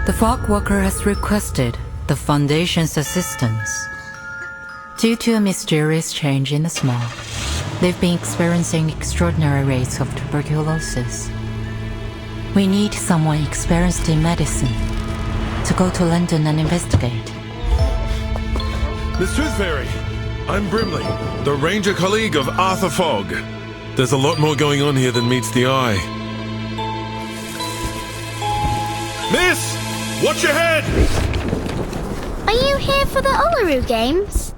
The fog worker has requested the Foundation's assistance. Due to a mysterious change in the smog, they've been experiencing extraordinary rates of tuberculosis. We need someone experienced in medicine to go to London and investigate. Miss Tooth Fairy, I'm Brimley, the ranger colleague of Arthur Fogg. There's a lot more going on here than meets the eye. Miss! Watch your head! Are you here for the Uluru Games?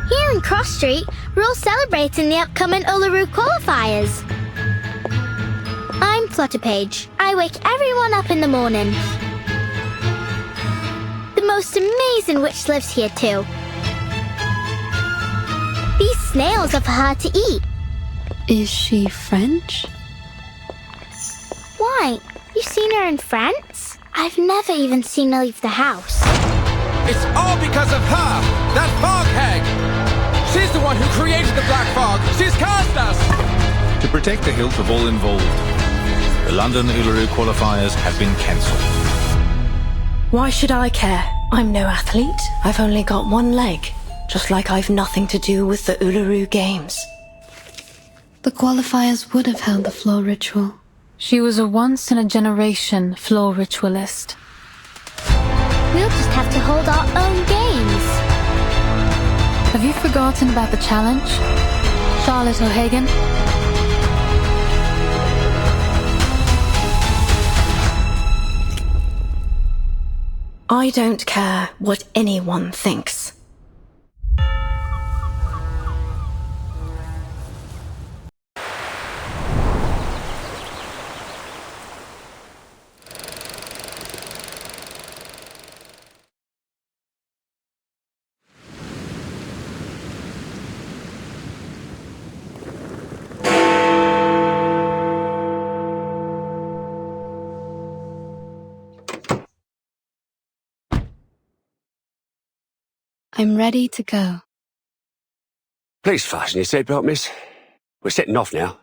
Here in Cross Street, we're all celebrating the upcoming Uluru qualifiers. I'm Flutterpage. I wake everyone up in the morning. The most amazing witch lives here too. These snails are for her to eat. Is she French? Why? You've seen her in France? I've never even seen her leave the house. It's all because of her! That fog hag! She's the one who created the black fog! She's cursed us! To protect the health of all involved, the London Uluru qualifiers have been cancelled. Why should I care? I'm no athlete. I've only got one leg. Just like I've nothing to do with the Uluru Games. The qualifiers would have held the floor ritual. She was a once-in-a-generation floor ritualist. We'll just have to hold our own games. Have you forgotten about the challenge, Charlotte O'Hagan? I don't care what anyone thinks. I'm ready to go. Please fasten your seatbelt, miss. We're setting off now.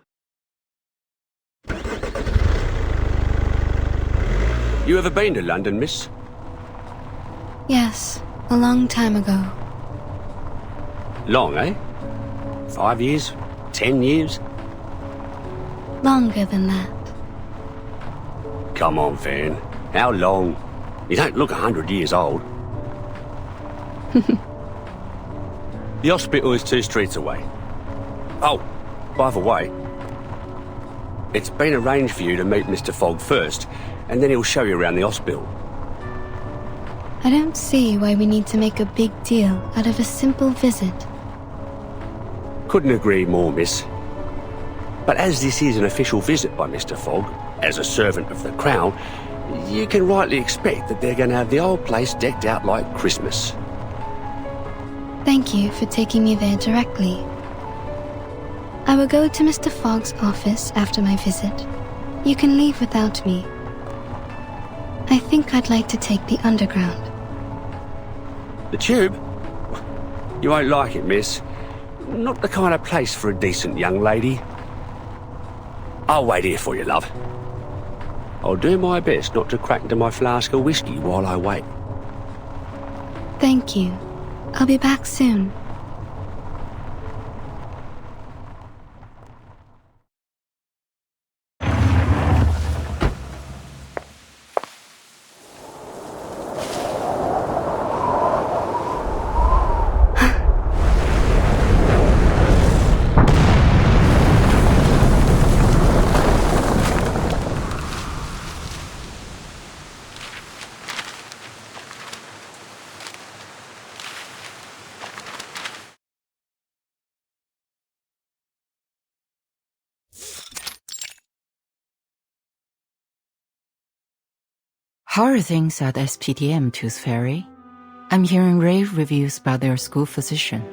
You ever been to London, miss? Yes, a long time ago. Long, eh? 5 years? 10 years? Longer than that. Come on, Fan. How long? You don't look 100 years old. The hospital is 2 streets away. Oh, by the way, it's been arranged for you to meet Mr. Fogg first, and then he'll show you around the hospital. I don't see why we need to make a big deal out of a simple visit. Couldn't agree more, miss. But as this is an official visit by Mr. Fogg, as a servant of the Crown, you can rightly expect that they're going to have the whole place decked out like Christmas. Thank you for taking me there directly. I will go to Mr. Fogg's office after my visit. You can leave without me. I think I'd like to take the Underground. The Tube? You won't like it, miss. Not the kind of place for a decent young lady. I'll wait here for you, love. I'll do my best not to crack into my flask of whiskey while I wait. Thank you. I'll be back soon. How are things at SPDM, Tooth Fairy? I'm hearing rave reviews about their school physician.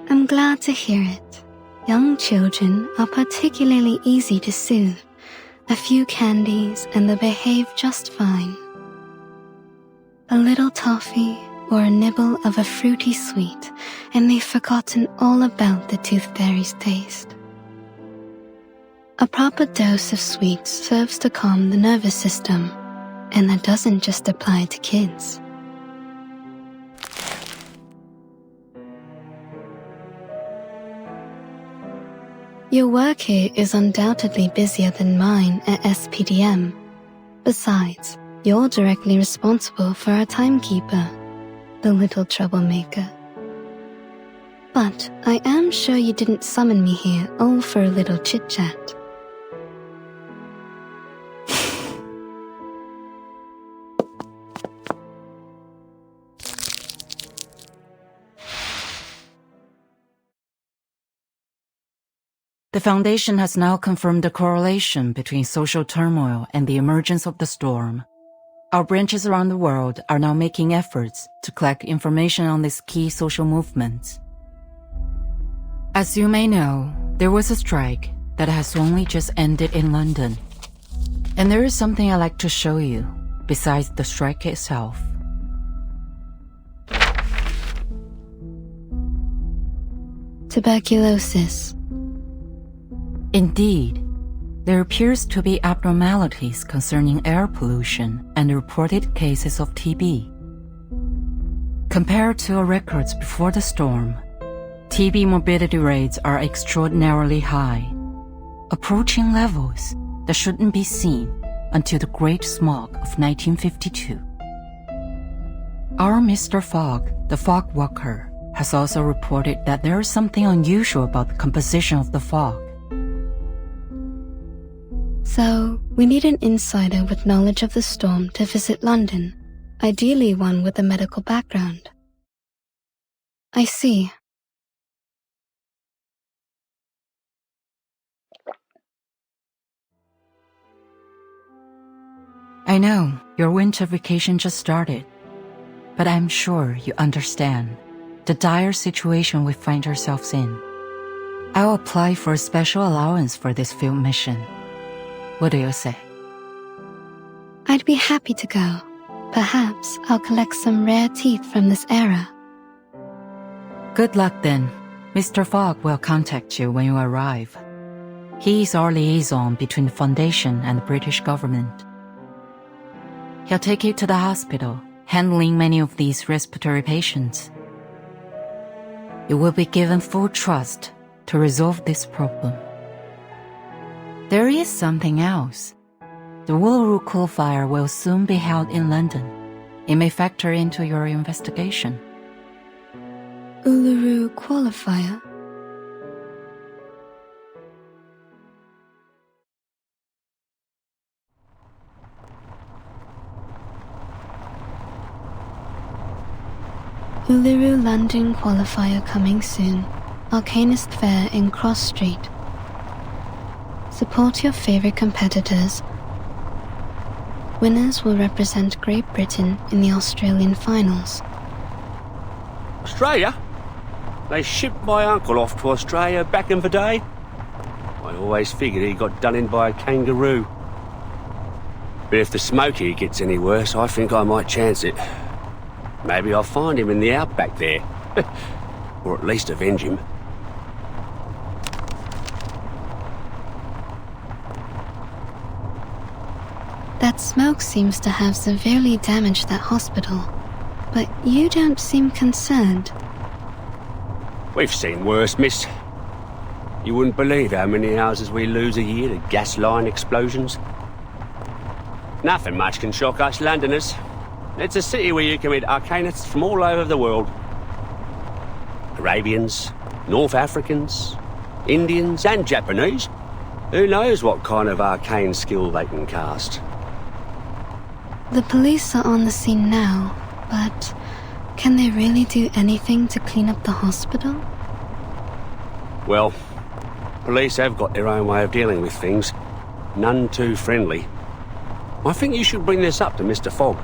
I'm glad to hear it. Young children are particularly easy to soothe. A few candies and they behave just fine. A little toffee or a nibble of a fruity sweet and they've forgotten all about the Tooth Fairy's taste. A proper dose of sweets serves to calm the nervous system, and that doesn't just apply to kids. Your work here is undoubtedly busier than mine at SPDM. Besides, you're directly responsible for our timekeeper, the little troublemaker. But I am sure you didn't summon me here all for a little chit-chat. The Foundation has now confirmed the correlation between social turmoil and the emergence of the storm. Our branches around the world are now making efforts to collect information on these key social movements. As you may know, there was a strike that has only just ended in London. And there is something I'd like to show you, besides the strike itself. Tuberculosis. Indeed, there appears to be abnormalities concerning air pollution and reported cases of TB. Compared to our records before the storm, TB morbidity rates are extraordinarily high, approaching levels that shouldn't be seen until the Great Smog of 1952. Our Mr. Fogg, the fog walker, has also reported that there is something unusual about the composition of the fog. So, we need an insider with knowledge of the storm to visit London, ideally one with a medical background. I see. I know your winter vacation just started, but I'm sure you understand the dire situation we find ourselves in. I'll apply for a special allowance for this field mission. What do you say? I'd be happy to go. Perhaps I'll collect some rare teeth from this era. Good luck then. Mr. Fogg will contact you when you arrive. He is our liaison between the Foundation and the British government. He'll take you to the hospital, handling many of these respiratory patients. You will be given full trust to resolve this problem. There is something else. The Uluru qualifier will soon be held in London. It may factor into your investigation. Uluru qualifier? Uluru London qualifier coming soon. Arcanist Fair in Cross Street. Support your favorite competitors. Winners will represent Great Britain in the Australian finals. Australia? They shipped my uncle off to Australia back in the day. I always figured he got done in by a kangaroo. But if the smoky gets any worse, I think I might chance it. Maybe I'll find him in the outback there. Or at least avenge him. That smoke seems to have severely damaged that hospital. But you don't seem concerned. We've seen worse, miss. You wouldn't believe how many houses we lose a year to gas line explosions. Nothing much can shock us Londoners. It's a city where you can meet arcanists from all over the world. Arabians, North Africans, Indians and Japanese. Who knows what kind of arcane skill they can cast. The police are on the scene now, but can they really do anything to clean up the hospital? Well, police have got their own way of dealing with things. None too friendly. I think you should bring this up to Mr. Fogg.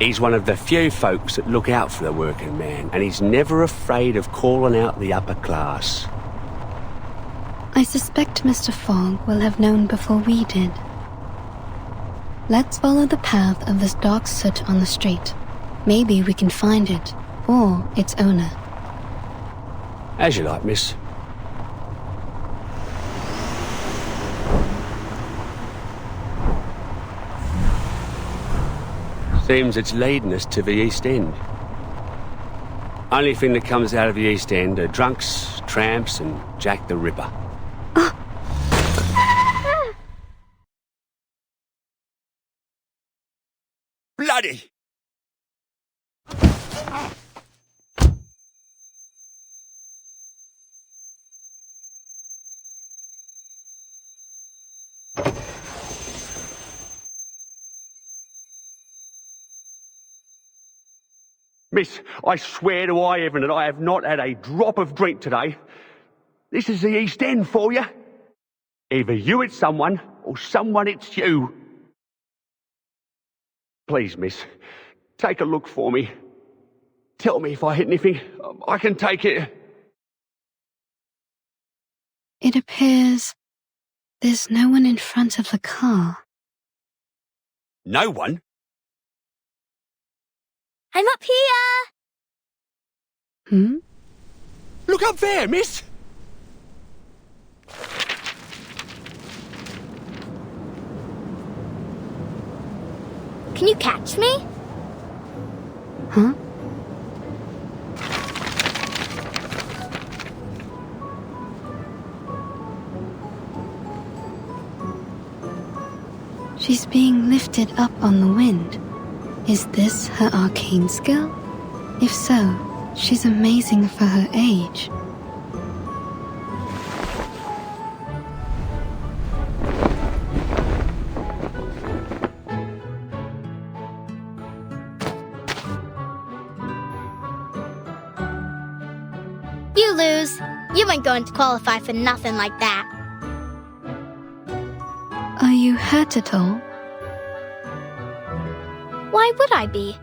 He's one of the few folks that look out for the working man, and he's never afraid of calling out the upper class. I suspect Mr. Fogg will have known before we did. Let's follow the path of this dark soot on the street. Maybe we can find it, or its owner. As you like, miss. Seems it's leading us to the East End. Only thing that comes out of the East End are drunks, tramps, and Jack the Ripper. Bloody! Miss, I swear to high heaven that I have not had a drop of drink today. This is the East End for you. Either you hit someone, or someone hits you. Please, miss, take a look for me. Tell me if I hit anything. I can take it. It appears there's no one in front of the car. No one? I'm up here! Hmm? Look up there, miss! Can you catch me? Huh? She's being lifted up on the wind. Is this her arcane skill? If so, she's amazing for her age. You lose. You ain't going to qualify for nothing like that. Are you hurt at all? Why would I be?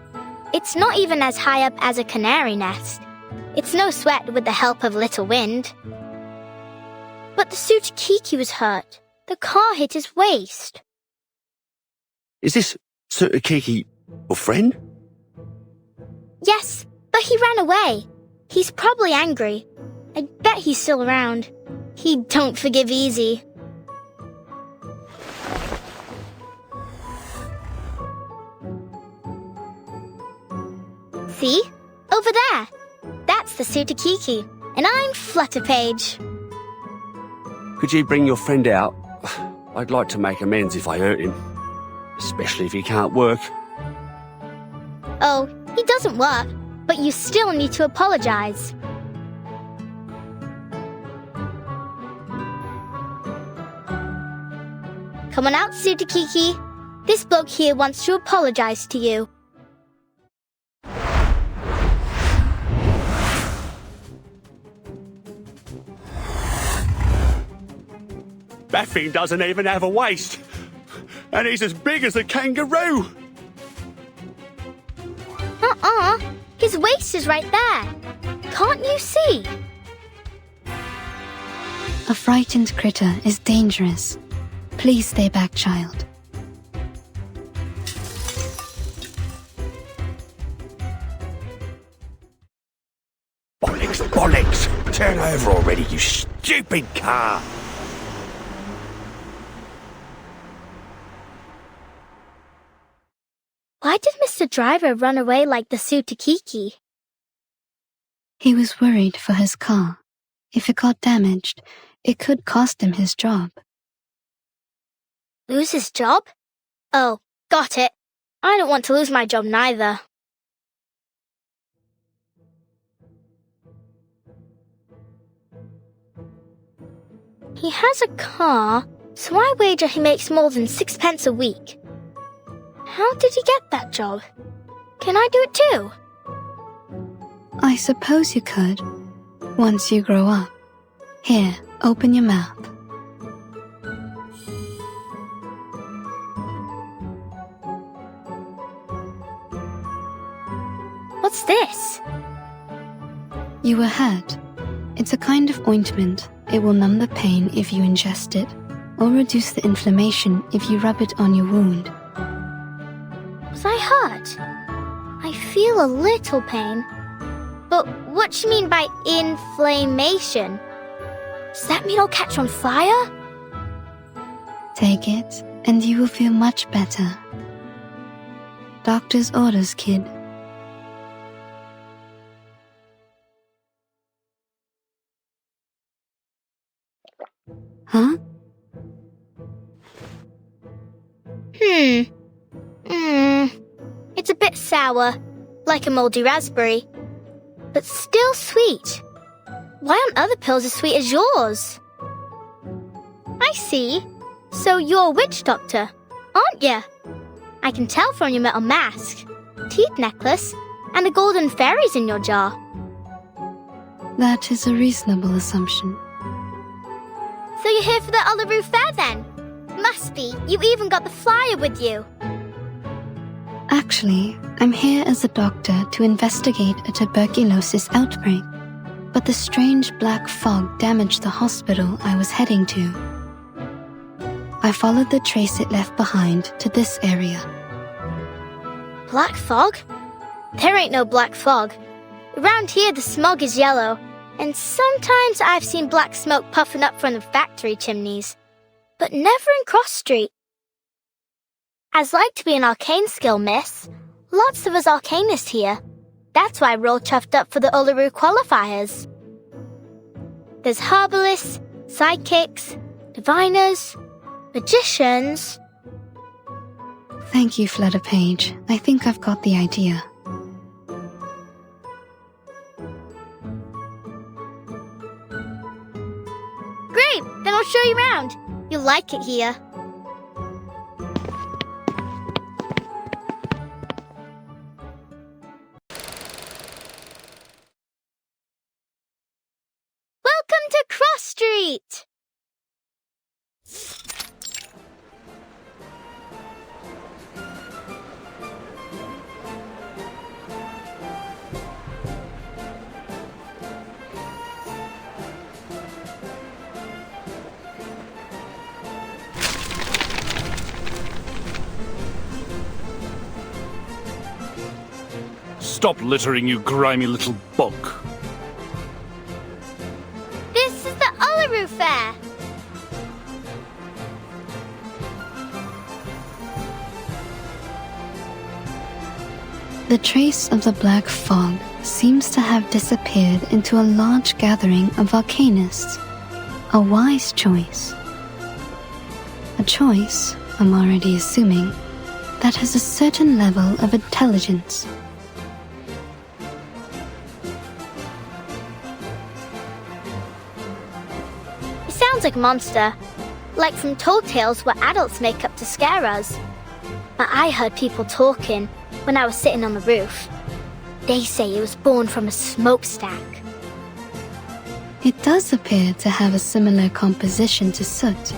It's not even as high up as a canary nest. It's no sweat with the help of little wind. But the Sutakiki was hurt. The car hit his waist. Is this Sutakiki your friend? Yes, but he ran away. He's probably angry. I bet he's still around. He don't forgive easy. See? Over there. That's the Sutakiki, and I'm Flutterpage. Could you bring your friend out? I'd like to make amends if I hurt him. Especially if he can't work. Oh, he doesn't work, but you still need to apologize. Come on out, Sutakiki. This bloke here wants to apologize to you. That thing doesn't even have a waist. And he's as big as a kangaroo. His waist is right there. Can't you see? A frightened critter is dangerous. Please stay back, child. Bollocks, bollocks! Turn over already, you stupid car! Why did Mr. Driver run away like the Sutakiki? He was worried for his car. If it got damaged, it could cost him his job. Lose his job? Oh, got it. I don't want to lose my job neither. He has a car, so I wager he makes more than 6 pence a week. How did he get that job? Can I do it too? I suppose you could, once you grow up. Here, open your mouth. What's this? You were hurt. It's a kind of ointment. It will numb the pain if you ingest it, or reduce the inflammation if you rub it on your wound. Was I hurt? I feel a little pain. But what do you mean by inflammation? Does that mean I'll catch on fire? Take it, and you will feel much better. Doctor's orders, kid. Huh? It's a bit sour, like a moldy raspberry, but still sweet. Why aren't other pills as sweet as yours? I see. So you're a witch doctor, aren't you? I can tell from your metal mask, teeth necklace, and the golden fairies in your jar. That is a reasonable assumption. So you're here for the Uluru Fair then? Must be. You even got the flyer with you. Actually, I'm here as a doctor to investigate a tuberculosis outbreak, but the strange black fog damaged the hospital I was heading to. I followed the trace it left behind to this area. Black fog? There ain't no black fog. Around here the smog is yellow, and sometimes I've seen black smoke puffing up from the factory chimneys, but never in Cross Street. I'd like to be an arcane skill, miss. Lots of us arcanists here. That's why we're all chuffed up for the Uluru qualifiers. There's herbalists, sidekicks, diviners, magicians. Thank you, Flutter Page. I think I've got the idea. Great, then I'll show you around. You'll like it here. Welcome to Cross Street! Stop littering, you grimy little bug. This is the Uluru Fair. The trace of the black fog seems to have disappeared into a large gathering of arcanists. A wise choice. A choice, I'm already assuming, that has a certain level of intelligence. It sounds like a monster, like from Tall Tales where adults make up to scare us. But I heard people talking when I was sitting on the roof. They say it was born from a smokestack. It does appear to have a similar composition to soot.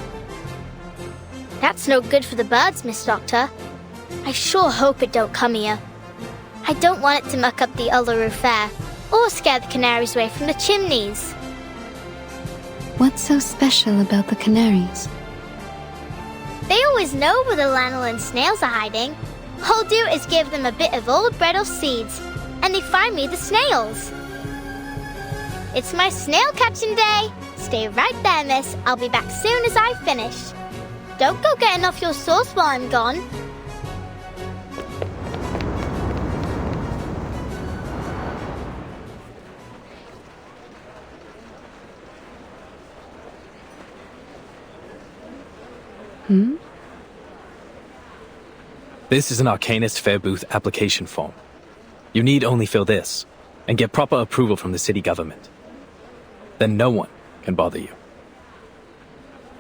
That's no good for the birds, Miss Doctor. I sure hope it don't come here. I don't want it to muck up the Uluru Fair or scare the canaries away from the chimneys. What's so special about the canaries? They always know where the lanolin snails are hiding. All I'll do is give them a bit of old bread or seeds, and they find me the snails. It's my snail catching day. Stay right there, miss. I'll be back soon as I've finished. Don't go getting off your sauce while I'm gone. This is an Arcanist Fair Booth application form. You need only fill this, and get proper approval from the city government. Then no one can bother you.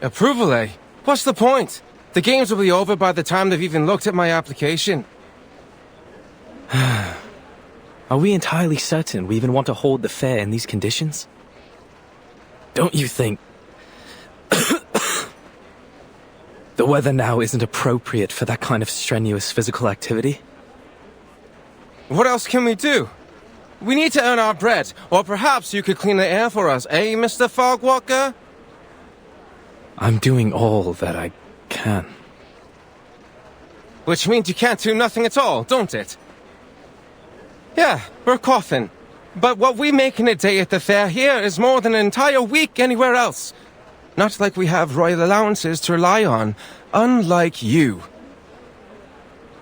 Approval, eh? What's the point? The games will be over by the time they've even looked at my application. Are we entirely certain we even want to hold the fair in these conditions? Don't you think the weather now isn't appropriate for that kind of strenuous physical activity? What else can we do? We need to earn our bread, or perhaps you could clean the air for us, eh, Mr. Fogwalker? I'm doing all that I can. Which means you can't do nothing at all, don't it? Yeah, we're coughing. But what we make in a day at the fair here is more than an entire week anywhere else. Not like we have royal allowances to rely on, unlike you.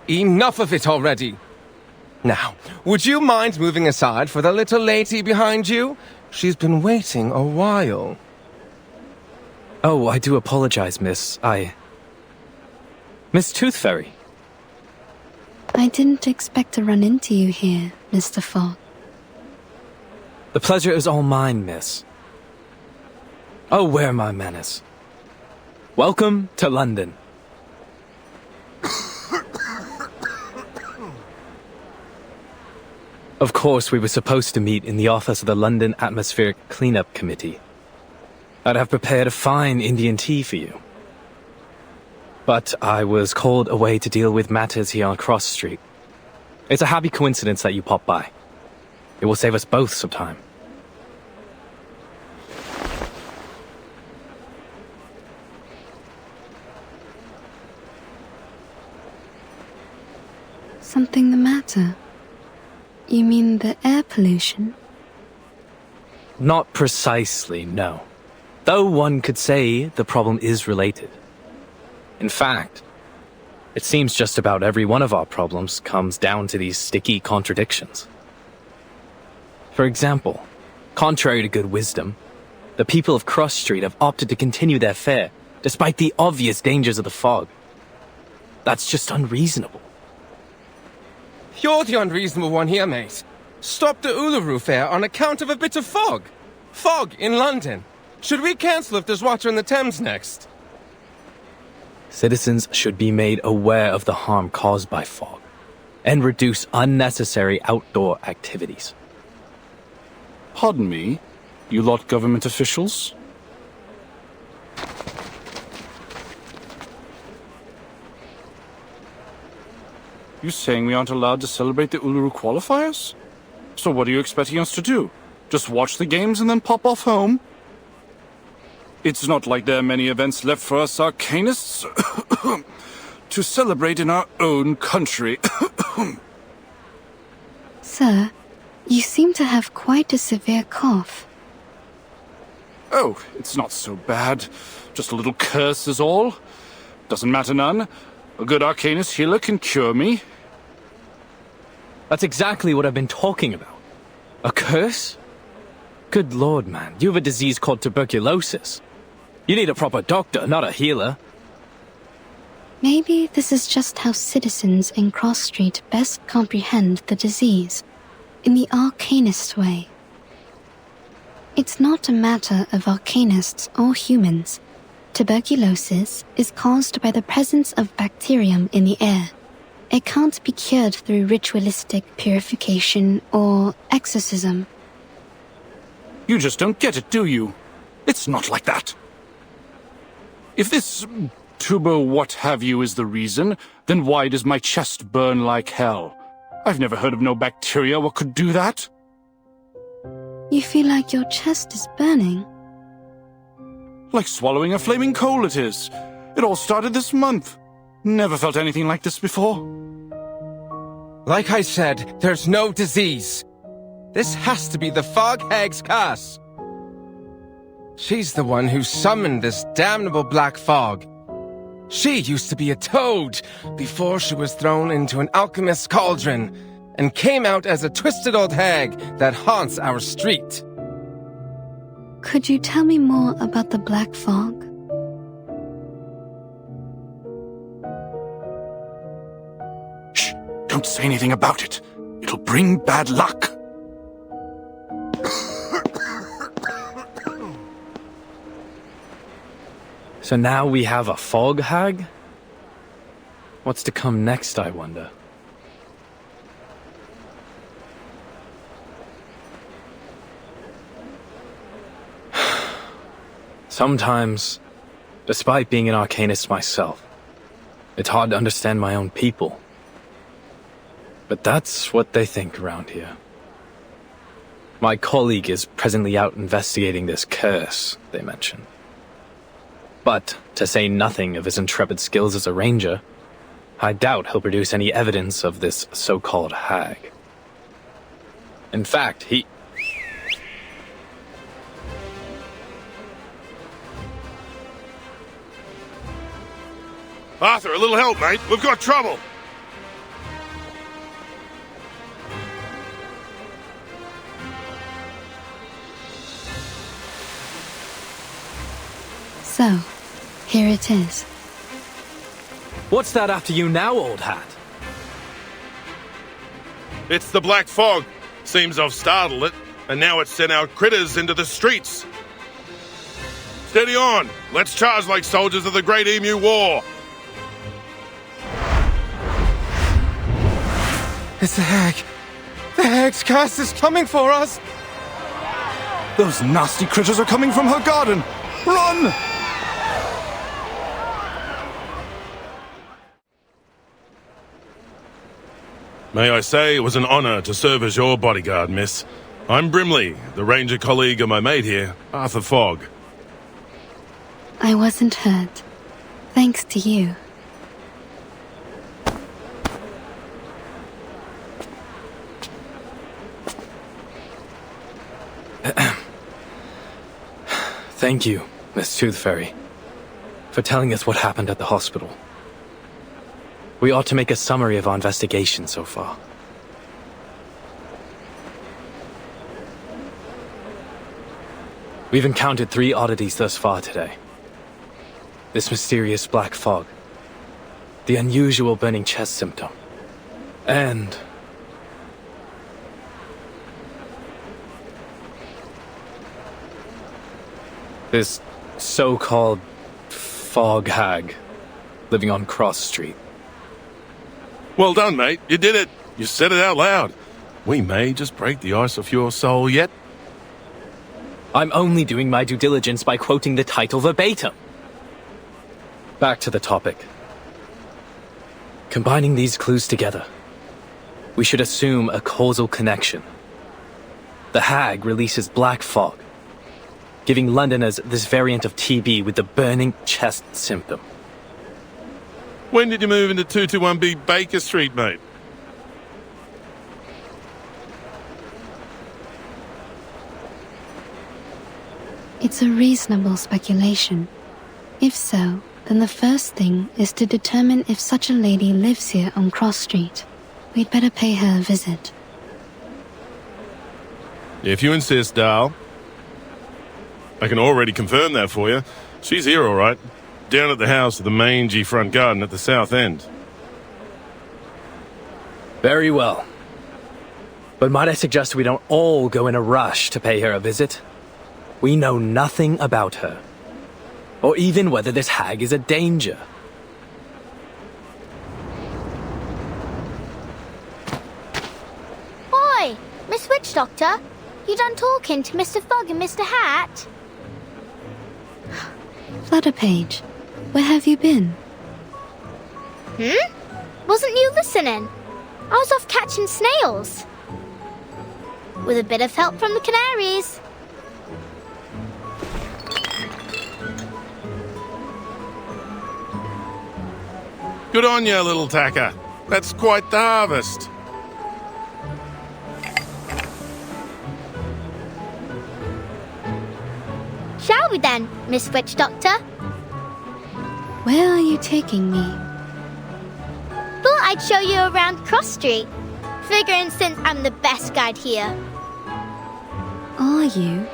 Enough of it already. Now, would you mind moving aside for the little lady behind you? She's been waiting a while. Oh, I do apologize, Miss. Miss Tooth Fairy. I didn't expect to run into you here, Mr. Fogg. The pleasure is all mine, miss. Oh, where my manners. Welcome to London. Of course, we were supposed to meet in the office of the London Atmospheric Cleanup Committee. I'd have prepared a fine Indian tea for you. But I was called away to deal with matters here on Cross Street. It's a happy coincidence that you popped by. It will save us both some time. Something the matter? You mean the air pollution? Not precisely, no. Though one could say the problem is related. In fact, it seems just about every one of our problems comes down to these sticky contradictions. For example, contrary to good wisdom, the people of Cross Street have opted to continue their fare despite the obvious dangers of the fog. That's just unreasonable. You're the unreasonable one here, mate. Stop the Uluru Fair on account of a bit of fog. Fog in London. Should we cancel if there's water in the Thames next? Citizens should be made aware of the harm caused by fog and reduce unnecessary outdoor activities. Pardon me, you lot government officials? You saying we aren't allowed to celebrate the Uluru qualifiers? So what are you expecting us to do? Just watch the games and then pop off home? It's not like there are many events left for us arcanists to celebrate in our own country. Sir, you seem to have quite a severe cough. Oh, it's not so bad. Just a little curse is all. Doesn't matter none. A good arcanist healer can cure me. That's exactly what I've been talking about. A curse? Good lord, man. You have a disease called tuberculosis. You need a proper doctor, not a healer. Maybe this is just how citizens in Cross Street best comprehend the disease, in the arcanist way. It's not a matter of arcanists or humans. Tuberculosis is caused by the presence of bacterium in the air. It can't be cured through ritualistic purification or exorcism. You just don't get it, do you? It's not like that. If this tuber what have you is the reason, then why does my chest burn like hell? I've never heard of no bacteria what could do that. You feel like your chest is burning? Like swallowing a flaming coal it is. It all started this month. Never felt anything like this before. Like I said, there's no disease. This has to be the Fog Hag's curse. She's the one who summoned this damnable black fog. She used to be a toad before she was thrown into an alchemist's cauldron and came out as a twisted old hag that haunts our street. Could you tell me more about the black fog? Shh! Don't say anything about it. It'll bring bad luck. So now we have a fog hag? What's to come next, I wonder? Sometimes, despite being an arcanist myself, it's hard to understand my own people. But that's what they think around here. My colleague is presently out investigating this curse they mentioned. But, to say nothing of his intrepid skills as a ranger, I doubt he'll produce any evidence of this so-called hag. In fact, he... Arthur, a little help, mate. We've got trouble. So, here it is. What's that after you now, old hat? It's the black fog. Seems I've startled it, and now it's sent out critters into the streets. Steady on. Let's charge like soldiers of the Great Emu War. It's the hag. The hag's curse is coming for us. Those nasty critters are coming from her garden. Run! May I say it was an honor to serve as your bodyguard, miss. I'm Brimley, the ranger colleague of my mate here, Arthur Fogg. I wasn't hurt. Thanks to you. Thank you, Miss Tooth Fairy, for telling us what happened at the hospital. We ought to make a summary of our investigation so far. We've encountered 3 oddities thus far today. This mysterious black fog, the unusual burning chest symptom, and this so-called fog hag living on Cross Street. Well done, mate. You did it. You said it out loud. We may just break the ice of your soul yet. I'm only doing my due diligence by quoting the title verbatim. Back to the topic. Combining these clues together, we should assume a causal connection. The hag releases black fog, giving Londoners this variant of TB with the burning chest symptom. When did you move into 221B Baker Street, mate? It's a reasonable speculation. If so, then the first thing is to determine if such a lady lives here on Cross Street. We'd better pay her a visit. If you insist, Dal. I can already confirm that for you. She's here, all right. Down at the house of the mangy front garden at the south end. Very well. But might I suggest we don't all go in a rush to pay her a visit? We know nothing about her, or even whether this hag is a danger. Oi, Miss Witch Doctor, you done talking to Mr. Fogg and Mr. Hat? Flutterpage, where have you been? Wasn't you listening? I was off catching snails. With a bit of help from the canaries. Good on you, little tacker. That's quite the harvest. Shall we then, Miss Witch Doctor? Where are you taking me? Thought I'd show you around Cross Street. Figuring since I'm the best guide here. Are you?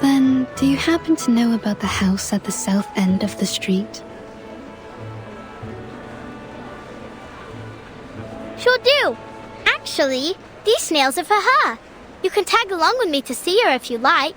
Then, do you happen to know about the house at the south end of the street? Sure do. Actually, these snails are for her. You can tag along with me to see her if you like.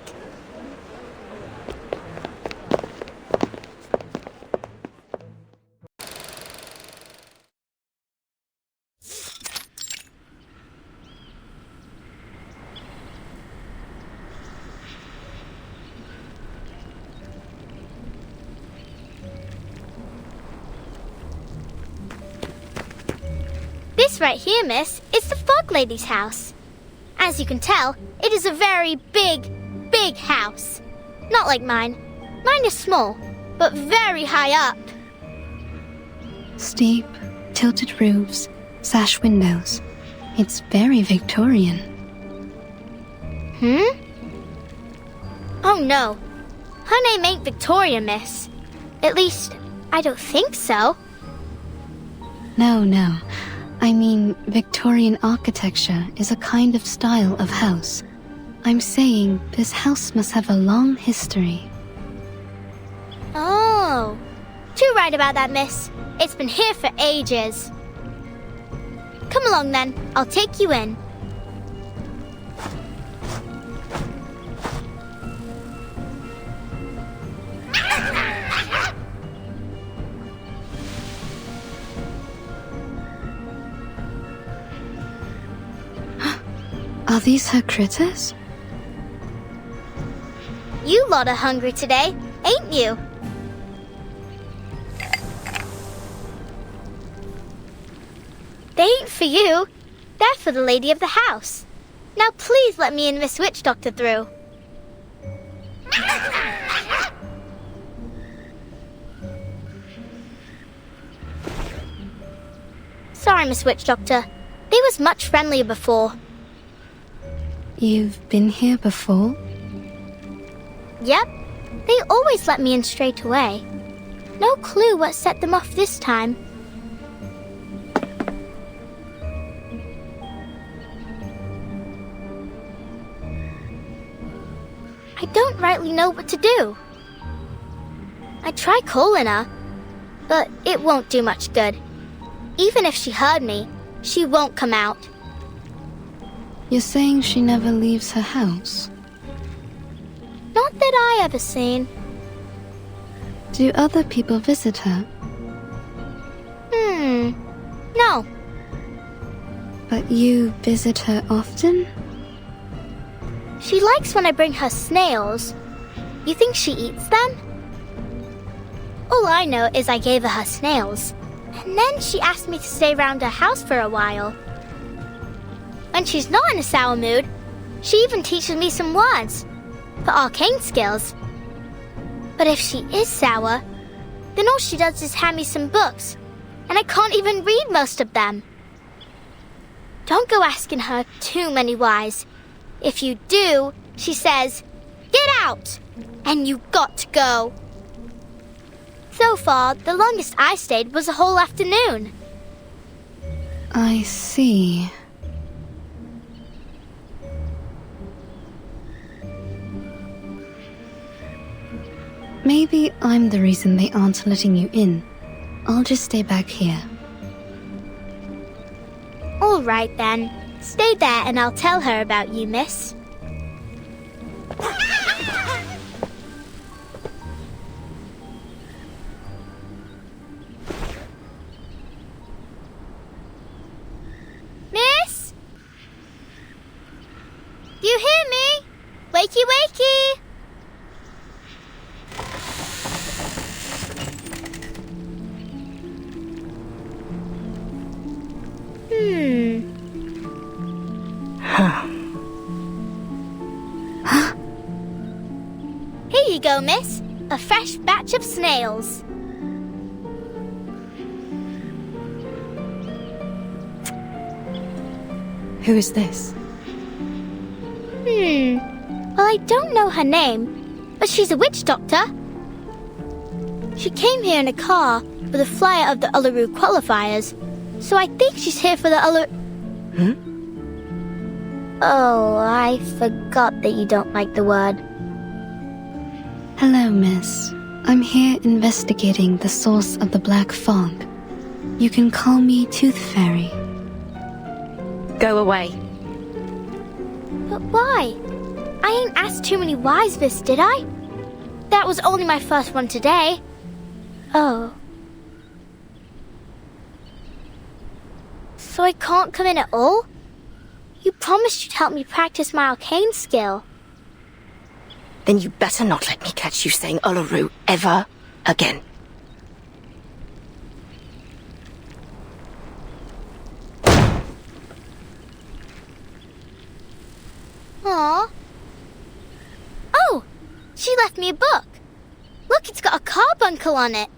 This right here, miss, is the Fog Lady's house. As you can tell, it is a very big, big house. Not like mine. Mine is small, but very high up. Steep, tilted roofs, sash windows. It's very Victorian. Oh no. Her name ain't Victoria, miss. At least, I don't think so. No. I mean, Victorian architecture is a kind of style of house. I'm saying this house must have a long history. Oh. right about that, miss. It's been here for ages. Come along then, I'll take you in. Are these her critters? You lot are hungry today, ain't you? They ain't for you. They're for the lady of the house. Now please let me and Miss Witch Doctor through. Sorry, Miss Witch Doctor. They was much friendlier before. You've been here before? Yep. They always let me in straight away. No clue what set them off this time. I don't rightly know what to do. I try calling her, but it won't do much good. Even if she heard me, she won't come out. You're saying she never leaves her house? Not that I ever seen. Do other people visit her? No. But you visit her often? She likes when I bring her snails. You think she eats them? All I know is I gave her snails, and then she asked me to stay around her house for a while. When she's not in a sour mood, she even teaches me some words for arcane skills. But if she is sour, then all she does is hand me some books, and I can't even read most of them. Don't go asking her too many whys. If you do, she says, "Get out!" And you got to go. So far, the longest I stayed was a whole afternoon. I see. Maybe I'm the reason they aren't letting you in. I'll just stay back here. All right then. Stay there and I'll tell her about you, miss. Miss? Do you hear me? Wakey, wakey! Here you go, miss. A fresh batch of snails. Who is this? Well, I don't know her name, but she's a witch doctor. She came here in a car with a flyer of the Uluru qualifiers, so I think she's here for the Uluru... Oh, I forgot that you don't like the word. Hello, miss. I'm here investigating the source of the black fog. You can call me Tooth Fairy. Go away. But why? I ain't asked too many whys, miss, did I? That was only my first one today. Oh. So I can't come in at all? You promised you'd help me practice my arcane skill. Then you better not let me catch you saying Uluru ever again. Aww. Oh! She left me a book. Look, it's got a carbuncle on it.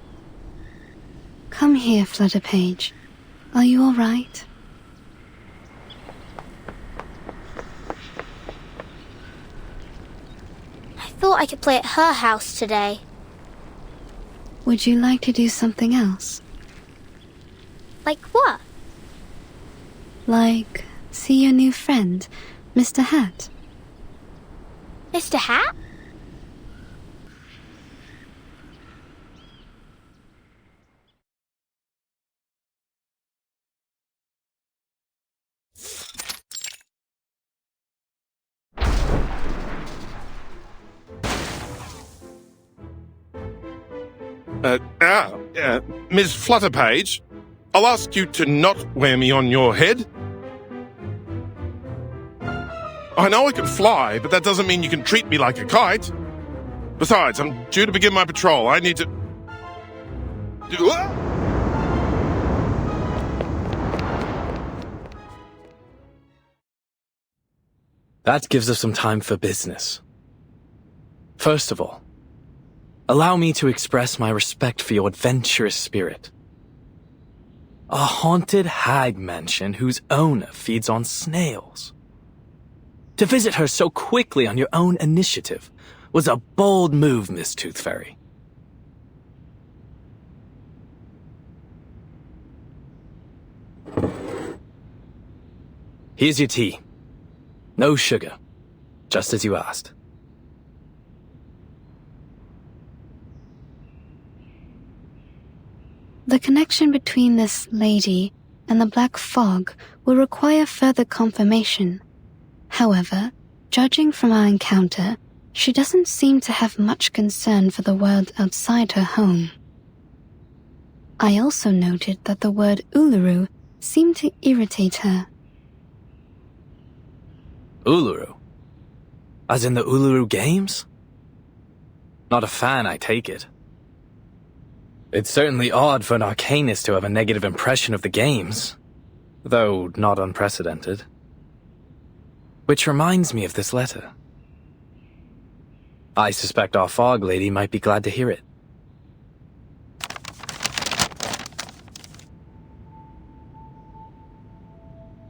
Come here, Flutterpage. Are you all right? I thought I could play at her house today. Would you like to do something else? Like what? Like, see your new friend, Mr. Hat? Mr. Hat? Ms. Flutterpage, I'll ask you to not wear me on your head. I know I can fly, but that doesn't mean you can treat me like a kite. Besides, I'm due to begin my patrol. I need to... That gives us some time for business. First of all, allow me to express my respect for your adventurous spirit. A haunted hag mansion whose owner feeds on snails. To visit her so quickly on your own initiative was a bold move, Miss Tooth Fairy. Here's your tea. No sugar, just as you asked. The connection between this lady and the black fog will require further confirmation. However, judging from our encounter, she doesn't seem to have much concern for the world outside her home. I also noted that the word Uluru seemed to irritate her. Uluru? As in the Uluru Games? Not a fan, I take it. It's certainly odd for an arcanist to have a negative impression of the games, though not unprecedented. Which reminds me of this letter. I suspect our fog lady might be glad to hear it.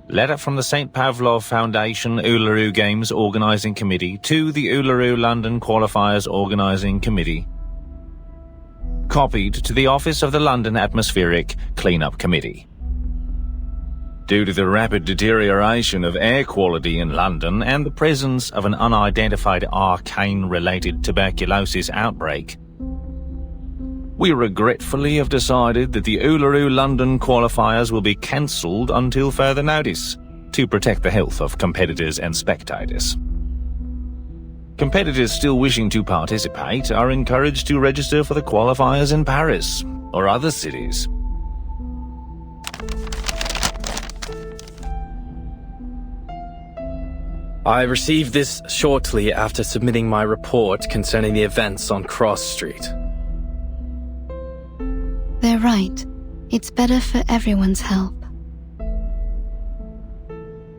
Letter from the St. Pavlov Foundation Uluru Games Organising Committee to the Uluru London Qualifiers Organising Committee. Copied to the Office of the London Atmospheric Cleanup Committee. Due to the rapid deterioration of air quality in London and the presence of an unidentified arcane-related tuberculosis outbreak, we regretfully have decided that the Uluru London qualifiers will be cancelled until further notice, to protect the health of competitors and spectators. Competitors still wishing to participate are encouraged to register for the qualifiers in Paris or other cities. I received this shortly after submitting my report concerning the events on Cross Street. They're right. It's better for everyone's health.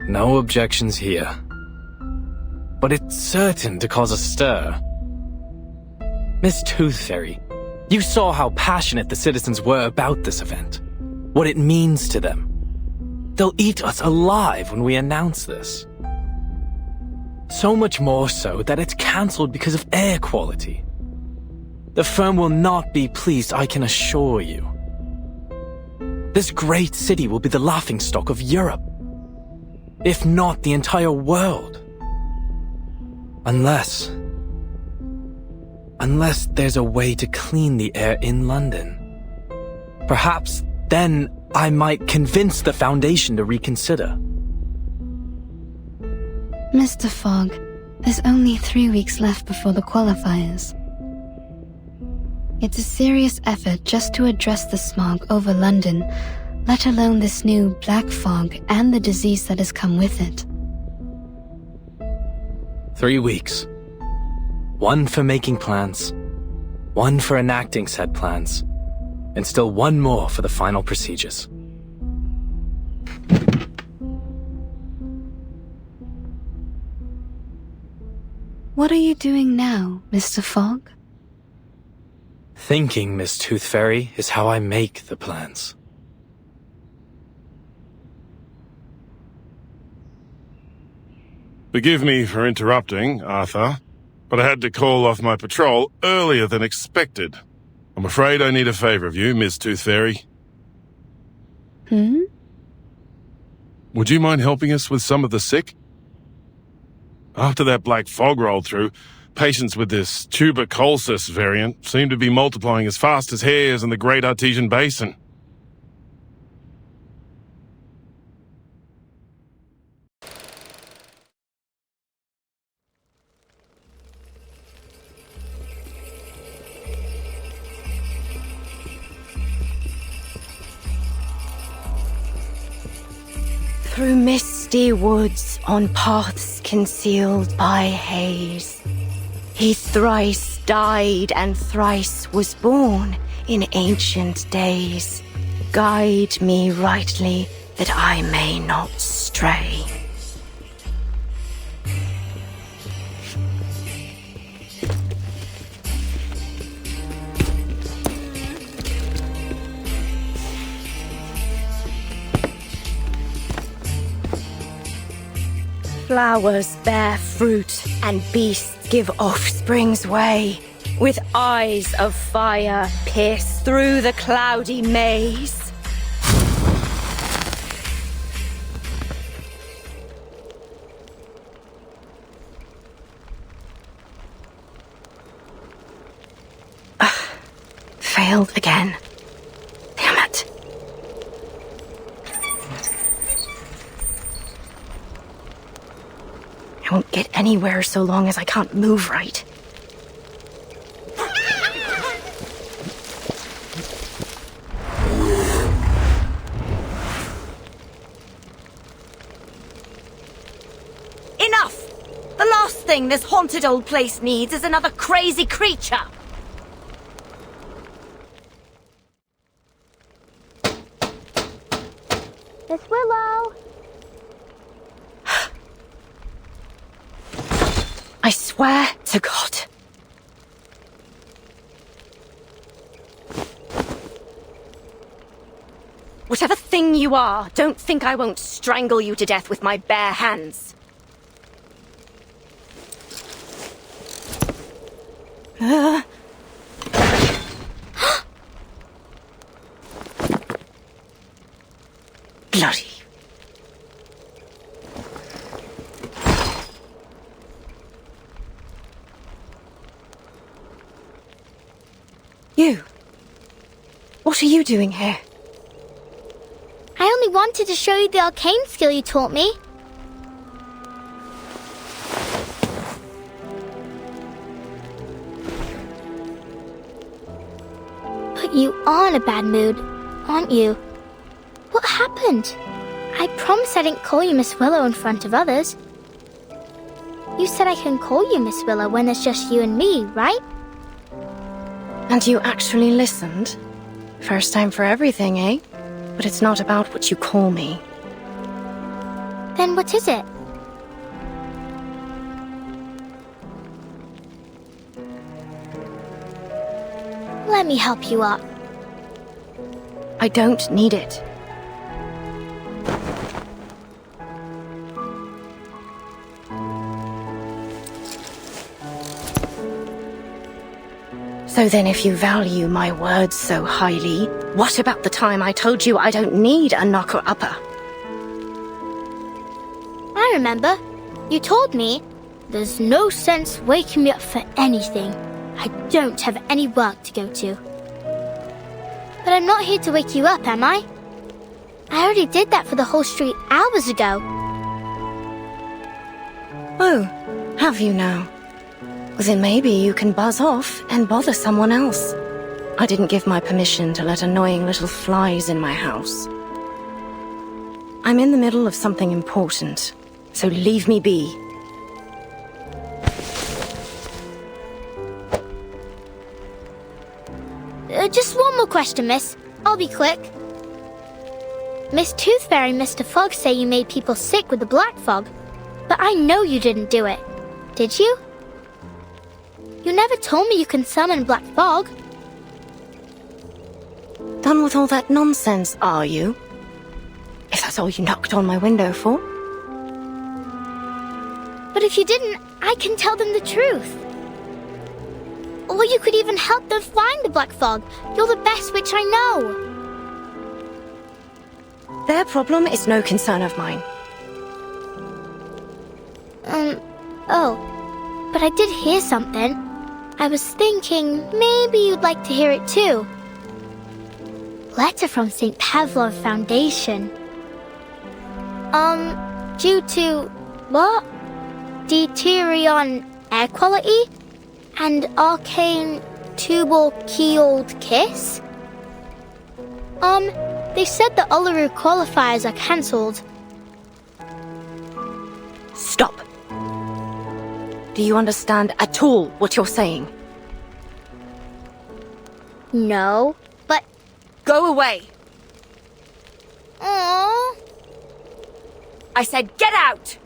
No objections here. But it's certain to cause a stir. Miss Tooth Fairy, you saw how passionate the citizens were about this event. What it means to them. They'll eat us alive when we announce this. So much more so that it's cancelled because of air quality. The firm will not be pleased, I can assure you. This great city will be the laughingstock of Europe, if not the entire world. Unless there's a way to clean the air in London. Perhaps then I might convince the Foundation to reconsider. Mr. Fogg, there's only 3 weeks left before the qualifiers. It's a serious effort just to address the smog over London, let alone this new black fog and the disease that has come with it. 3 weeks. 1 for making plans, 1 for enacting said plans, and still 1 more for the final procedures. What are you doing now, Mr. Fogg? Thinking, Miss Tooth Fairy, is how I make the plans. Forgive me for interrupting, Arthur, but I had to call off my patrol earlier than expected. I'm afraid I need a favour of you, Miss Tooth Fairy. Would you mind helping us with some of the sick? After that black fog rolled through, patients with this tuberculosis variant seem to be multiplying as fast as hares in the Great Artesian Basin. through misty woods on paths concealed by haze. He thrice died and thrice was born in ancient days. Guide me rightly that I may not stray. Flowers bear fruit, and beasts give offspring's way. With eyes of fire pierce through the cloudy maze. Failed again. Damn it. I won't get anywhere so long as I can't move right. Enough! The last thing this haunted old place needs is another crazy creature! Miss Willow! I swear to God. Whatever thing you are, don't think I won't strangle you to death with my bare hands. Bloody. You. What are you doing here? I only wanted to show you the arcane skill you taught me. But you are in a bad mood, aren't you? What happened? I promised I didn't call you Miss Willow in front of others. You said I can call you Miss Willow when it's just you and me, right? And you actually listened? First time for everything, eh? But it's not about what you call me. Then what is it? Let me help you up. I don't need it. So then if you value my words so highly, what about the time I told you I don't need a knocker-upper? I remember. You told me, there's no sense waking me up for anything. I don't have any work to go to. But I'm not here to wake you up, am I? I already did that for the whole street hours ago. Oh, have you now? Then maybe you can buzz off and bother someone else. I didn't give my permission to let annoying little flies in my house. I'm in the middle of something important, so leave me be. Just one more question, miss. I'll be quick. Miss Tooth Fairy and Mr. Fog say you made people sick with the black fog, but I know you didn't do it. Did you? You never told me you can summon black fog. Done with all that nonsense, are you? If that's all you knocked on my window for. But if you didn't, I can tell them the truth. Or you could even help them find the black fog. You're the best witch I know. Their problem is no concern of mine. Oh. But I did hear something. I was thinking maybe you'd like to hear it too. Letter from St. Pavlov Foundation. Due to, what? Deuterion air quality? And arcane tubal-keeled kiss? They said the Uluru qualifiers are cancelled. Stop. Do you understand at all what you're saying? No, but... Go away. Aww. I said get out!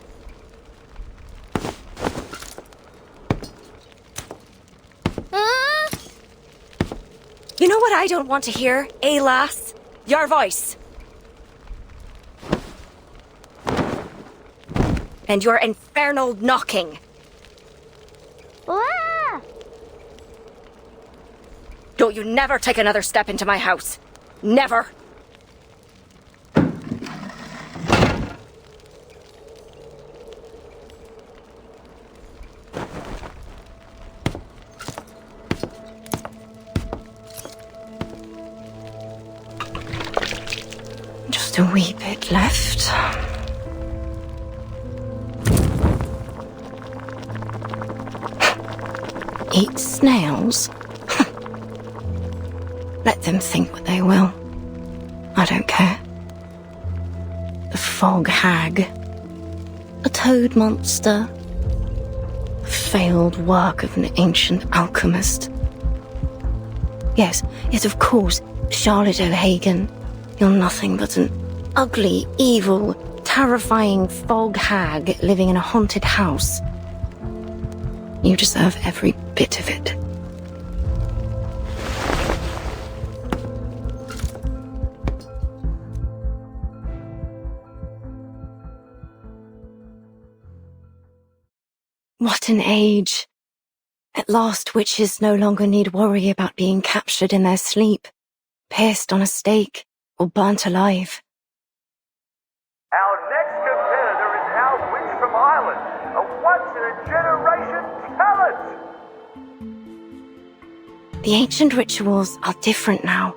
You know what I don't want to hear, eh, lass? Your voice. And your infernal knocking. Ah! Don't you never take another step into my house. Never. Just a wee bit left. Eat snails? Let them think what they will. I don't care. The fog hag. A toad monster. A failed work of an ancient alchemist. Yes, of course, Charlotte O'Hagan. You're nothing but an ugly, evil, terrifying fog hag living in a haunted house. You deserve every bit of it. What an age. At last witches no longer need worry about being captured in their sleep, pierced on a stake, or burnt alive. Our next competitor is our witch from Ireland, a once-in-a-generation talent! The ancient rituals are different now.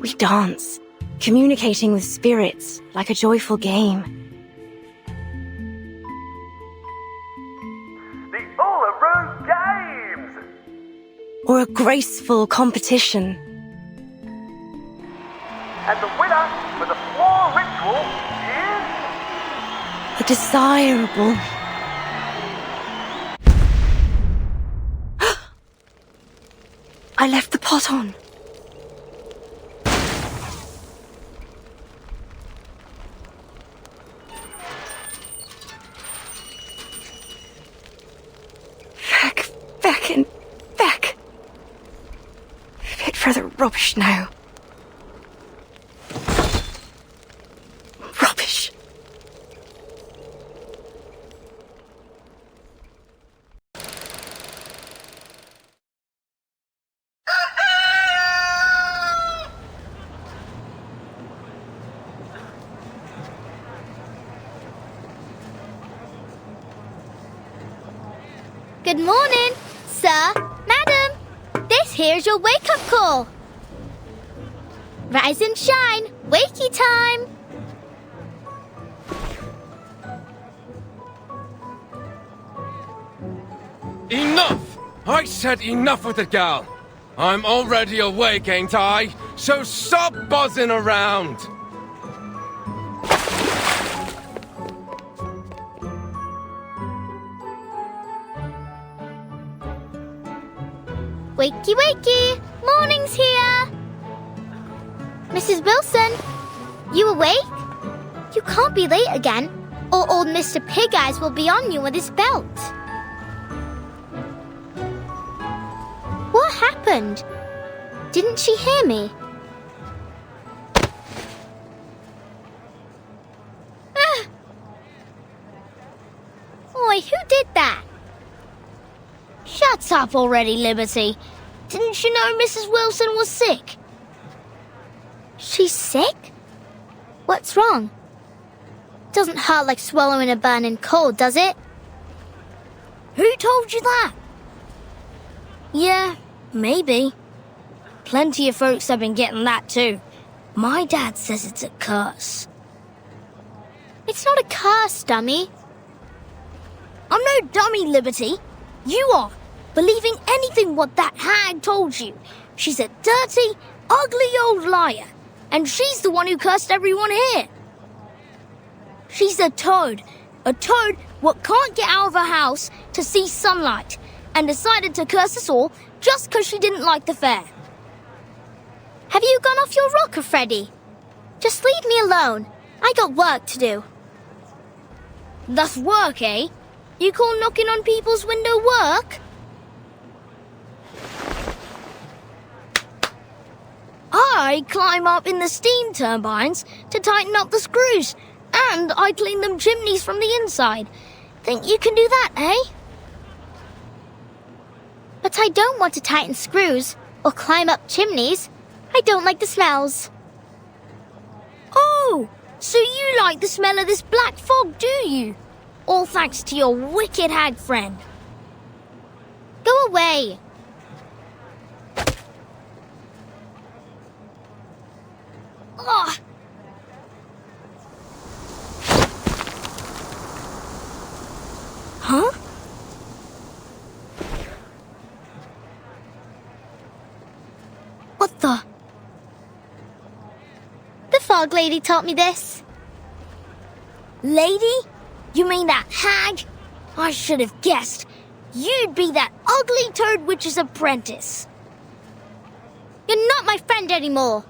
We dance, communicating with spirits like a joyful game. The Uluru Games! Or a graceful competition. And the winner for the floor ritual is... A desirable... I left the pot on. Back. Fit for the rubbish now. Rubbish. Good morning, sir, madam. This here's your wake-up call. Rise and shine, wakey time. Enough! I said enough with it, gal. I'm already awake, ain't I? So stop buzzing around. Wakey, wakey! Morning's here! Mrs. Wilson, you awake? You can't be late again, or old Mr. Pig Eyes will be on you with his belt. What happened? Didn't she hear me? Oi, who did that? Shut up already, Liberty. Didn't you know Mrs. Wilson was sick? She's sick? What's wrong? Doesn't hurt like swallowing a burning coal, does it? Who told you that? Yeah, maybe. Plenty of folks have been getting that too. My dad says it's a curse. It's not a curse, dummy. I'm no dummy, Liberty. You are, believing anything what that hag told you. She's a dirty, ugly old liar, and she's the one who cursed everyone here. She's a toad what can't get out of her house to see sunlight and decided to curse us all just 'cause she didn't like the fair. Have you gone off your rocker, Freddy? Just leave me alone. I got work to do. That's work, eh? You call knocking on people's window work? I climb up in the steam turbines to tighten up the screws, and I clean them chimneys from the inside. Think you can do that, eh? But I don't want to tighten screws or climb up chimneys. I don't like the smells. Oh, so you like the smell of this black fog, do you? All thanks to your wicked hag friend. Go away. Ugh. Huh? What the? The fog lady taught me this. Lady? You mean that hag? I should have guessed. You'd be that ugly turd witch's apprentice. You're not my friend anymore.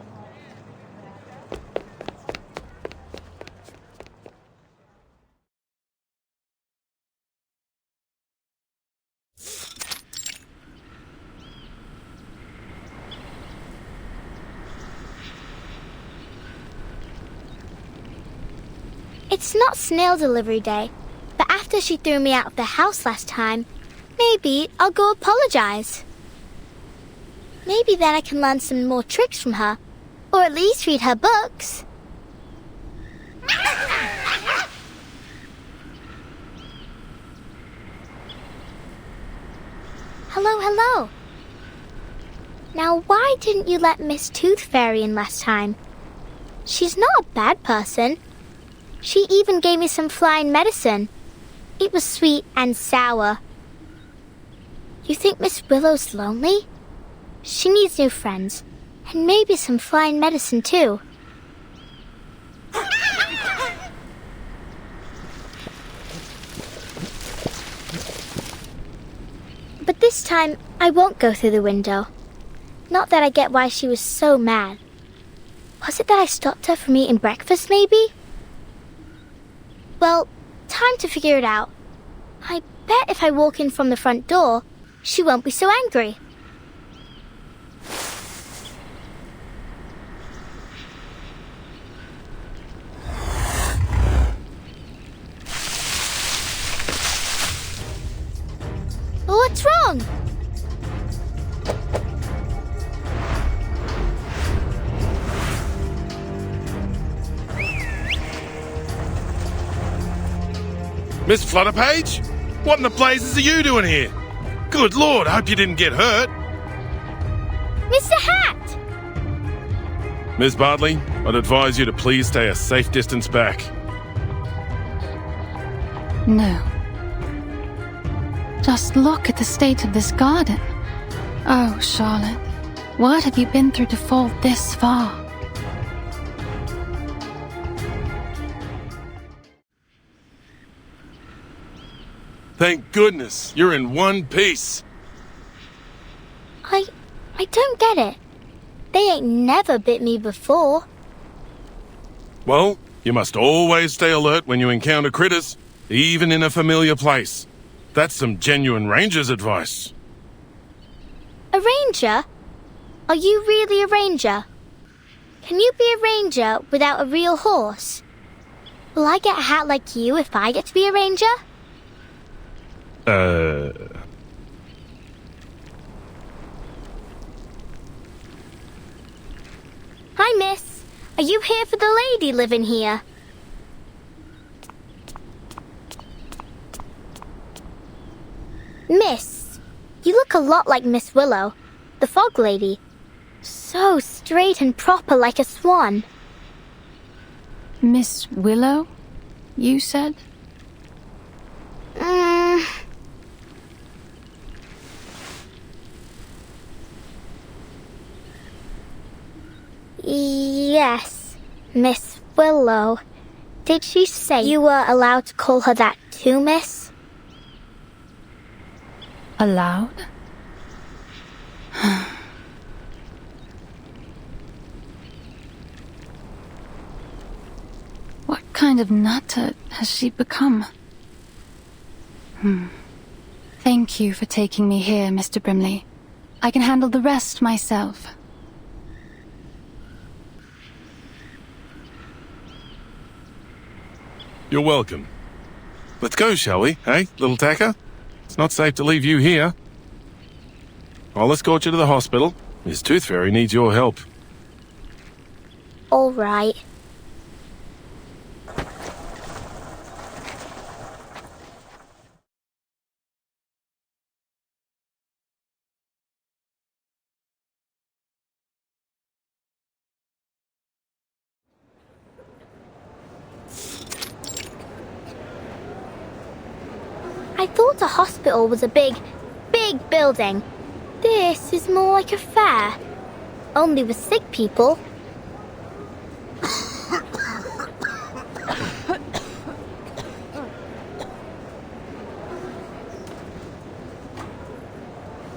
It's not snail delivery day, but after she threw me out of the house last time, maybe I'll go apologize. Maybe then I can learn some more tricks from her, or at least read her books. Hello, hello. Now, why didn't you let Miss Tooth Fairy in last time? She's not a bad person. She even gave me some flying medicine. It was sweet and sour. You think Miss Willow's lonely? She needs new friends, and maybe some flying medicine too. But this time, I won't go through the window. Not that I get why she was so mad. Was it that I stopped her from eating breakfast, maybe? Well, time to figure it out. I bet if I walk in from the front door, she won't be so angry. What's wrong? Miss Flutterpage? What in the blazes are you doing here? Good Lord, I hope you didn't get hurt. Mr. Hat! Miss Bartley, I'd advise you to please stay a safe distance back. No. Just look at the state of this garden. Oh, Charlotte, what have you been through to fall this far? Thank goodness, you're in one piece. I don't get it. They ain't never bit me before. Well, you must always stay alert when you encounter critters, even in a familiar place. That's some genuine ranger's advice. A ranger? Are you really a ranger? Can you be a ranger without a real horse? Will I get a hat like you if I get to be a ranger? Hi, miss. Are you here for the lady living here? Miss, you look a lot like Miss Willow, the fog lady. So straight and proper like a swan. Miss Willow, you said? Yes, Miss Willow. Did she say you were allowed to call her that too, miss? Allowed? What kind of nutter has she become? Thank you for taking me here, Mr. Brimley. I can handle the rest myself. You're welcome. Let's go, shall we? Hey, little tacker? It's not safe to leave you here. I'll escort you to the hospital. Miss Tooth Fairy needs your help. All right. I thought a hospital was a big building. This is more like a fair. Only with sick people.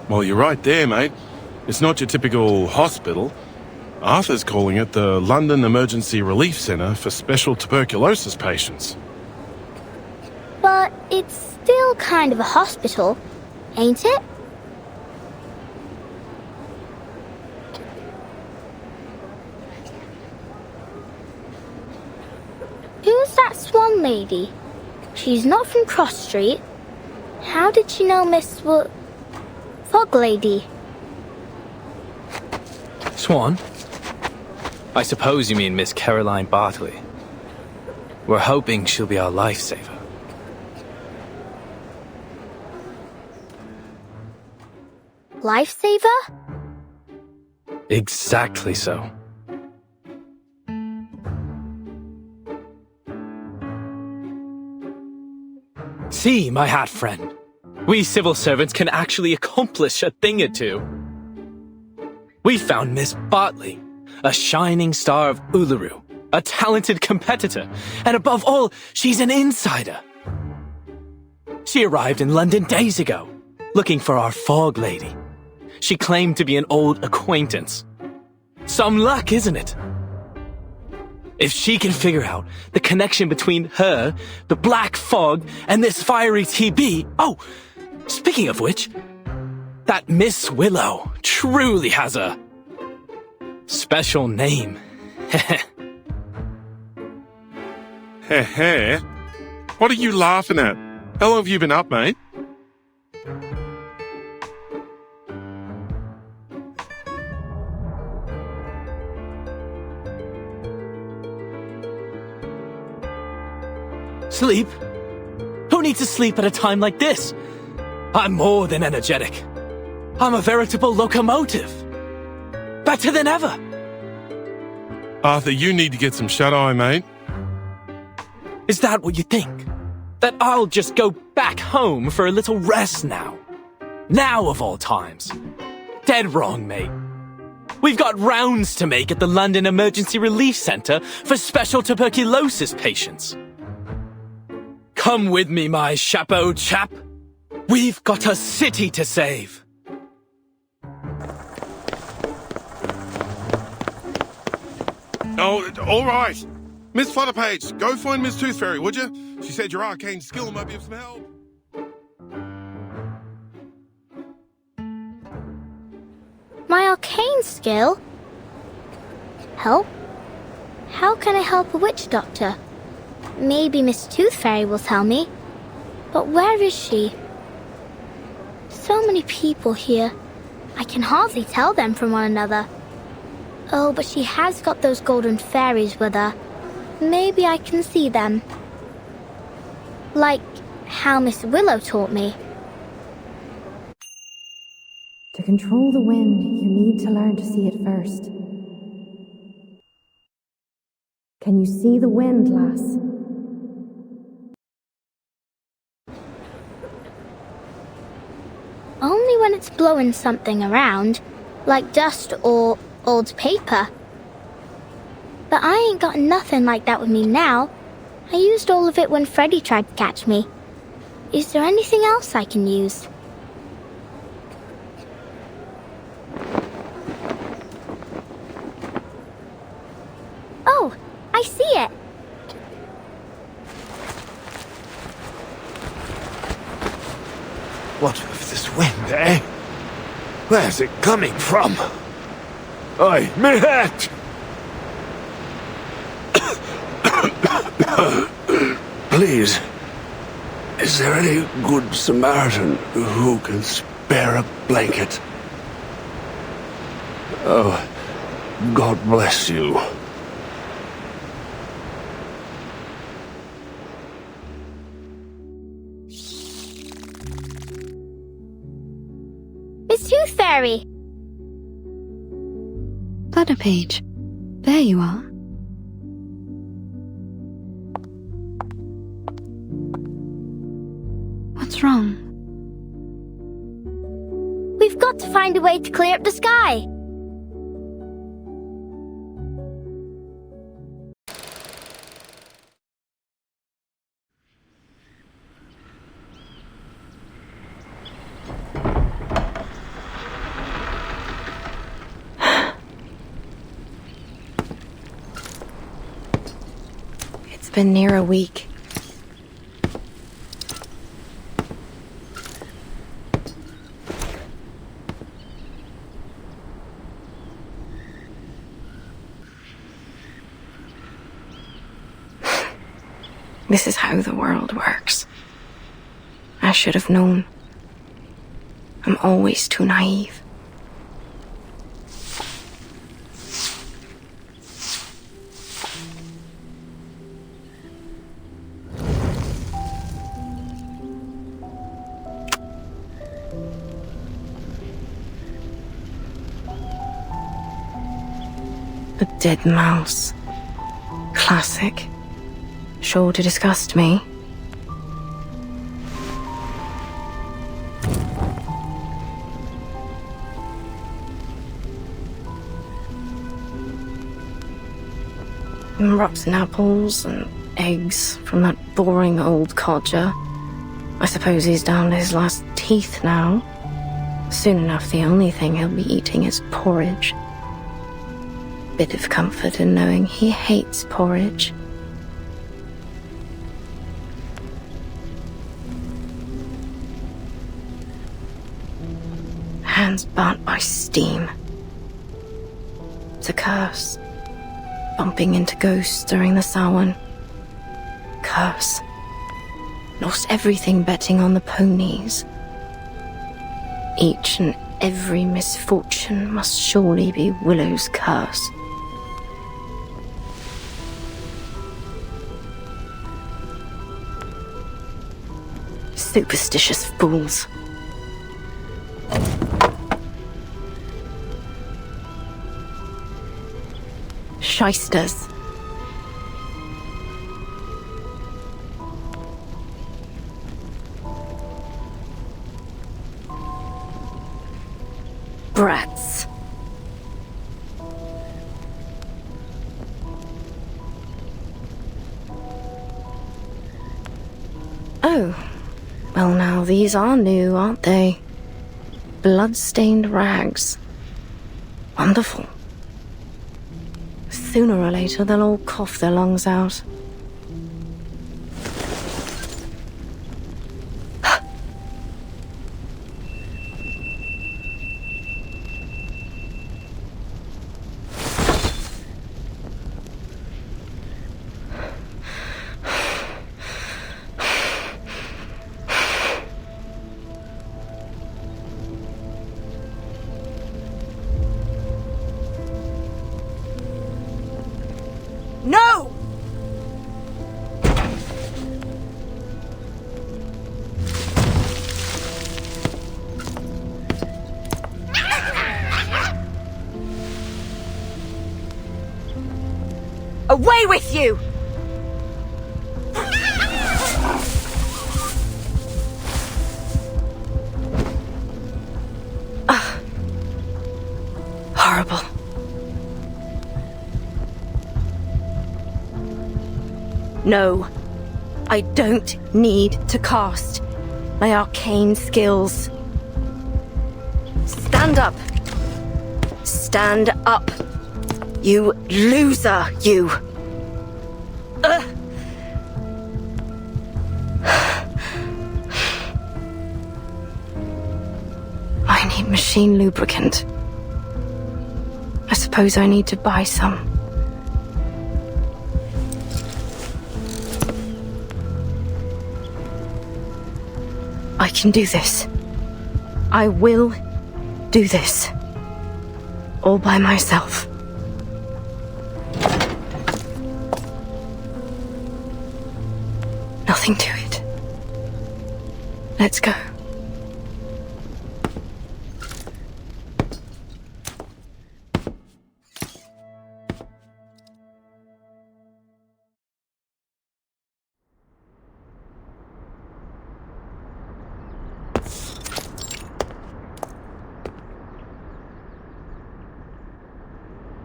Well, you're right there, mate. It's not your typical hospital. Arthur's calling it the London Emergency Relief Centre for Special Tuberculosis Patients. But it's still kind of a hospital, ain't it? Who's that swan lady? She's not from Cross Street. How did she know Miss Fog Lady? Swan? I suppose you mean Miss Caroline Bartley. We're hoping she'll be our lifesaver. Lifesaver? Exactly so. See, my hat friend. We civil servants can actually accomplish a thing or two. We found Miss Bartley, a shining star of Uluru, a talented competitor, and above all, she's an insider. She arrived in London days ago, looking for our Fog Lady. She claimed to be an old acquaintance. Some luck, isn't it? If she can figure out the connection between her, the Black Fog, and this fiery TB... Oh, speaking of which, that Miss Willow truly has a special name. Heh. What are you laughing at? How long have you been up, mate? Sleep? Who needs to sleep at a time like this? I'm more than energetic. I'm a veritable locomotive. Better than ever. Arthur, you need to get some shut-eye, mate. Is that what you think? That I'll just go back home for a little rest now? Now of all times. Dead wrong, mate. We've got rounds to make at the London Emergency Relief Centre for special tuberculosis patients. Come with me, my chapeau chap. We've got a city to save. Oh, all right. Miss Flutterpage, go find Miss Tooth Fairy, would you? She said your arcane skill might be of some help. My arcane skill? Help? How can I help a witch doctor? Maybe Miss Tooth Fairy will tell me. But where is she? So many people here. I can hardly tell them from one another. Oh, but she has got those golden fairies with her. Maybe I can see them. Like how Miss Willow taught me. To control the wind, you need to learn to see it first. Can you see the wind, lass? Only when it's blowing something around, like dust or old paper. But I ain't got nothing like that with me now. I used all of it when Freddy tried to catch me. Is there anything else I can use? Oh, I see it. What of this wind, eh? Where's it coming from? Oi, me hat! Please, is there any good Samaritan who can spare a blanket? Oh, God bless you. Miss Tooth Fairy! Letter page. There you are. What's wrong? We've got to find a way to clear up the sky. It's been near a week. This is how the world works. I should have known. I'm always too naive. A dead mouse. Classic. Sure to disgust me. Rotten apples and eggs from that boring old codger. I suppose he's down to his last teeth now. Soon enough, the only thing he'll be eating is porridge. Bit of comfort in knowing he hates porridge. Hands burnt by steam. It's a curse. Bumping into ghosts during the Samhain. Curse. Lost everything betting on the ponies. Each and every misfortune must surely be Willow's curse. Superstitious fools. Shysters. Brats. Oh, well now these are new, aren't they? Blood-stained rags. Wonderful. Sooner or later, they'll all cough their lungs out. No! Away with you! Horrible. No, I don't need to cast my arcane skills. Stand up. Stand up. You loser, you. I need machine lubricant. I suppose I need to buy some. I can do this. I will do this. All by myself. Nothing to it. Let's go.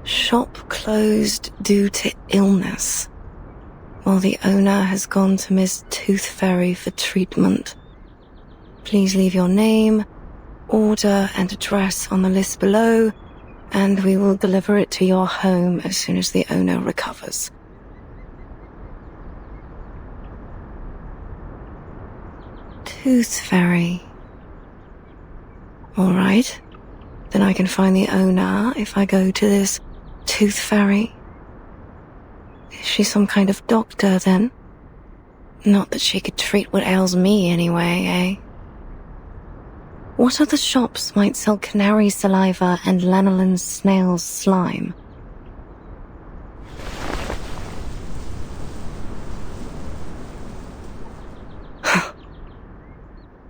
Shop closed due to illness, while the owner has gone to Miss Tooth Fairy for treatment. Please leave your name, order and address on the list below, and we will deliver it to your home as soon as the owner recovers. Tooth Fairy. All right, then I can find the owner if I go to this Tooth Fairy. Is she some kind of doctor, then? Not that she could treat what ails me anyway, eh? What other shops might sell canary saliva and lanolin snail's slime?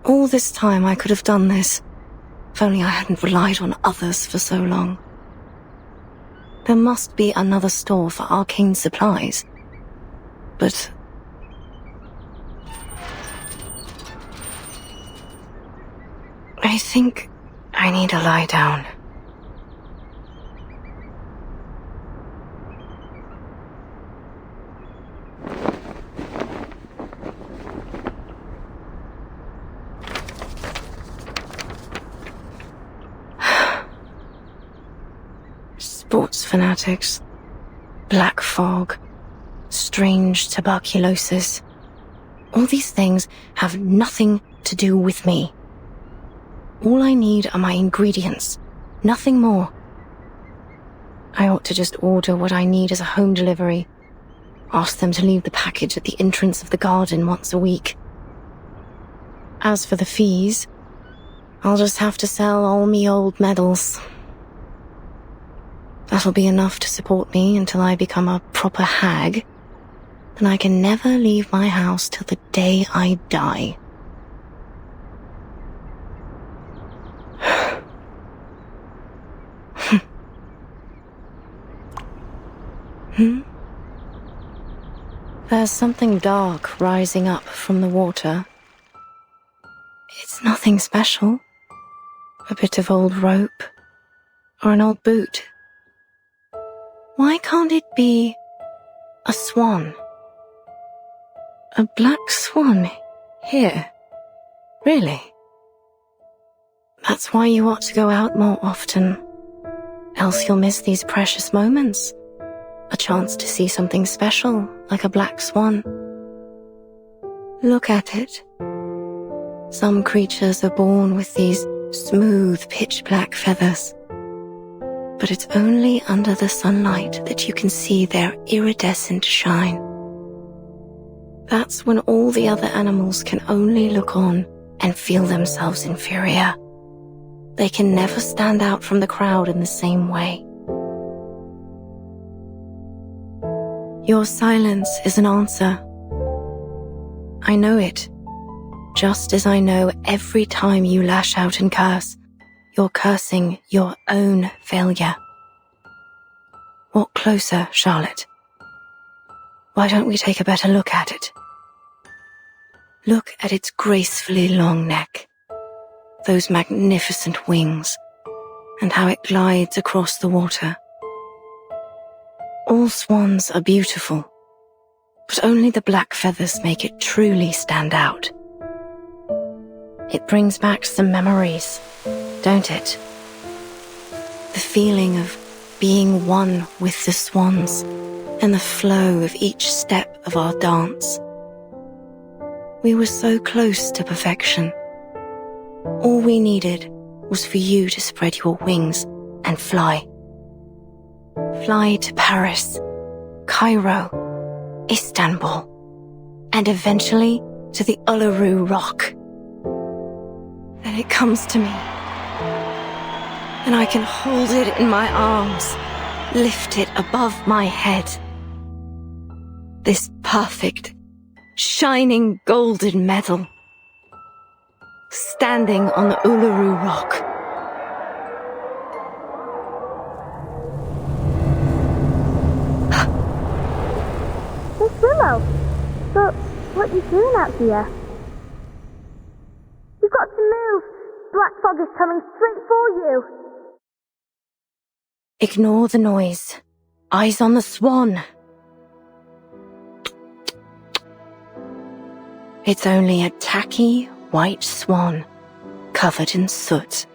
All this time I could have done this, if only I hadn't relied on others for so long. There must be another store for arcane supplies. But I think I need to lie down. Sports fanatics, black fog, strange tuberculosis. All these things have nothing to do with me. All I need are my ingredients, nothing more. I ought to just order what I need as a home delivery. Ask them to leave the package at the entrance of the garden once a week. As for the fees, I'll just have to sell all me old medals. That'll be enough to support me until I become a proper hag. Then I can never leave my house till the day I die. There's something dark rising up from the water. It's nothing special. A bit of old rope, or an old boot. Why can't it be a swan? A black swan here? Really? That's why you ought to go out more often. Else you'll miss these precious moments. A chance to see something special, like a black swan. Look at it. Some creatures are born with these smooth, pitch-black feathers. But it's only under the sunlight that you can see their iridescent shine. That's when all the other animals can only look on and feel themselves inferior. They can never stand out from the crowd in the same way. Your silence is an answer. I know it, just as I know every time you lash out and curse, you're cursing your own failure. Walk closer, Charlotte. Why don't we take a better look at it? Look at its gracefully long neck, those magnificent wings, and how it glides across the water. All swans are beautiful, but only the black feathers make it truly stand out. It brings back some memories, don't it? The feeling of being one with the swans and the flow of each step of our dance. We were so close to perfection. All we needed was for you to spread your wings and fly. Fly to Paris, Cairo, Istanbul, and eventually to the Uluru Rock. Then it comes to me, and I can hold it in my arms, lift it above my head. This perfect, shining golden medal, standing on the Uluru Rock. Miss Willow, but what are you doing out here? You've got to move. Black fog is coming straight for you. Ignore the noise. Eyes on the swan. It's only a tacky white swan covered in soot.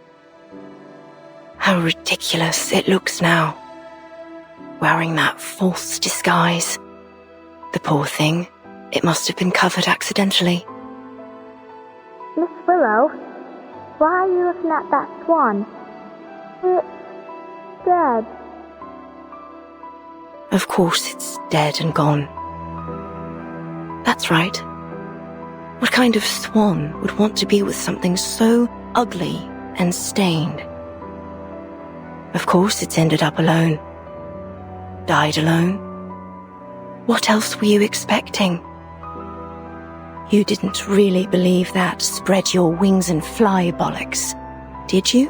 How ridiculous it looks now, wearing that false disguise. The poor thing, it must have been covered accidentally. Miss Willow, why are you looking at that swan? It's dead. Of course it's dead and gone. That's right. What kind of swan would want to be with something so ugly and stained? Of course it's ended up alone. Died alone. What else were you expecting? You didn't really believe that spread your wings and fly bollocks, did you?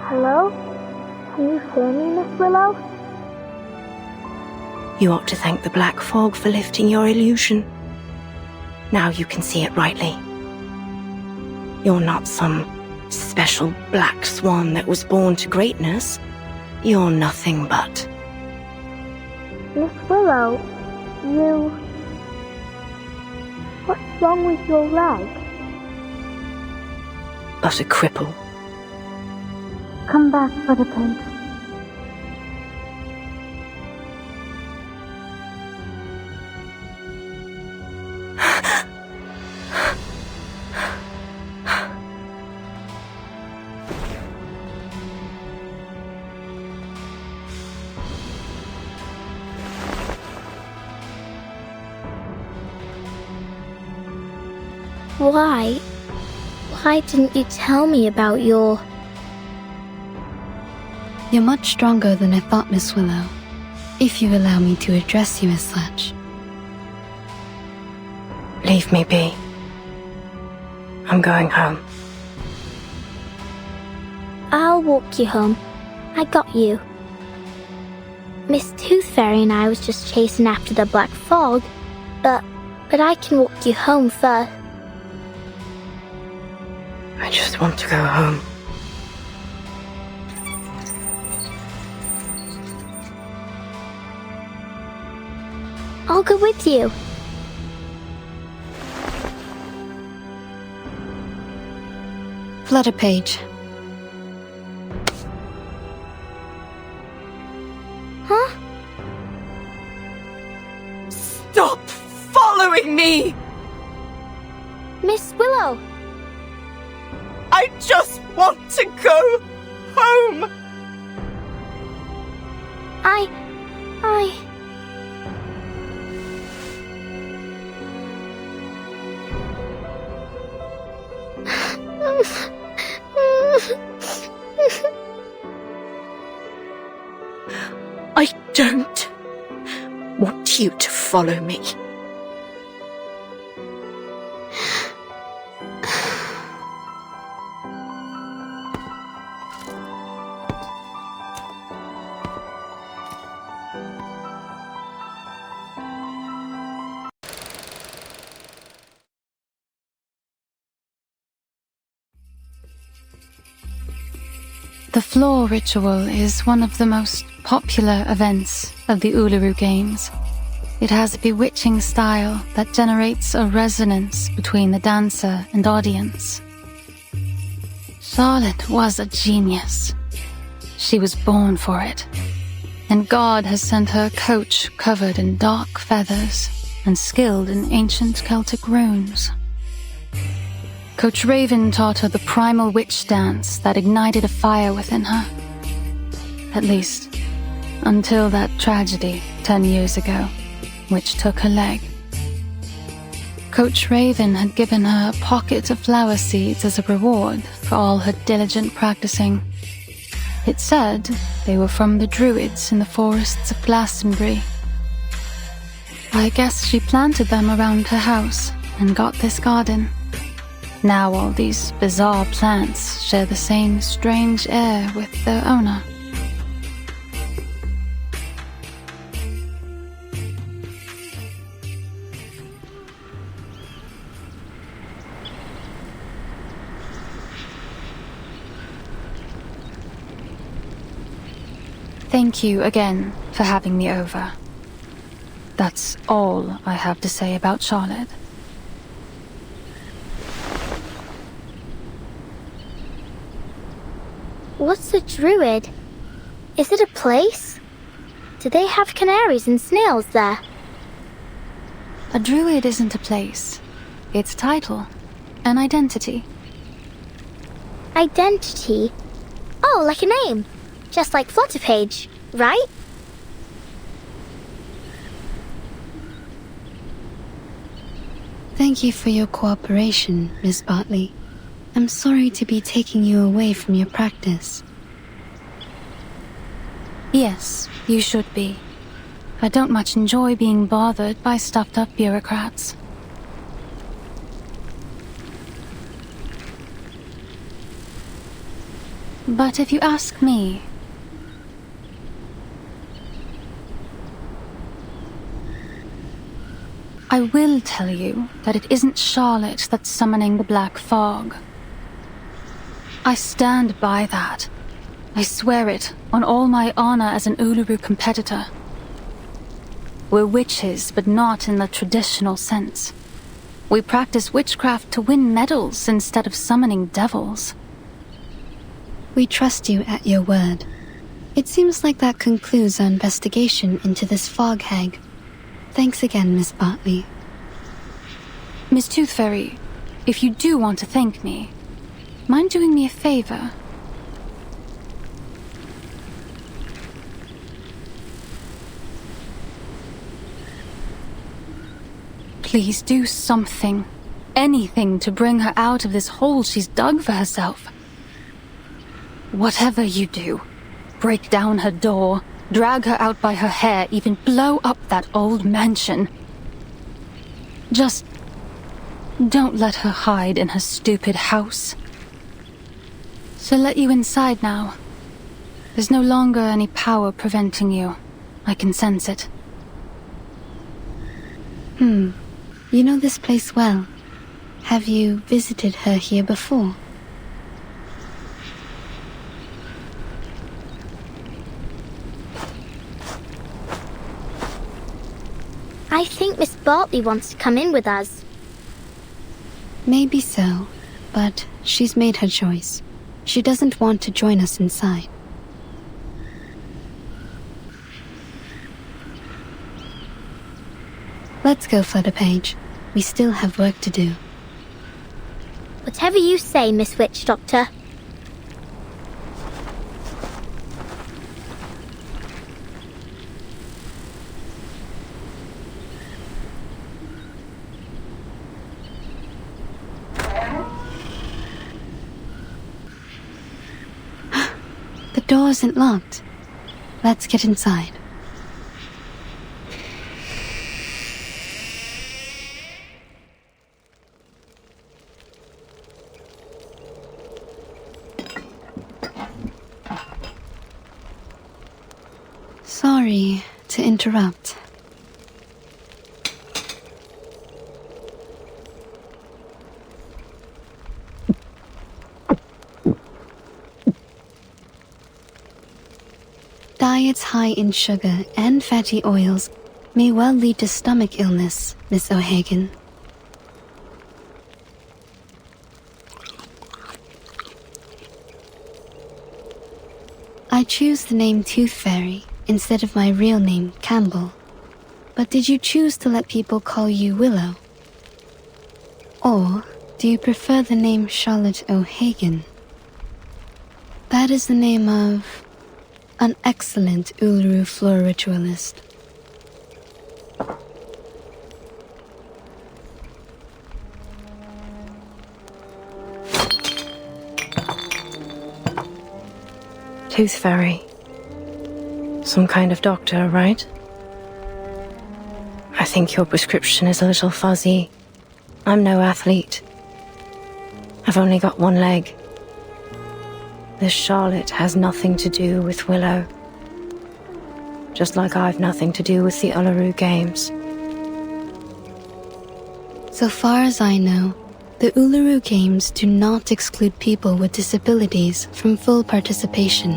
Hello? Can you hear me, Miss Willow? You ought to thank the black fog for lifting your illusion. Now you can see it rightly. You're not some special black swan that was born to greatness. You're nothing but... Miss Willow, you... What's wrong with your leg? but a cripple. Come back for the paint. Why didn't you tell me about your... You're much stronger than I thought, Miss Willow, if you allow me to address you as such. Leave me be. I'm going home. I'll walk you home. I got you. Miss Tooth Fairy and I was just chasing after the black fog, but I can walk you home first. I just want to go home. I'll go with you. Flutter page. Huh? Stop following me! Miss Willow! I just want to go home! I... I don't want you to follow me. The floor ritual is one of the most popular events of the Uluru Games. It has a bewitching style that generates a resonance between the dancer and audience. Charlotte was a genius. She was born for it. And God has sent her a coach covered in dark feathers and skilled in ancient Celtic runes. Coach Raven taught her the primal witch dance that ignited a fire within her. At least, until that tragedy 10 years ago, which took her leg. Coach Raven had given her a pocket of flower seeds as a reward for all her diligent practicing. It said they were from the druids in the forests of Glastonbury. I guess she planted them around her house and got this garden. Now all these bizarre plants share the same strange air with their owner. Thank you again for having me over. That's all I have to say about Charlotte. What's a druid? Is it a place? Do they have canaries and snails there? A druid isn't a place. It's a title. An identity. Identity? Oh, like a name. Just like Flutterpage, right? Thank you for your cooperation, Miss Bartley. I'm sorry to be taking you away from your practice. Yes, you should be. I don't much enjoy being bothered by stuffed-up bureaucrats. But if you ask me, I will tell you that it isn't Charlotte that's summoning the black fog. I stand by that. I swear it on all my honor as an Uluru competitor. We're witches, but not in the traditional sense. We practice witchcraft to win medals instead of summoning devils. We trust you at your word. It seems like that concludes our investigation into this fog hag. Thanks again, Miss Bartley. Miss Toothfairy, if you do want to thank me, mind doing me a favor? Please do something. Anything to bring her out of this hole she's dug for herself. Whatever you do, break down her door, drag her out by her hair, even blow up that old mansion. Just don't let her hide in her stupid house. She'll let you inside now. There's no longer any power preventing you. I can sense it. You know this place well. Have you visited her here before? I think Miss Bartley wants to come in with us. Maybe so, but she's made her choice. She doesn't want to join us inside. Let's go, Flutterpage. We still have work to do. Whatever you say, Miss Witch Doctor. The door isn't locked. Let's get inside. Sorry to interrupt. Diets high in sugar and fatty oils may well lead to stomach illness, Miss O'Hagan. I choose the name Tooth Fairy instead of my real name, Campbell. But did you choose to let people call you Willow? Or do you prefer the name Charlotte O'Hagan? That is the name of an excellent Uluru floor ritualist. Tooth Fairy. Some kind of doctor, right? I think your prescription is a little fuzzy. I'm no athlete. I've only got one leg. This Charlotte has nothing to do with Willow. Just like I've nothing to do with the Uluru Games. So far as I know, the Uluru Games do not exclude people with disabilities from full participation.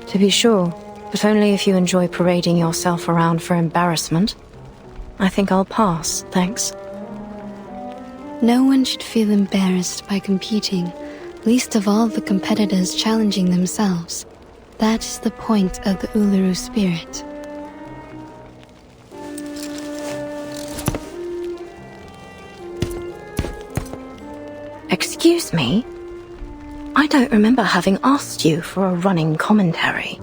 To be sure, but only if you enjoy parading yourself around for embarrassment. I think I'll pass, thanks. No one should feel embarrassed by competing, least of all the competitors challenging themselves. That is the point of the Uluru spirit. Excuse me? I don't remember having asked you for a running commentary.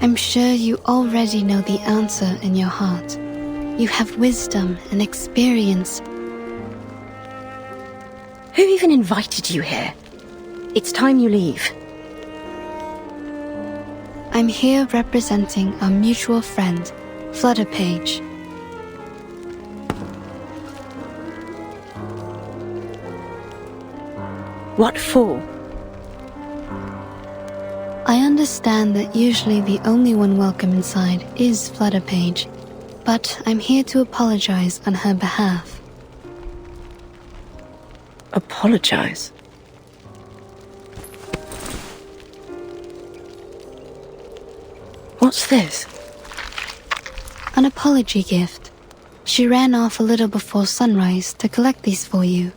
I'm sure you already know the answer in your heart. You have wisdom and experience. Who even invited you here? It's time you leave. I'm here representing our mutual friend, Flutterpage. What for? I understand that usually the only one welcome inside is Flutterpage, but I'm here to apologize on her behalf. Apologize? What's this? An apology gift. She ran off a little before sunrise to collect these for you.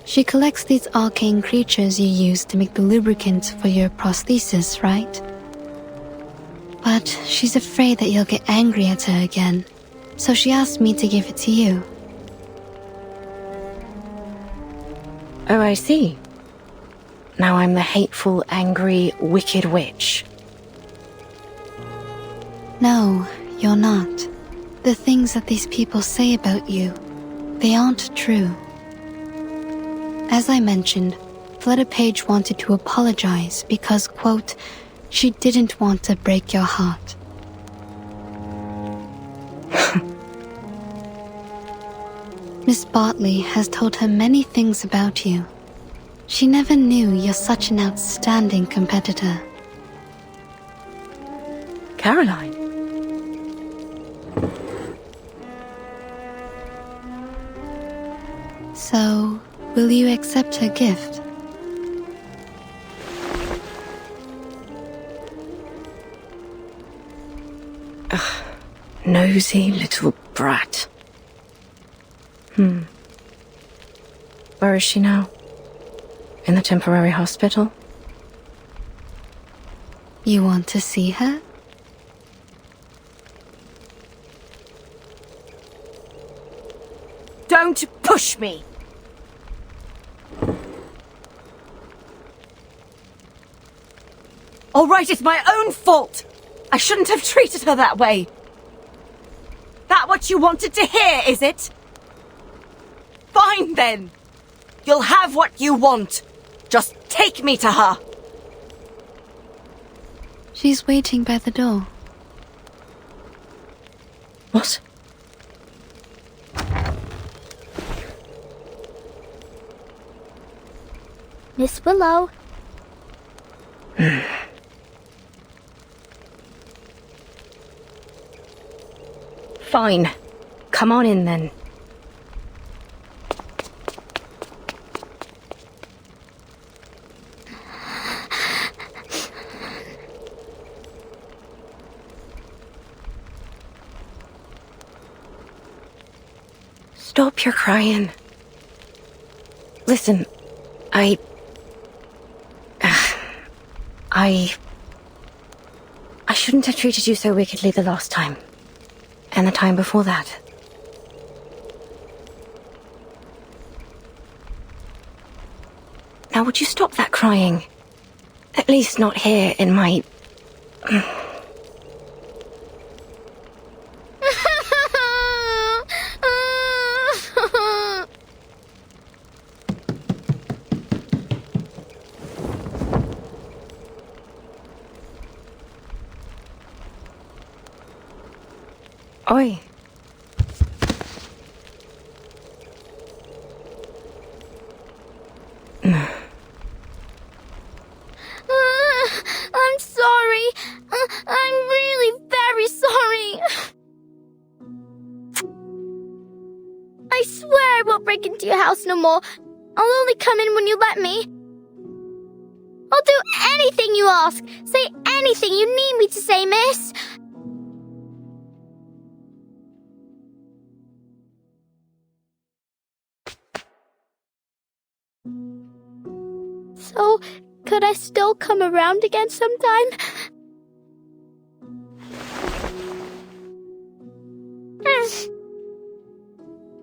She collects these arcane creatures you use to make the lubricant for your prosthesis, right? But she's afraid that you'll get angry at her again, so she asked me to give it to you. Oh, I see. Now I'm the hateful, angry, wicked witch. No, you're not. The things that these people say about you, they aren't true. As I mentioned, Flutterpage wanted to apologize because, quote, she didn't want to break your heart. Miss Bartley has told her many things about you. She never knew you're such an outstanding competitor. Caroline? So, will you accept her gift? Ugh, nosy little brat. Where is she now? In the temporary hospital? You want to see her? Don't push me! All right, it's my own fault. I shouldn't have treated her that way. That what you wanted to hear, is it? Fine then. You'll have what you want. Just take me to her. She's waiting by the door. What? Miss Willow. Fine. Come on in then. Stop your crying. Listen, I shouldn't have treated you so wickedly the last time. And the time before that. Now would you stop that crying? At least not here in my... Oi. I'm sorry. I'm really very sorry. I swear I won't break into your house no more. I'll only come in when you let me. I'll do anything you ask. Say anything you need me to say, miss. So, could I still come around again sometime?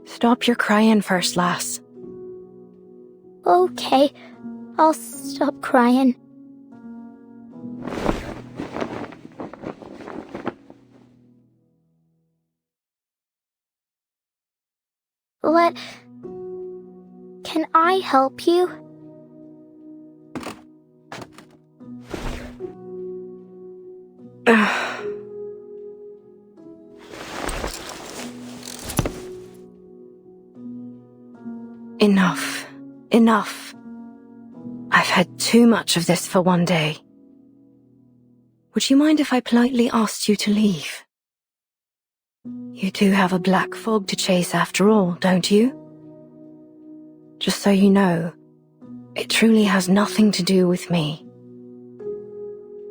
Stop your crying first, lass. Okay, I'll stop crying. Can I help you? Enough. Enough. I've had too much of this for one day. Would you mind if I politely asked you to leave? You do have a black fog to chase after all, don't you? Just so you know, it truly has nothing to do with me.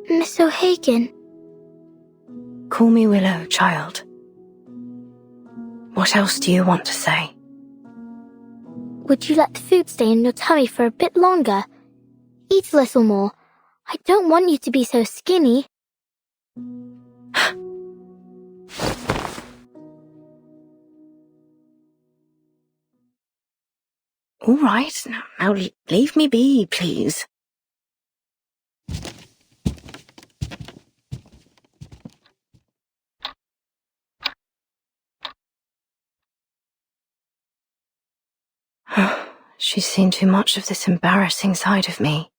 Miss O'Hagan. Call me Willow, child. What else do you want to say? Would you let the food stay in your tummy for a bit longer? Eat a little more. I don't want you to be so skinny. All right, now leave me be, please. She's seen too much of this embarrassing side of me.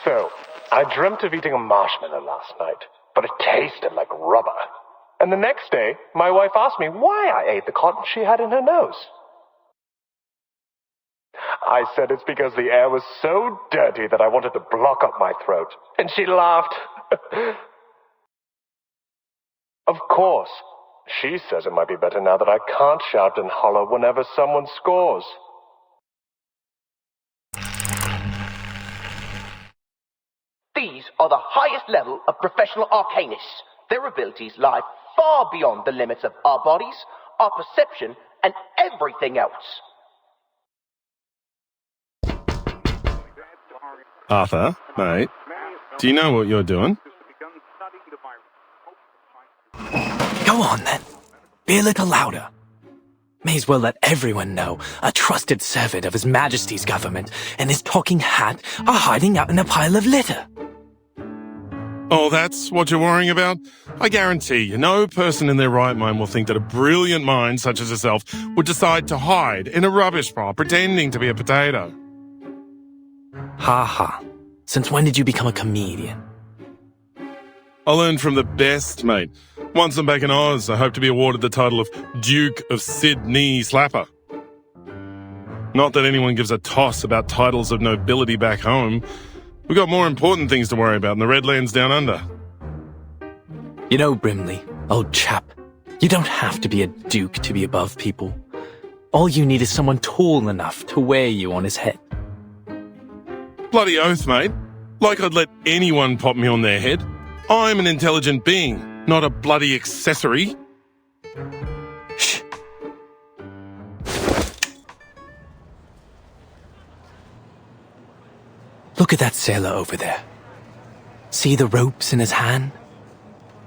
So, I dreamt of eating a marshmallow last night, but it tasted like rubber. And the next day, my wife asked me why I ate the cotton she had in her nose. I said it's because the air was so dirty that I wanted to block up my throat. And she laughed. Of course, she says it might be better now that I can't shout and holler whenever someone scores. These are the highest level of professional arcanists. Their abilities lie far beyond the limits of our bodies, our perception, and everything else. Arthur, mate, do you know what you're doing? Go on, then. Be a little louder. May as well let everyone know a trusted servant of His Majesty's government and his talking hat are hiding out in a pile of litter. Oh, that's what you're worrying about? I guarantee you, no person in their right mind will think that a brilliant mind such as yourself would decide to hide in a rubbish pile pretending to be a potato. Ha ha. Since when did you become a comedian? I learned from the best, mate. Once I'm back in Oz, I hope to be awarded the title of Duke of Sydney Slapper. Not that anyone gives a toss about titles of nobility back home. We've got more important things to worry about in the Redlands down under. You know, Brimley, old chap, you don't have to be a duke to be above people. All you need is someone tall enough to wear you on his head. Bloody oath, mate. Like I'd let anyone pop me on their head. I'm an intelligent being, not a bloody accessory. Shh. Look at that sailor over there. See the ropes in his hand?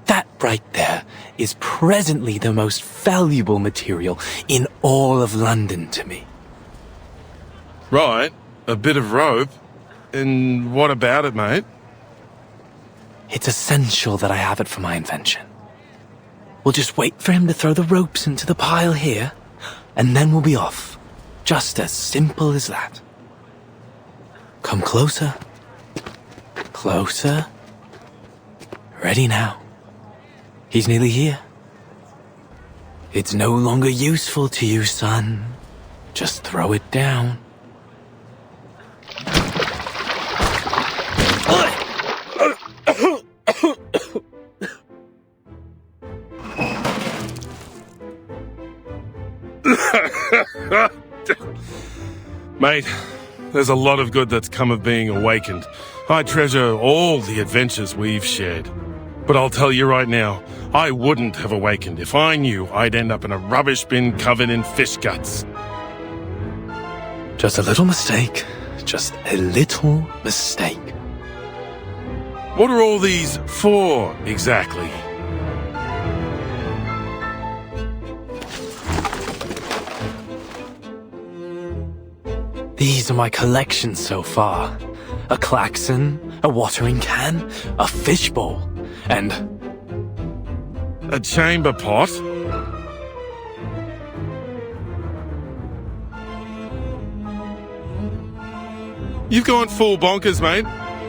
That right there is presently the most valuable material in all of London to me. Right, a bit of rope. And what about it, mate? It's essential that I have it for my invention. We'll just wait for him to throw the ropes into the pile here, and then we'll be off. Just as simple as that. Come closer. Closer. Ready now. He's nearly here. It's no longer useful to you, son. Just throw it down. Mate, there's a lot of good that's come of being awakened. I treasure all the adventures we've shared. But I'll tell you right now, I wouldn't have awakened if I knew I'd end up in a rubbish bin covered in fish guts. Just a little mistake. Just a little mistake. What are all these for, exactly? These are my collections so far. A klaxon, a watering can, a fishbowl, and... a chamber pot? You've gone full bonkers, mate.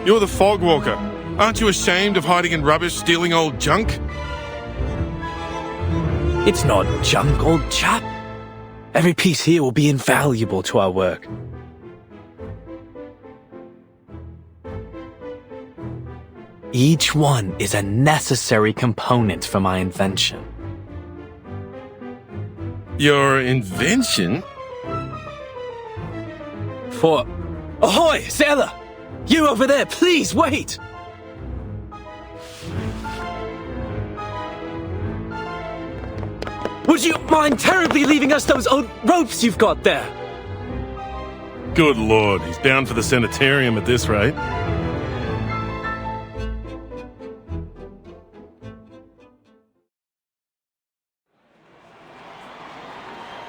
You're the fog walker. Aren't you ashamed of hiding in rubbish, stealing old junk? It's not junk, old chap. Every piece here will be invaluable to our work. Each one is a necessary component for my invention. Your invention? For... Ahoy, sailor! You over there, please wait! Would you mind terribly leaving us those old ropes you've got there? Good lord, he's bound for the sanitarium at this rate.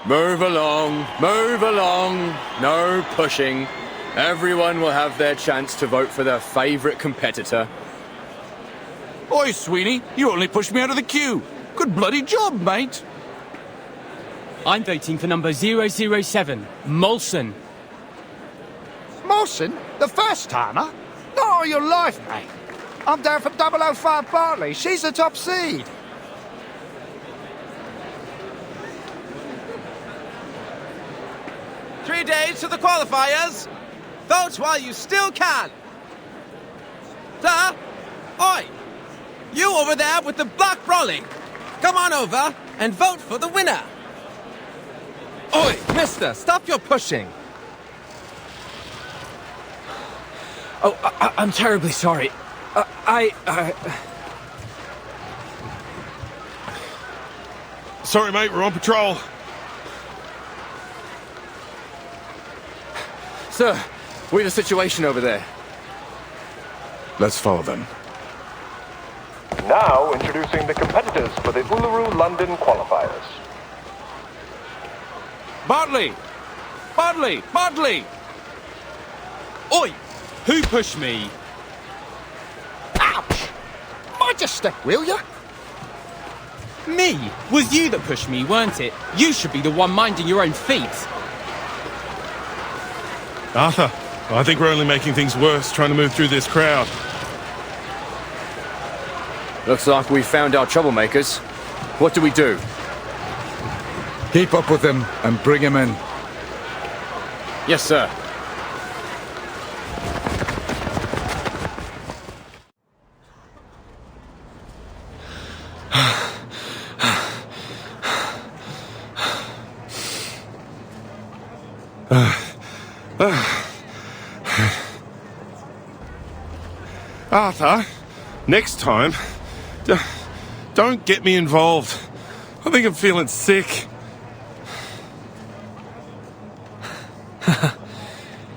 Move along, no pushing. Everyone will have their chance to vote for their favourite competitor. Oi, Sweeney, you only pushed me out of the queue. Good bloody job, mate. I'm voting for number 007, Molson. Molson? The first timer? Not all your life, mate. I'm down for 005 Bartley. She's the top seed. Three days to the qualifiers. Vote while you still can. Sir? Oi! You over there with the black brolly. Come on over and vote for the winner. Oi, mister, stop your pushing. Oh, I'm terribly sorry. Sorry, mate, we're on patrol. Sir, we've a situation over there. Let's follow them. Now introducing the competitors for the Uluru London qualifiers. Bartley! Oi! Who pushed me? Ouch! Mind your step, will ya? Me? Was you that pushed me, weren't it? You should be the one minding your own feet. Arthur, I think we're only making things worse trying to move through this crowd. Looks like we found our troublemakers. What do we do? Keep up with them and bring him in. Yes, sir. Arthur, Next time, don't get me involved. I think I'm feeling sick.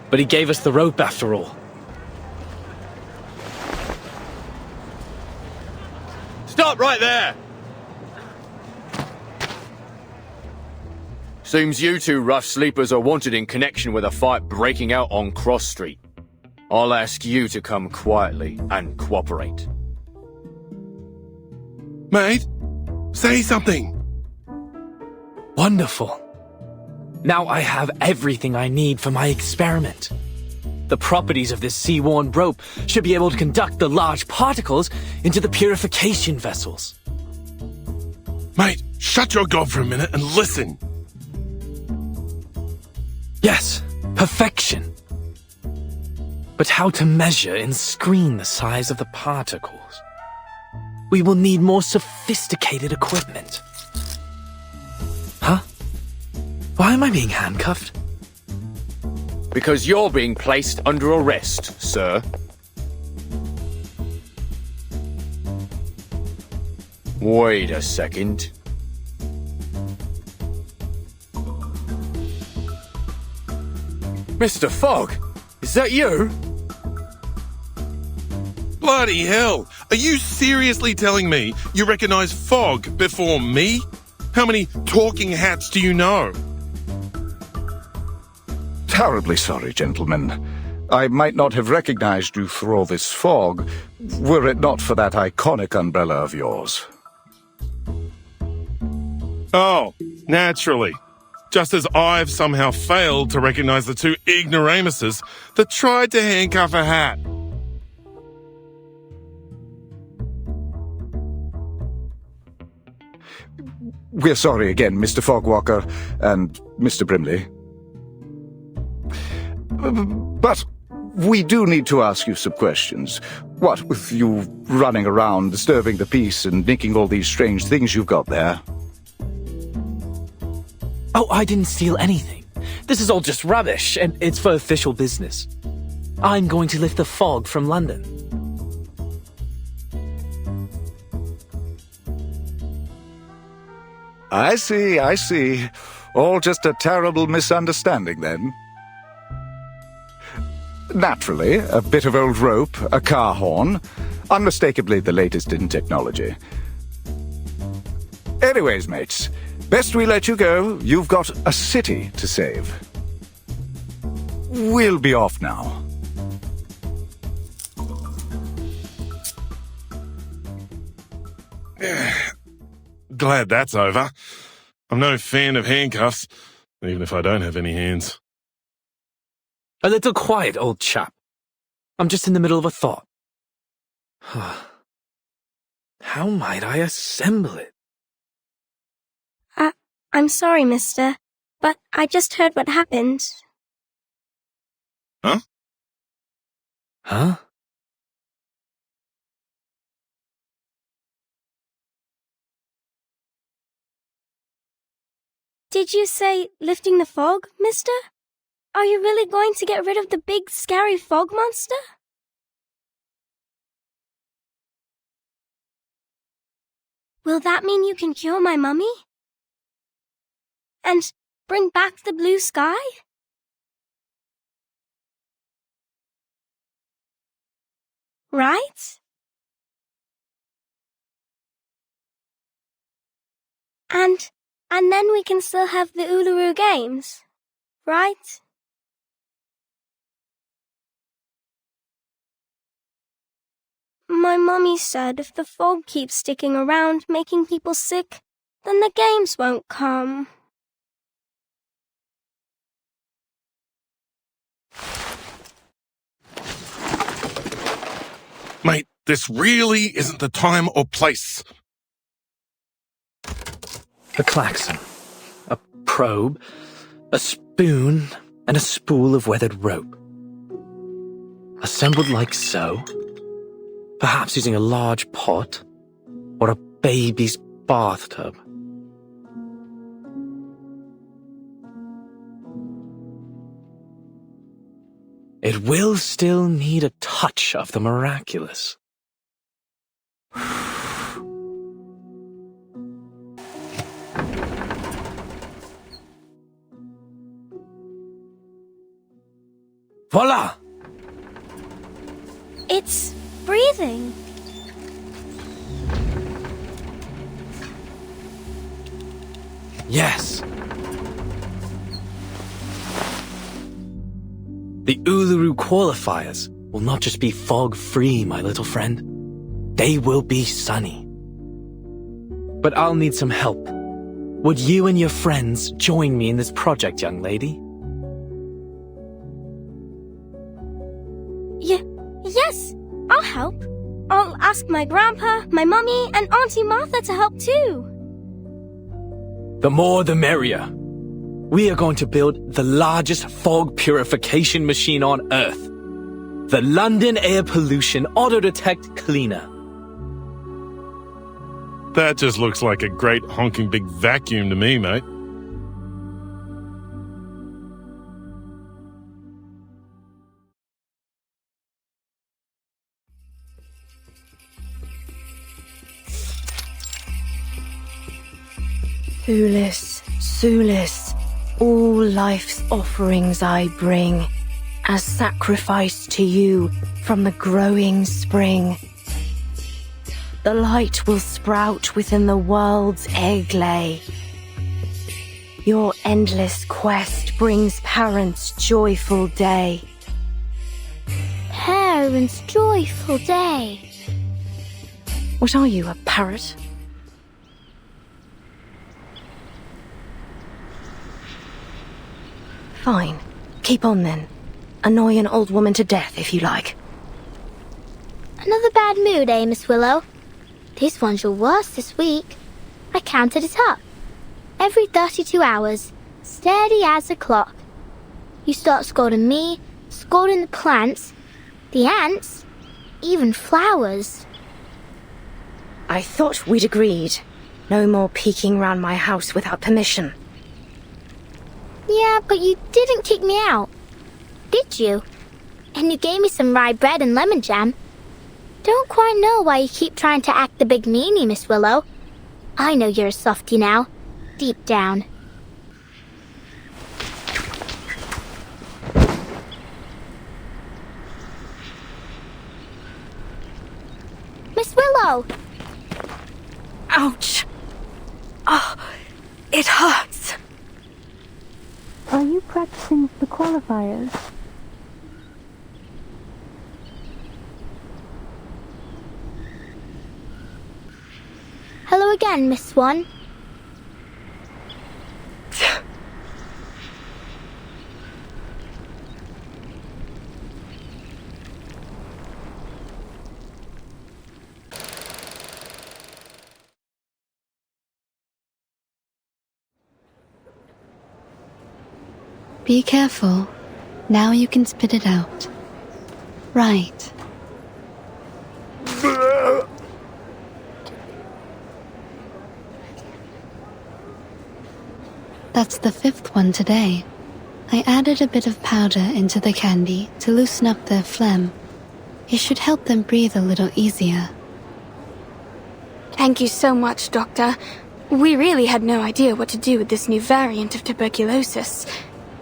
But he gave us the rope after all. Stop right there! Seems you two rough sleepers are wanted in connection with a fight breaking out on Cross Street. I'll ask you to come quietly and cooperate. Mate, say something. Wonderful. Now I have everything I need for my experiment. The properties of this sea-worn rope should be able to conduct the large particles into the purification vessels. Mate, shut your gob for a minute and listen. Yes, perfection. But how to measure and screen the size of the particles? We will need more sophisticated equipment. Huh? Why am I being handcuffed? Because you're being placed under arrest, sir. Wait a second. Mr. Fogg, is that you? Bloody hell! Are you seriously telling me you recognize Fogg before me? How many talking hats do you know? Terribly sorry, gentlemen. I might not have recognized you through all this fog, were it not for that iconic umbrella of yours. Oh, naturally. Just as I've somehow failed to recognize the two ignoramuses that tried to handcuff a hat. We're sorry again, Mr. Fogwalker and Mr. Brimley. But we do need to ask you some questions. What with you running around, disturbing the peace, and nicking all these strange things you've got there? Oh, I didn't steal anything. This is all just rubbish, and it's for official business. I'm going to lift the fog from London. I see. All just a terrible misunderstanding, then. Naturally, a bit of old rope, a car horn, unmistakably the latest in technology. Anyways, mates, best we let you go. You've got a city to save. We'll be off now. Glad that's over. I'm no fan of handcuffs, even if I don't have any hands. A little quiet, old chap. I'm just in the middle of a thought. How might I assemble it? I'm sorry, mister, but I just heard what happened. Huh? Huh? Did you say lifting the fog, mister? Are you really going to get rid of the big, scary fog monster? Will that mean you can cure my mummy? And bring back the blue sky? Right? And then we can still have the Uluru Games, right? My mummy said if the fog keeps sticking around making people sick, then the games won't come. Mate, this really isn't the time or place. A klaxon, a probe, a spoon, and a spool of weathered rope. Assembled like so, perhaps using a large pot or a baby's bathtub. It will still need a touch of the miraculous. Voila! It's breathing. Yes. The Uluru qualifiers will not just be fog-free, my little friend. They will be sunny. But I'll need some help. Would you and your friends join me in this project, young lady? Yes, I'll help. I'll ask my grandpa, my mummy, and Auntie Martha to help too. The more the merrier. We are going to build the largest fog purification machine on Earth. The London Air Pollution Auto-Detect Cleaner. That just looks like a great honking big vacuum to me, mate. Thulis, Sulis, all life's offerings I bring, as sacrifice to you from the growing spring. The light will sprout within the world's egg lay. Your endless quest brings parents' joyful day. Parents' joyful day. What are you, a parrot? Fine. Keep on then. Annoy an old woman to death if you like. Another bad mood, eh, Miss Willow? This one's your worst this week. I counted it up. Every 32 hours, steady as a clock. You start scolding me, scolding the plants, the ants, even flowers. I thought we'd agreed. No more peeking round my house without permission. Yeah, but you didn't kick me out, did you? And you gave me some rye bread and lemon jam. Don't quite know why you keep trying to act the big meanie, Miss Willow. I know you're a softie now, deep down. Miss Willow! Ouch! Oh, it hurts. Are you practicing the qualifiers? Hello again, Miss Swan. Be careful. Now you can spit it out. Right. That's the 5th one today. I added a bit of powder into the candy to loosen up their phlegm. It should help them breathe a little easier. Thank you so much, Doctor. We really had no idea what to do with this new variant of tuberculosis.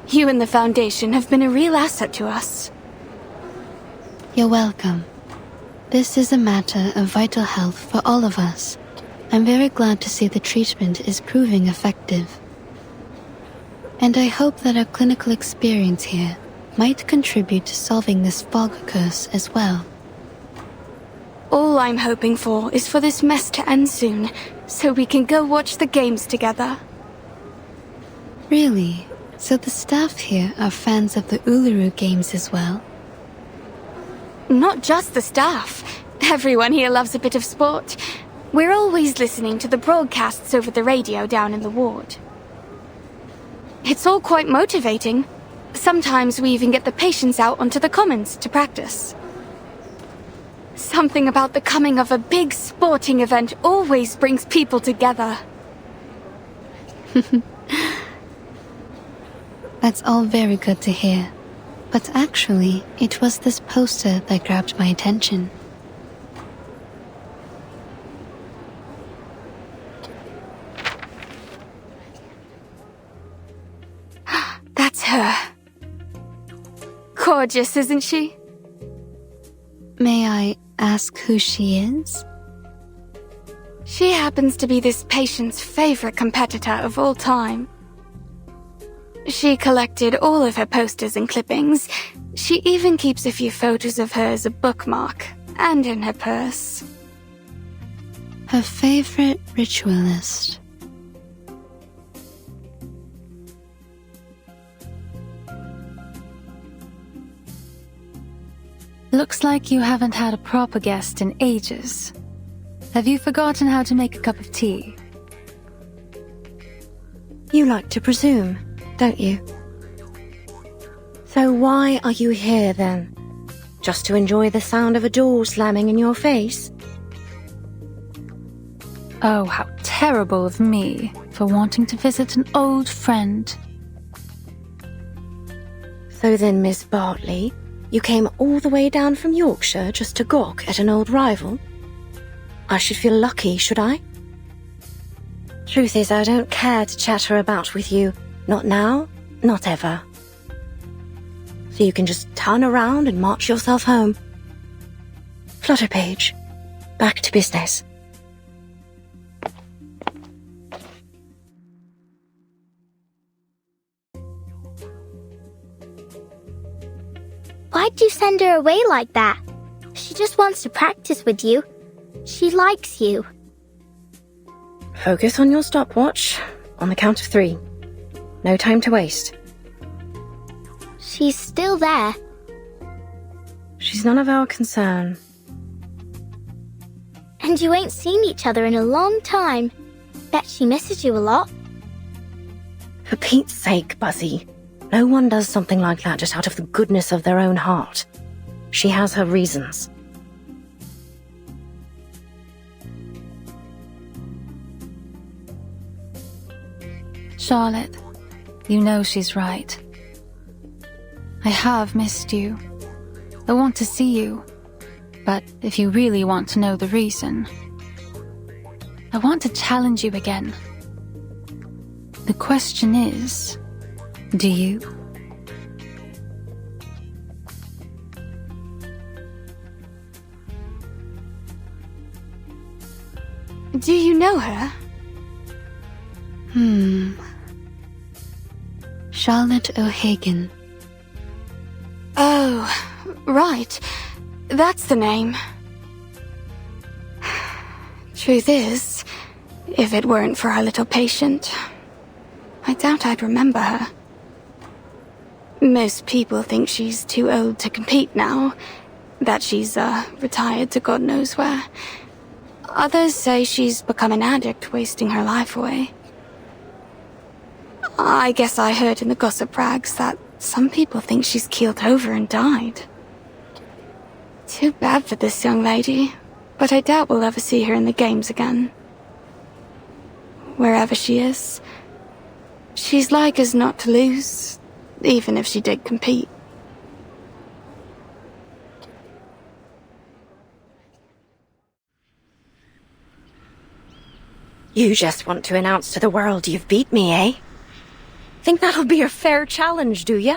You and the Foundation have been a real asset to us. You're welcome. This is a matter of vital health for all of us. I'm very glad to see the treatment is proving effective. And I hope that our clinical experience here might contribute to solving this fog curse as well. All I'm hoping for is for this mess to end soon, so we can go watch the games together. Really? So the staff here are fans of the Uluru games as well? Not just the staff. Everyone here loves a bit of sport. We're always listening to the broadcasts over the radio down in the ward. It's all quite motivating. Sometimes we even get the patients out onto the commons to practice. Something about the coming of a big sporting event always brings people together. That's all very good to hear. But actually, it was this poster that grabbed my attention. That's her. gorgeous, isn't she? May I ask who she is? She happens to be this patient's favorite competitor of all time. She collected all of her posters and clippings. She even keeps a few photos of her as a bookmark, and in her purse. Her favorite ritualist. Looks like you haven't had a proper guest in ages. Have you forgotten how to make a cup of tea? You like to presume, don't you? So why are you here then? Just to enjoy the sound of a door slamming in your face? Oh, how terrible of me for wanting to visit an old friend. So then, Miss Bartley, you came all the way down from Yorkshire just to gawk at an old rival? I should feel lucky, should I? Truth is, I don't care to chatter about with you. Not now, not ever. So you can just turn around and march yourself home. Flutterpage, back to business. Why'd you send her away like that? She just wants to practice with you. She likes you. Focus on your stopwatch. On the count of 3. No time to waste. She's still there. She's none of our concern. And you ain't seen each other in a long time. Bet she misses you a lot. For Pete's sake, Buzzy. No one does something like that just out of the goodness of their own heart. She has her reasons. Charlotte, you know she's right. I have missed you. I want to see you. But if you really want to know the reason, I want to challenge you again. The question is, do you? Do you know her? Charlotte O'Hagan. Oh, right. That's the name. Truth is, if it weren't for our little patient, I doubt I'd remember her. Most people think she's too old to compete now, that she's retired to God knows where. Others say she's become an addict, wasting her life away. I guess I heard in the gossip rags that some people think she's keeled over and died. Too bad for this young lady, but I doubt we'll ever see her in the games again. Wherever she is, she's like as not to lose, even if she did compete. You just want to announce to the world you've beat me, eh? Think that'll be a fair challenge, do ya?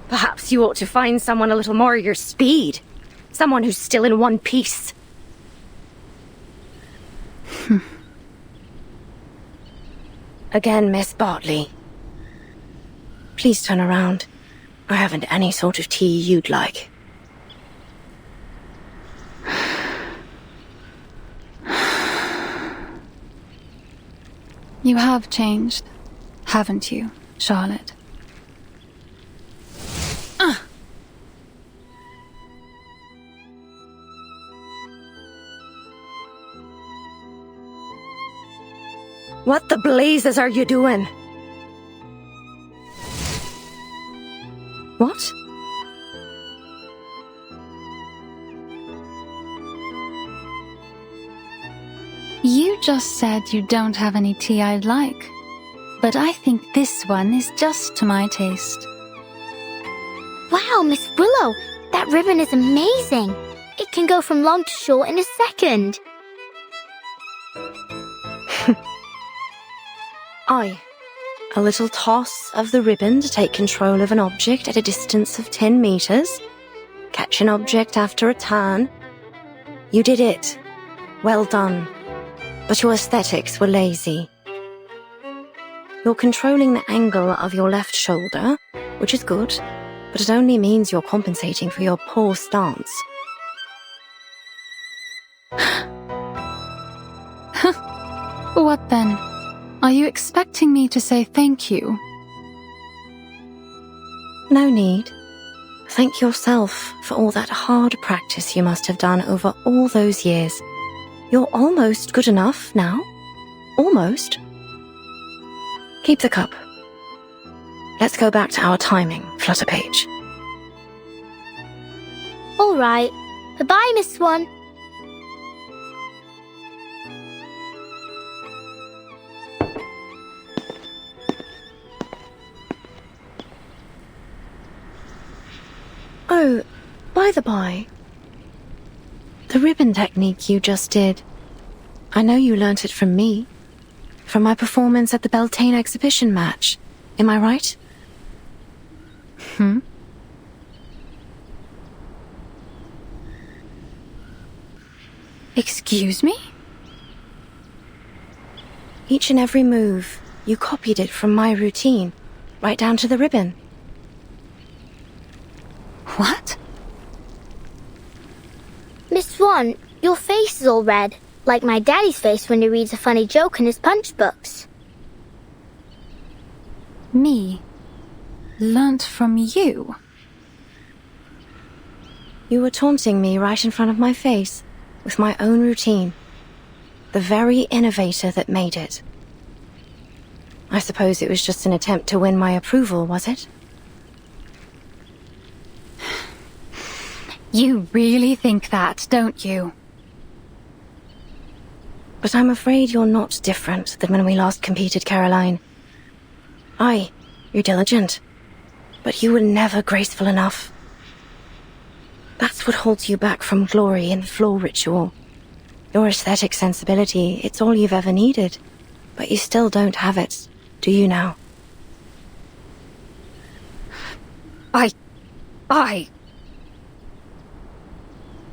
Perhaps you ought to find someone a little more your speed. Someone who's still in one piece. Again, Miss Bartley. Please turn around. I haven't any sort of tea you'd like. You have changed, haven't you, Charlotte? What the blazes are you doing? What? You just said you don't have any tea I'd like, but I think this one is just to my taste. Wow, Miss Willow, that ribbon is amazing. It can go from long to short in a second. A little toss of the ribbon to take control of an object at a distance of 10 meters. Catch an object after a turn. You did it. Well done. But your aesthetics were lazy. You're controlling the angle of your left shoulder, which is good, but it only means you're compensating for your poor stance. What then? Are you expecting me to say thank you? No need. Thank yourself for all that hard practice you must have done over all those years. You're almost good enough now. Almost. Keep the cup. Let's go back to our timing, Flutterpage. All right. Bye-bye, Miss Swan. Oh, by the by, the ribbon technique you just did, I know you learnt it from me, from my performance at the Beltane exhibition match. Am I right? Excuse me? Each and every move, you copied it from my routine, right down to the ribbon. What? Miss Swan, your face is all red, like my daddy's face when he reads a funny joke in his punch books. Me? Learnt from you? You were taunting me right in front of my face, with my own routine. The very innovator that made it. I suppose it was just an attempt to win my approval, was it? You really think that, don't you? But I'm afraid you're not different than when we last competed, Caroline. Aye, you're diligent, but you were never graceful enough. That's what holds you back from glory in floor ritual. Your aesthetic sensibility, it's all you've ever needed, but you still don't have it, do you now?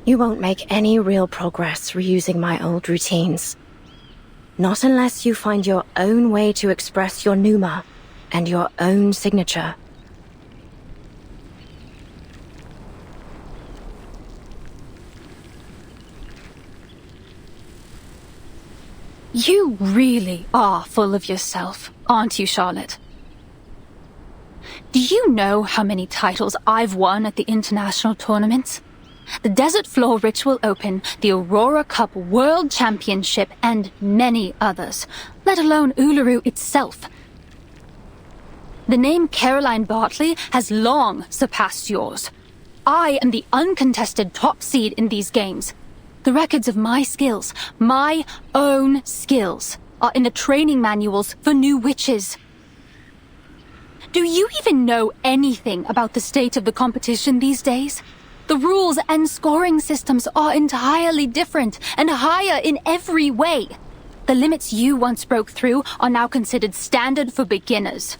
You won't make any real progress reusing my old routines. Not unless you find your own way to express your pneuma and your own signature. You really are full of yourself, aren't you, Charlotte? Do you know how many titles I've won at the international tournaments? The Desert Floor Ritual Open, the Aurora Cup World Championship, and many others, let alone Uluru itself. The name Caroline Bartley has long surpassed yours. I am the uncontested top seed in these games. The records of my skills, my own skills, are in the training manuals for new witches. Do you even know anything about the state of the competition these days? The rules and scoring systems are entirely different and higher in every way. The limits you once broke through are now considered standard for beginners.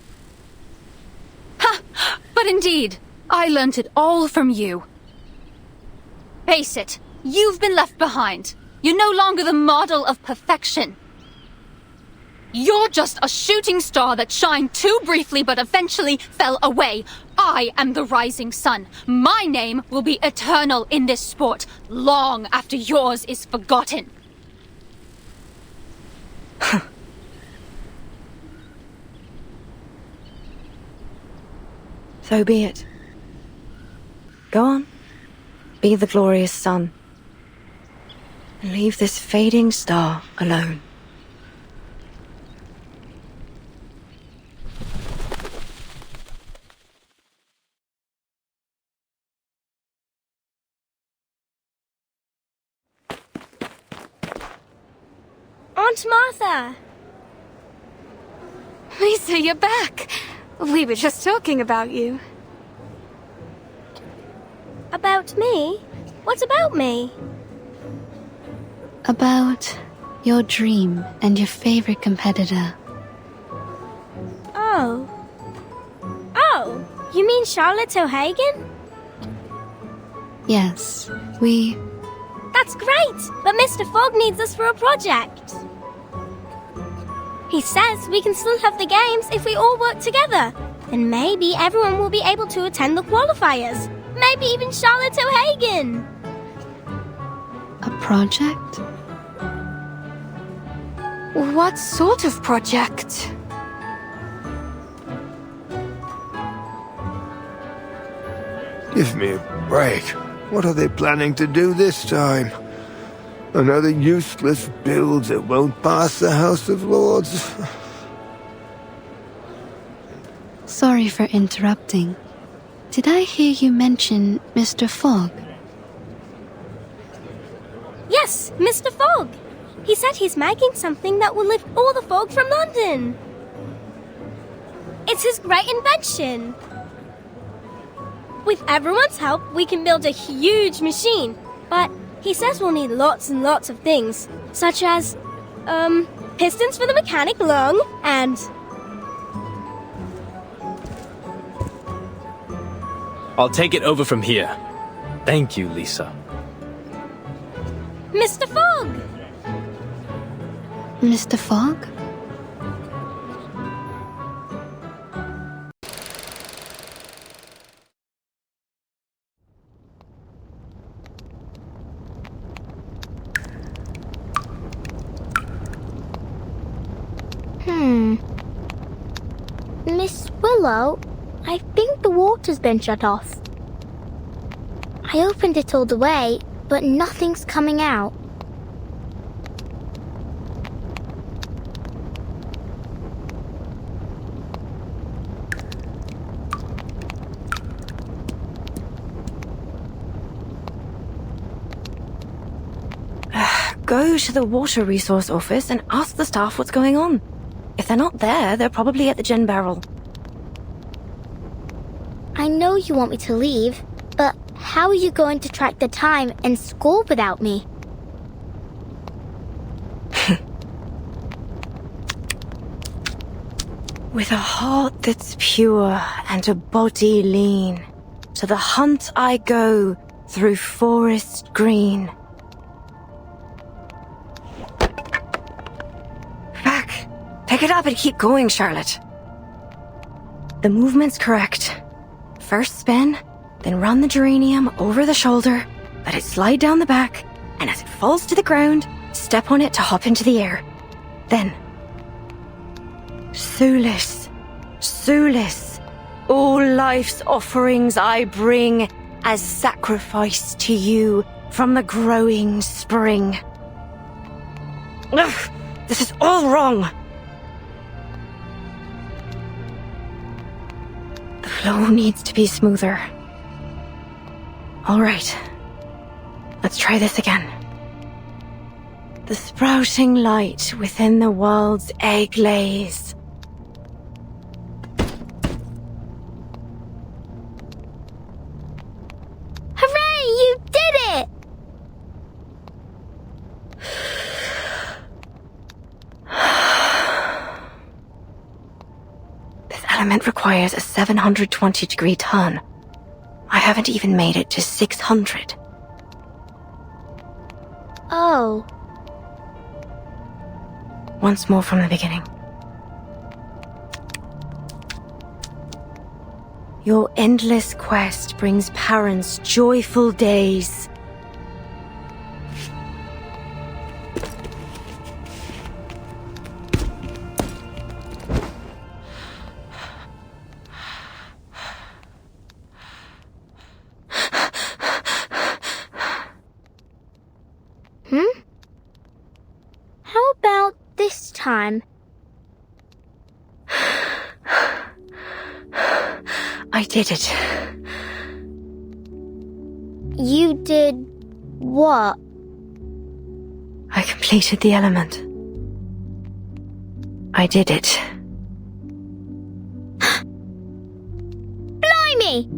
Ha! But indeed, I learnt it all from you. Face it, you've been left behind. You're no longer the model of perfection. You're just a shooting star that shined too briefly but eventually fell away. I am the rising sun. My name will be eternal in this sport, long after yours is forgotten. So be it. Go on. Be the glorious sun. And leave this fading star alone. Aunt Martha! Lisa, you're back. We were just talking about you. About me? What about me? About your dream and your favorite competitor. Oh. Oh, you mean Charlotte O'Hagan? Yes, That's great, but Mr. Fogg needs us for a project. He says we can still have the games if we all work together. And maybe everyone will be able to attend the qualifiers. Maybe even Charlotte O'Hagan. a project? What sort of project? Give me a break. What are they planning to do this time? Another useless build that won't pass the House of Lords? Sorry for interrupting. Did I hear you mention Mr. Fogg? Yes, Mr. Fogg. He said he's making something that will lift all the fog from London. It's his great invention. With everyone's help, we can build a huge machine. But he says we'll need lots and lots of things, such as, pistons for the mechanic lung, and... I'll take it over from here. Thank you, Lisa. Mr. Fogg! Mr. Fogg? Miss Willow, I think the water's been shut off. I opened it all the way, but nothing's coming out. Go to the water resource office and ask the staff what's going on. If they're not there, they're probably at the gin barrel. I know you want me to leave, but how are you going to track the time and score without me? With a heart that's pure and a body lean, to the hunt I go through forest green. Back! Pick it up and keep going, Charlotte. The movement's correct. First spin, then run the geranium over the shoulder, let it slide down the back, and as it falls to the ground, step on it to hop into the air. Then, Soulless, soulless, all life's offerings I bring as sacrifice to you from the growing spring. Ugh, this is all wrong. The flow needs to be smoother. All right, let's try this again. The sprouting light within the world's egg lays. Hooray! You did it! This element requires a 720-degree turn. I haven't even made it to 600. Oh. Once more from the beginning. Your endless quest brings parents joyful days. How about this time? I did it. You did what? I completed the element. I did it. Blimey!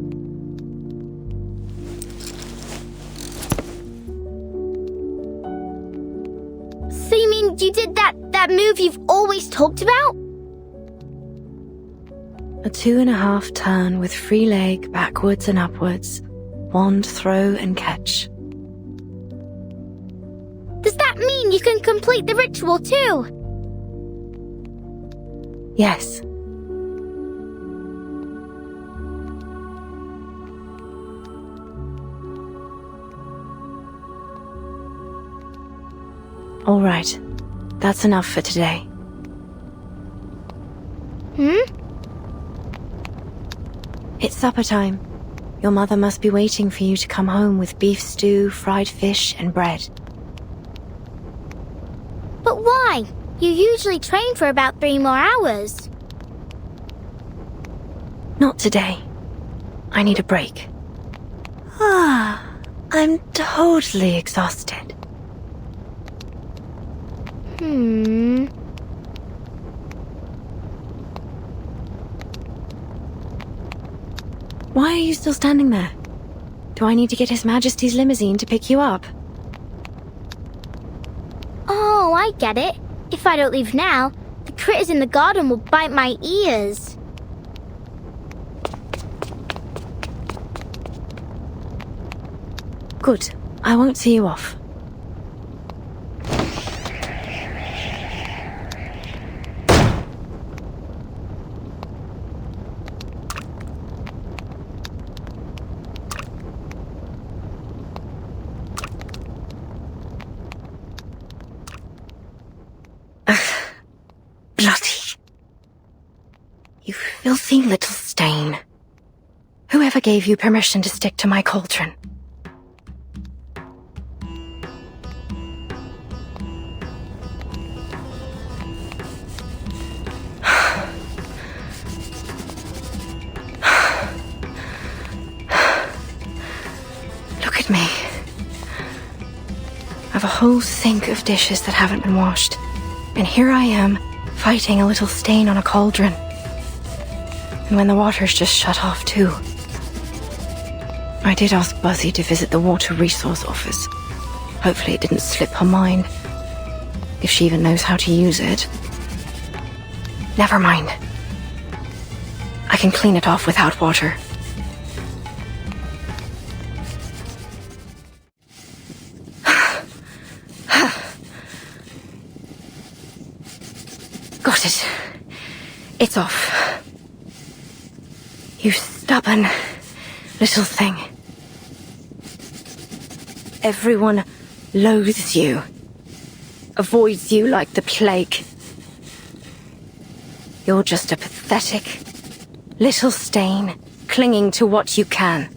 So you mean you did that move you've always talked about? 2.5 turn with free leg backwards and upwards, wand throw and catch. Does that mean you can complete the ritual too? Yes. All right. That's enough for today. It's supper time. Your mother must be waiting for you to come home with beef stew, fried fish, and bread. But why? You usually train for about 3 more hours. Not today. I need a break. I'm totally exhausted. Why are you still standing there? Do I need to get His Majesty's limousine to pick you up? Oh, I get it. If I don't leave now, the critters in the garden will bite my ears. Good. I won't see you off. Bloody. You filthy little stain. Whoever gave you permission to stick to my cauldron? Look at me. I've a whole sink of dishes that haven't been washed. And here I am, fighting a little stain on a cauldron. And when the water's just shut off too. I did ask Buzzy to visit the Water Resource Office. Hopefully it didn't slip her mind. If she even knows how to use it. Never mind. I can clean it off without water. Got it. It's off. You stubborn little thing. Everyone loathes you. Avoids you like the plague. You're just a pathetic little stain clinging to what you can.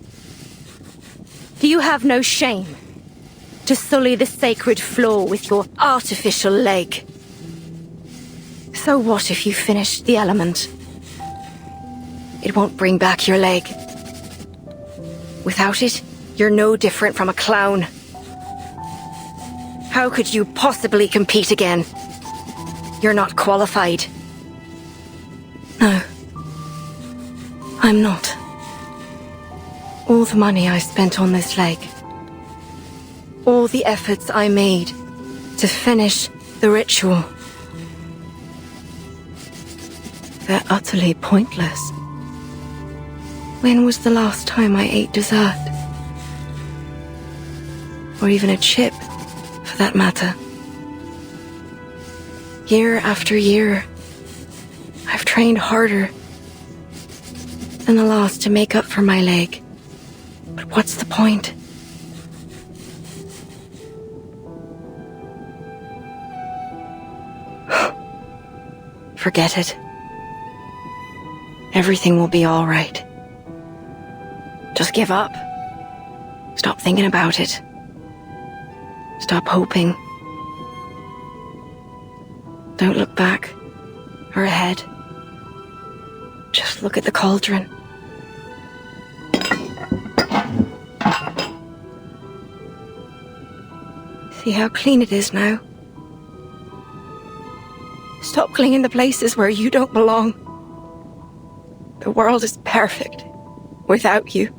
Do you have no shame to sully the sacred floor with your artificial leg? So what if you finish the element? It won't bring back your leg. Without it, you're no different from a clown. How could you possibly compete again? You're not qualified. No. I'm not. All the money I spent on this leg, all the efforts I made to finish the ritual, they're utterly pointless. When was the last time I ate dessert? Or even a chip, for that matter. Year after year, I've trained harder than the last to make up for my leg. But what's the point? Forget it. Everything will be all right. Just give up. Stop thinking about it. Stop hoping. Don't look back or ahead. Just look at the cauldron. See how clean it is now? Stop clinging to places where you don't belong. The world is perfect without you.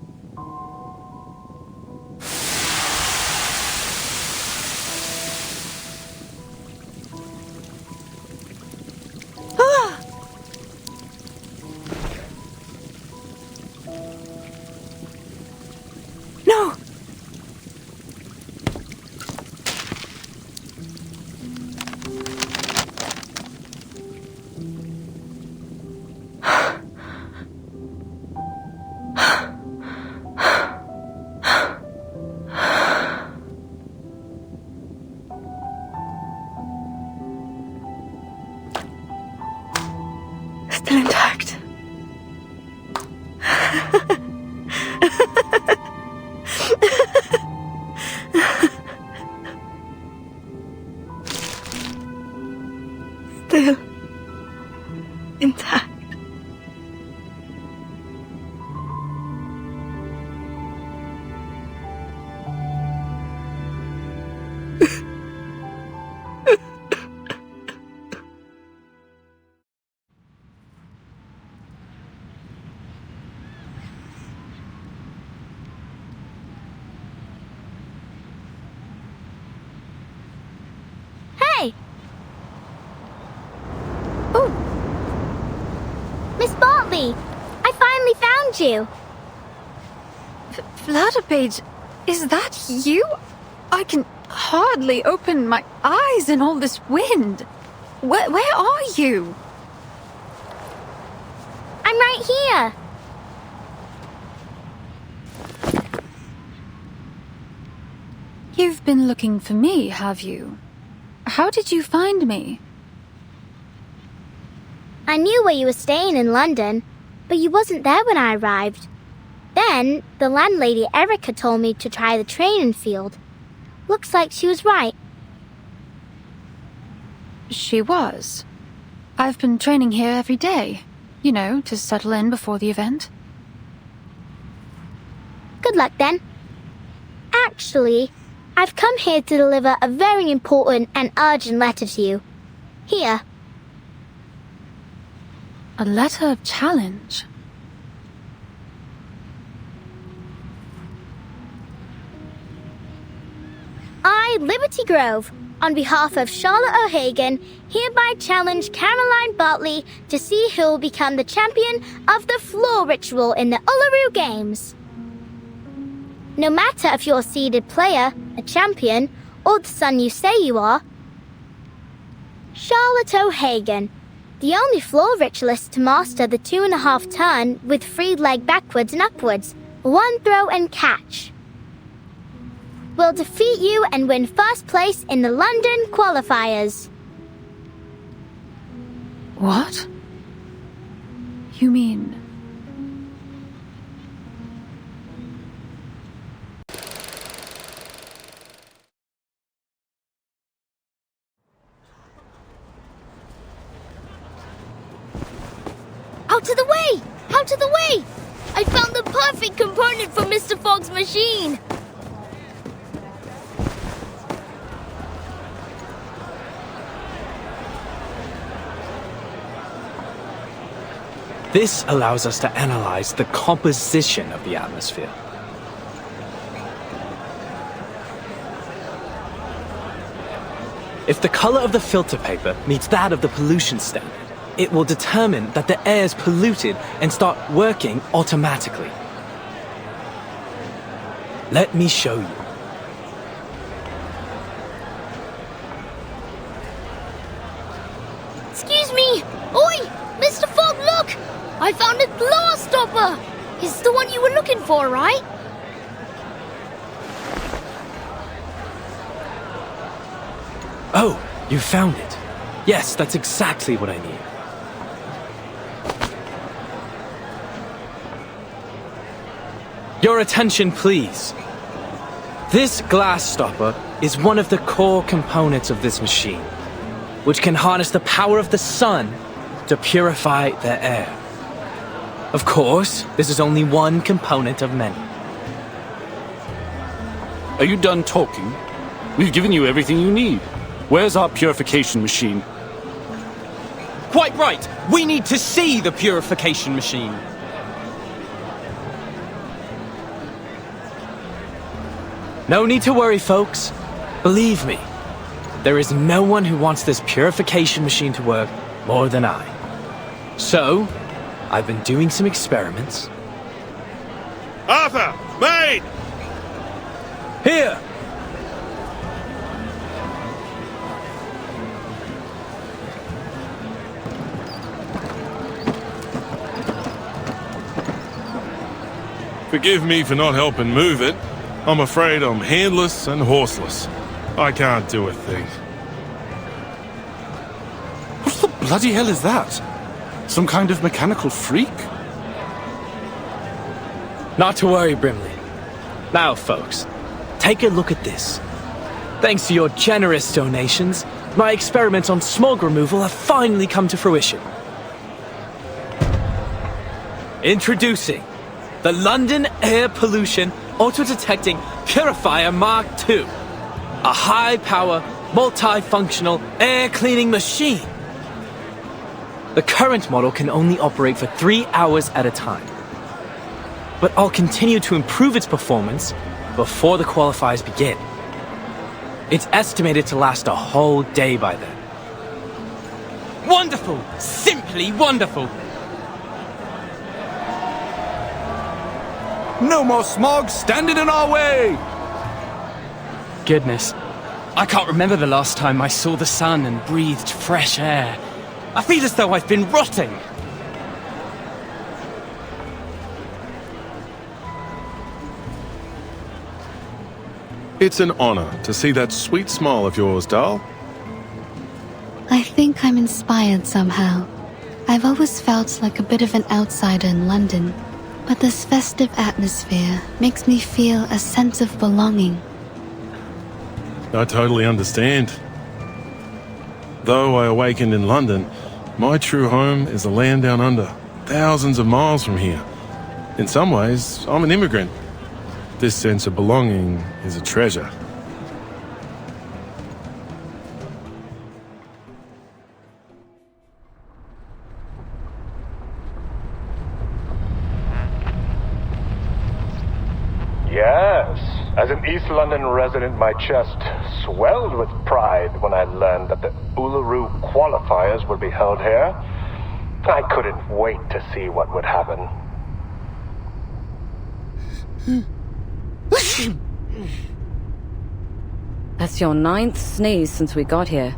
Bartley! I finally found you! Flutterpage, is that you? I can hardly open my eyes in all this wind. Where are you? I'm right here! You've been looking for me, have you? How did you find me? I knew where you were staying in London, but you wasn't there when I arrived. Then, the landlady Erica told me to try the training field. Looks like she was right. She was. I've been training here every day. You know, to settle in before the event. Good luck then. Actually, I've come here to deliver a very important and urgent letter to you. Here. A letter of challenge. I, Liberty Grove, on behalf of Charlotte O'Hagan, hereby challenge Caroline Bartley to see who will become the champion of the floor ritual in the Uluru Games. No matter if you're a seeded player, a champion, or the son you say you are, Charlotte O'Hagan, the only floor ritualist to master the 2.5 turn with free leg backwards and upwards, 1 throw and catch, will defeat you and win first place in the London qualifiers. What? You mean... Out of the way! Out of the way! I found the perfect component for Mr. Fogg's machine! This allows us to analyze the composition of the atmosphere. If the color of the filter paper meets that of the pollution standard, it will determine that the air is polluted and start working automatically. Let me show you. Excuse me! Oi! Mr. Fogg, look! I found a glass stopper! It's the one you were looking for, right? Oh, you found it. Yes, that's exactly what I need. Your attention, please. This glass stopper is one of the core components of this machine, which can harness the power of the sun to purify the air. Of course, this is only one component of many. Are you done talking? We've given you everything you need. Where's our purification machine? Quite right! We need to see the purification machine. No need to worry, folks. Believe me, there is no one who wants this purification machine to work more than I. So, I've been doing some experiments. Arthur! Mate! Here! Forgive me for not helping move it. I'm afraid I'm handless and horseless. I can't do a thing. What the bloody hell is that? Some kind of mechanical freak? Not to worry, Brimley. Now, folks, take a look at this. Thanks to your generous donations, my experiments on smog removal have finally come to fruition. Introducing the London Air Pollution Auto-Detecting Purifier Mark II, a high-power, multifunctional air-cleaning machine. The current model can only operate for 3 hours at a time, but I'll continue to improve its performance before the qualifiers begin. It's estimated to last a whole day by then. Wonderful! Simply wonderful! No more smog standing in our way! Goodness. I can't remember the last time I saw the sun and breathed fresh air. I feel as though I've been rotting. It's an honor to see that sweet smile of yours, Dal. I think I'm inspired somehow. I've always felt like a bit of an outsider in London, but this festive atmosphere makes me feel a sense of belonging. I totally understand. Though I awakened in London, my true home is the land down under, thousands of miles from here. In some ways, I'm an immigrant. This sense of belonging is a treasure. Yes, as an East London resident, my chest swelled with pride when I learned that the Uluru qualifiers would be held here. I couldn't wait to see what would happen. That's your 9th sneeze since we got here.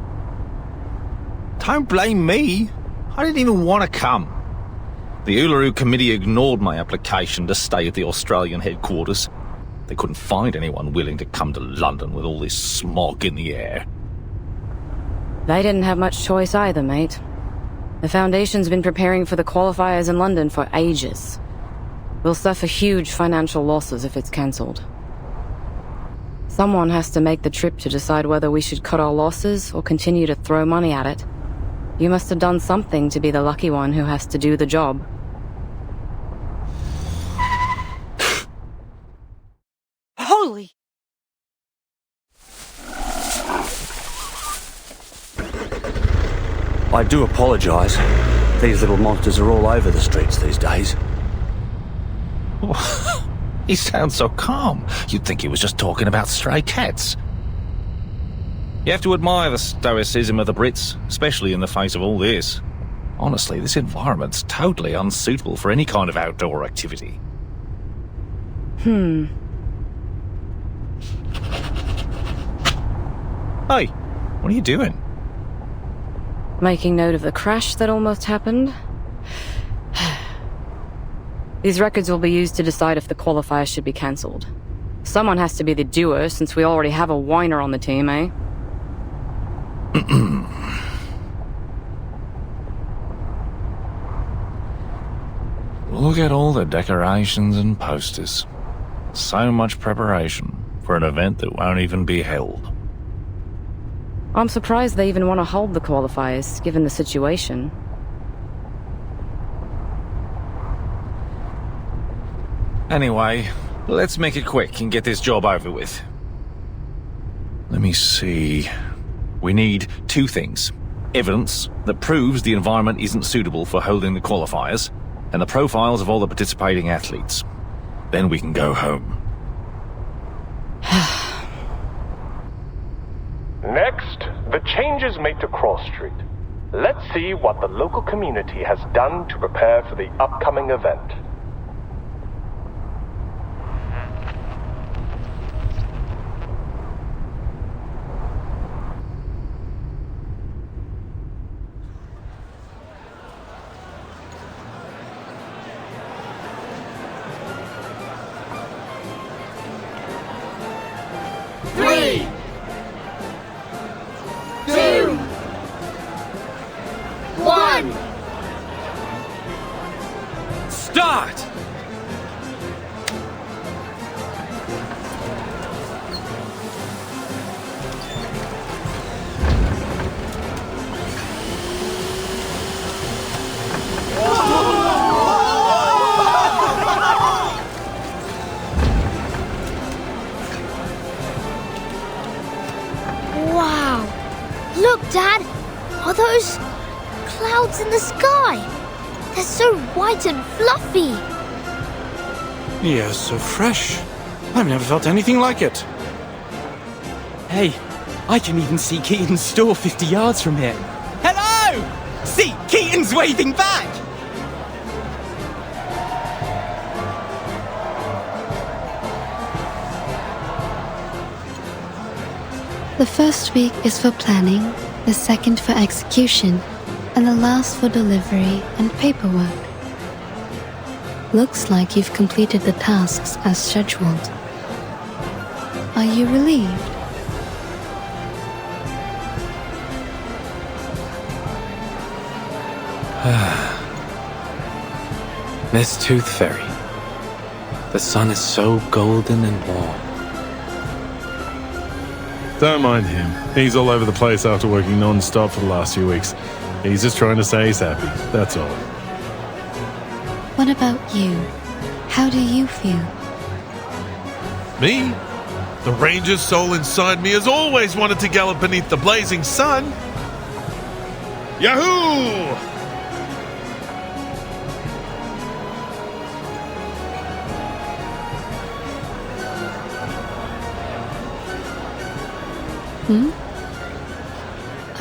Don't blame me. I didn't even want to come. The Uluru Committee ignored my application to stay at the Australian headquarters. They couldn't find anyone willing to come to London with all this smog in the air. They didn't have much choice either, mate. The Foundation's been preparing for the qualifiers in London for ages. We'll suffer huge financial losses if it's cancelled. Someone has to make the trip to decide whether we should cut our losses or continue to throw money at it. You must have done something to be the lucky one who has to do the job. Holy! I do apologise. These little monsters are all over the streets these days. He sounds so calm. You'd think he was just talking about stray cats. You have to admire the stoicism of the Brits, especially in the face of all this. Honestly, this environment's totally unsuitable for any kind of outdoor activity. Hey, what are you doing? Making note of the crash that almost happened. These records will be used to decide if the qualifiers should be cancelled. Someone has to be the doer, since we already have a whiner on the team, eh? Look at all the decorations and posters. So much preparation for an event that won't even be held. I'm surprised they even want to hold the qualifiers, given the situation. Anyway, let's make it quick and get this job over with. Let me see. We need 2 things. Evidence that proves the environment isn't suitable for holding the qualifiers, and the profiles of all the participating athletes. Then we can go home. Next, the changes made to Cross Street. Let's see what the local community has done to prepare for the upcoming event. Start! Wow! Look, Dad! Are those clouds in the sky? They're so white and fluffy! Yeah, so fresh. I've never felt anything like it. Hey, I can even see Keaton's store 50 yards from here. Hello! See, Keaton's waving back! The first week is for planning, the second for execution, and the last for delivery and paperwork. Looks like you've completed the tasks as scheduled. Are you relieved? Miss Tooth Fairy. The sun is so golden and warm. Don't mind him. He's all over the place after working non-stop for the last few weeks. He's just trying to say he's happy, that's all. What about you? How do you feel? Me? The ranger's soul inside me has always wanted to gallop beneath the blazing sun. Yahoo!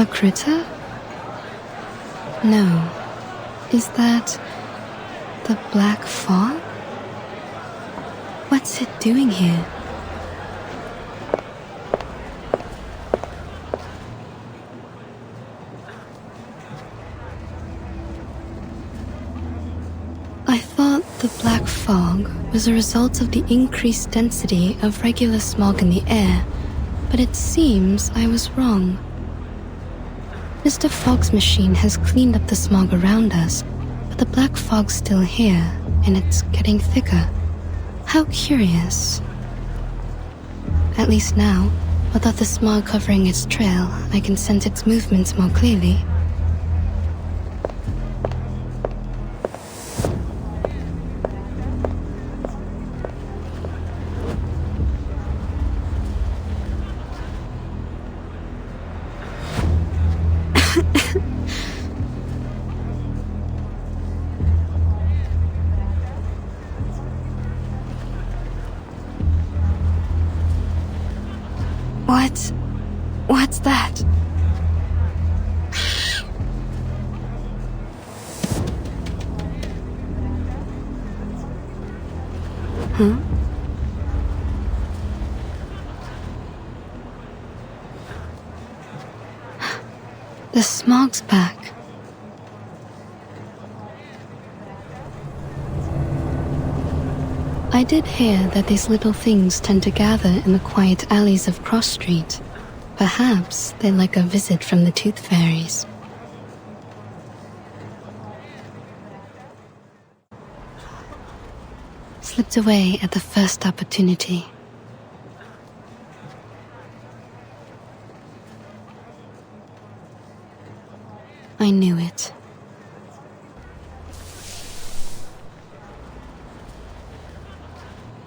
A critter? No. Is that the black fog? What's it doing here? I thought the black fog was a result of the increased density of regular smog in the air, but it seems I was wrong. Mr. Fogg's machine has cleaned up the smog around us, but the black fog's still here, and it's getting thicker. How curious. At least now, without the smog covering its trail, I can sense its movements more clearly. What's that? Huh? The smog's back. I did hear that these little things tend to gather in the quiet alleys of Cross Street. Perhaps they like a visit from the Tooth Fairies. Slipped away at the first opportunity. I knew it.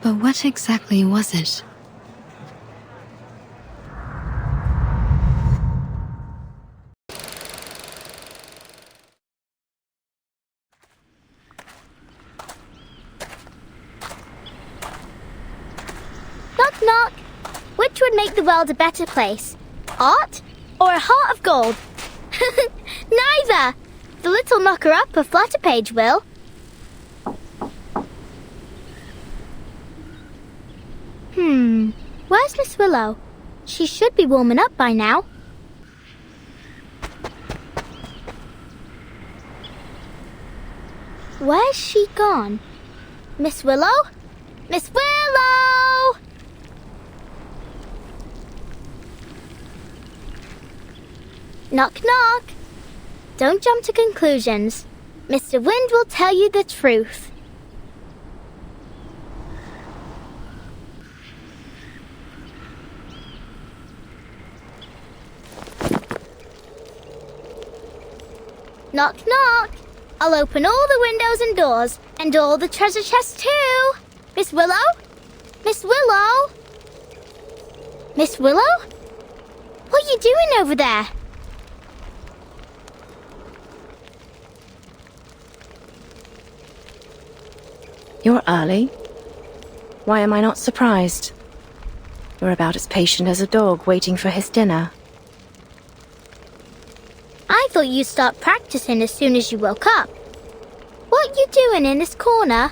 But what exactly was it? Knock, knock. Which would make the world a better place? Art or a heart of gold? Neither. The little knocker-upper Flutterpage will. Where's Miss Willow? She should be warming up by now. Where's she gone? Miss Willow? Miss Willow! Knock, knock. Don't jump to conclusions. Mr. Wind will tell you the truth. Knock, knock. I'll open all the windows and doors, and all the treasure chests too. Miss Willow? Miss Willow? Miss Willow? What are you doing over there? You're early. Why am I not surprised? You're about as patient as a dog waiting for his dinner. I thought you'd start practicing as soon as you woke up. What you doing in this corner?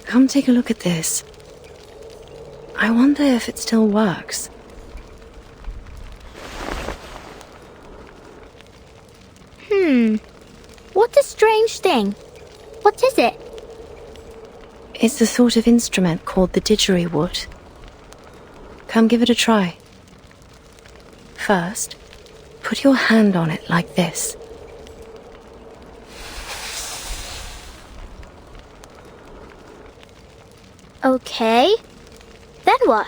Come take a look at this. I wonder if it still works. What a strange thing. What is it? It's a sort of instrument called the didgeridoo. Come give it a try. First, put your hand on it like this. Okay. Then what?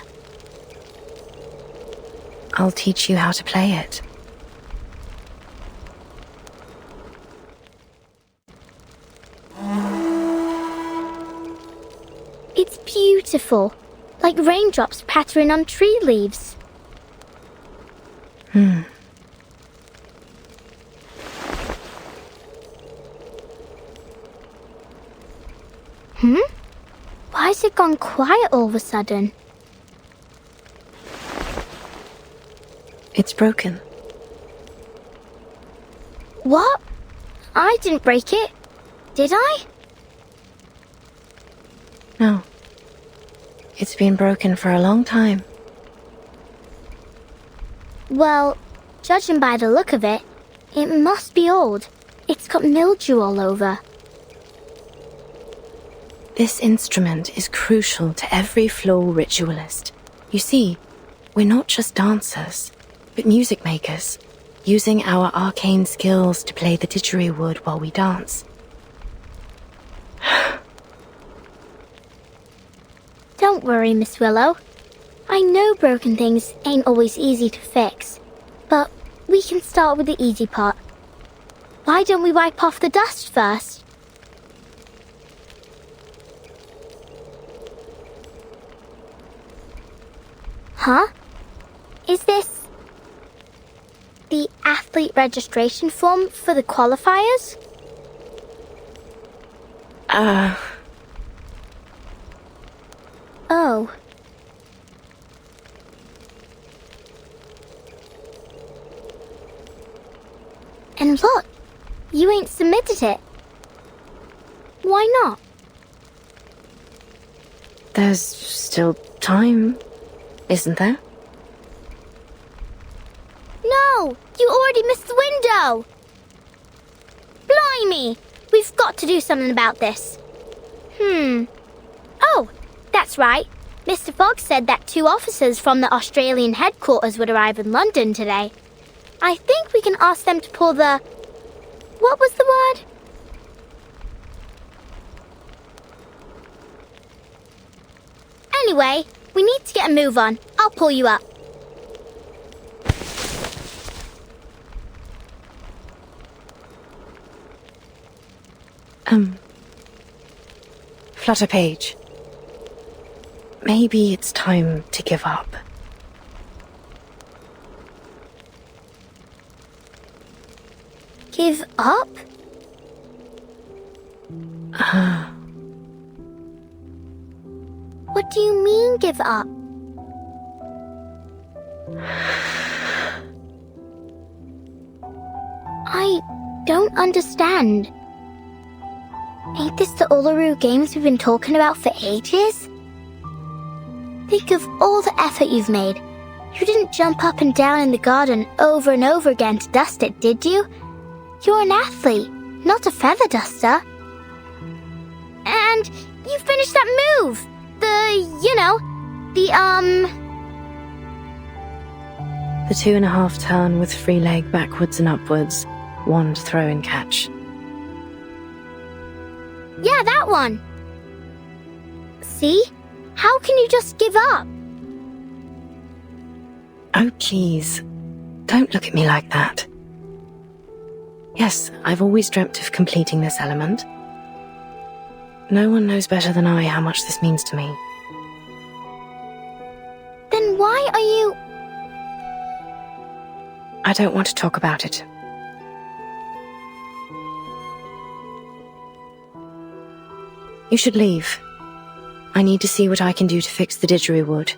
I'll teach you how to play it. It's beautiful. Like raindrops pattering on tree leaves. Why has it gone quiet all of a sudden? It's broken. What? I didn't break it. Did I? No. It's been broken for a long time. Well, judging by the look of it, it must be old. It's got mildew all over. This instrument is crucial to every floor ritualist. You see, we're not just dancers, but music makers, using our arcane skills to play the didgeridoo while we dance. Don't worry, Miss Willow. I know broken things ain't always easy to fix, but we can start with the easy part. Why don't we wipe off the dust first? Huh? Is this the athlete registration form for the qualifiers? Oh. And look, you ain't submitted it. Why not? There's still time, isn't there? No! You already missed the window! Blimey! We've got to do something about this. Oh, that's right. Mr. Fogg said that 2 officers from the Australian headquarters would arrive in London today. I think we can ask them to pull the... What was the word? Anyway, we need to get a move on. I'll pull you up. Flutterpage. Maybe it's time to give up. Give up? What do you mean, give up? I don't understand. Ain't this the Uluru Games we've been talking about for ages? Think of all the effort you've made. You didn't jump up and down in the garden over and over again to dust it, did you? You're an athlete, not a feather duster. And you finished that move! The 2.5 turn with free leg backwards and upwards, wand throw and catch. Yeah, that one. See? How can you just give up? Oh, please. Don't look at me like that. Yes, I've always dreamt of completing this element. No one knows better than I how much this means to me. Then why are you... I don't want to talk about it. You should leave. I need to see what I can do to fix the didgeridoo.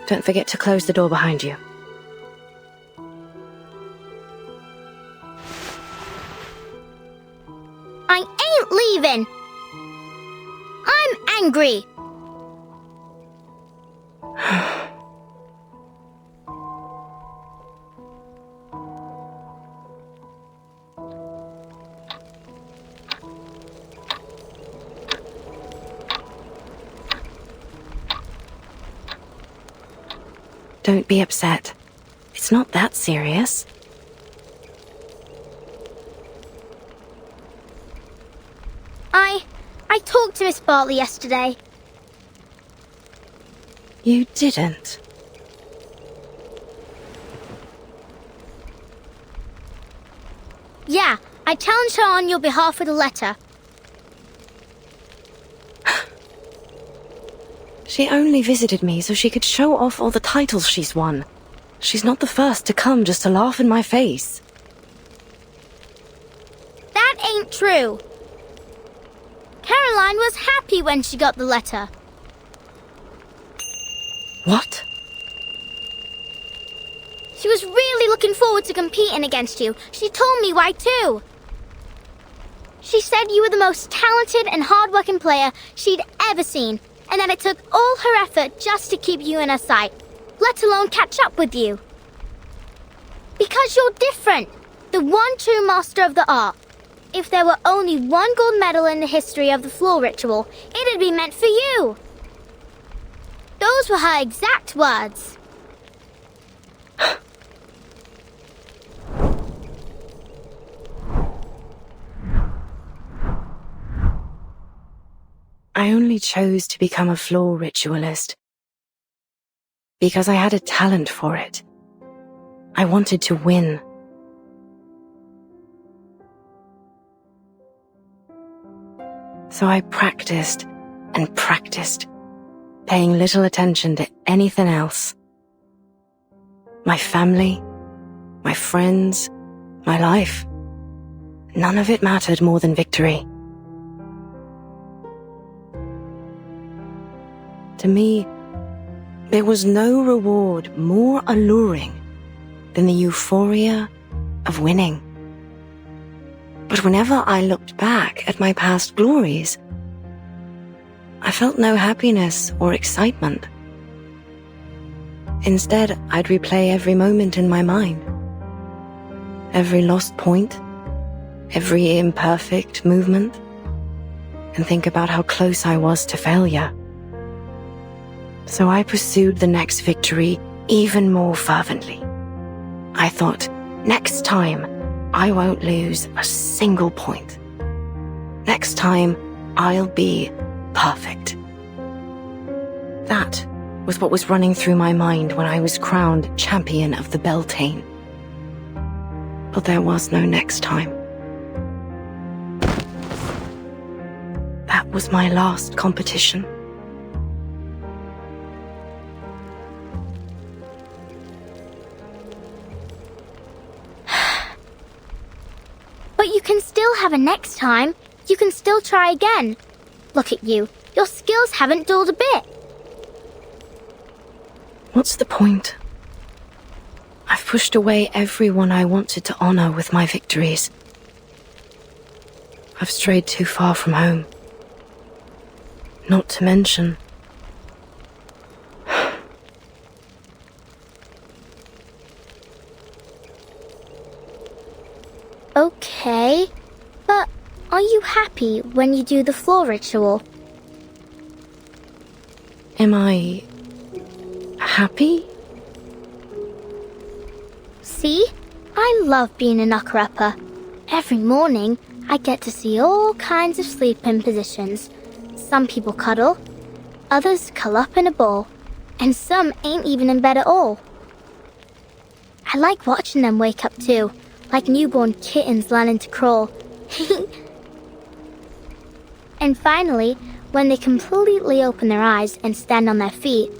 Don't forget to close the door behind you. I ain't leaving! I'm angry! Don't be upset. It's not that serious. I talked to Miss Bartley yesterday. You didn't? Yeah, I challenged her on your behalf with a letter. She only visited me so she could show off all the titles she's won. She's not the first to come just to laugh in my face. That ain't true. Caroline was happy when she got the letter. What? She was really looking forward to competing against you. She told me why too. She said you were the most talented and hard-working player she'd ever seen, and that it took all her effort just to keep you in her sight, let alone catch up with you. Because you're different, the one true master of the art. If there were only one gold medal in the history of the floor ritual, it'd be meant for you. Those were her exact words. I only chose to become a floor ritualist because I had a talent for it. I wanted to win. So I practiced and practiced, paying little attention to anything else. My family, my friends, my life. None of it mattered more than victory. To me, there was no reward more alluring than the euphoria of winning. But whenever I looked back at my past glories, I felt no happiness or excitement. Instead, I'd replay every moment in my mind. Every lost point, every imperfect movement, and think about how close I was to failure. So I pursued the next victory even more fervently. I thought, next time, I won't lose a single point. Next time, I'll be perfect. That was what was running through my mind when I was crowned champion of the Beltane. But there was no next time. That was my last competition. But you can still have a next time. You can still try again. Look at you. Your skills haven't dulled a bit. What's the point? I've pushed away everyone I wanted to honor with my victories. I've strayed too far from home. Not to mention... Okay, but are you happy when you do the floor ritual? Am I... happy? See? I love being a knocker-upper. Every morning, I get to see all kinds of sleeping positions. Some people cuddle, others curl up in a ball, and some ain't even in bed at all. I like watching them wake up too, like newborn kittens learning to crawl. And finally, when they completely open their eyes and stand on their feet,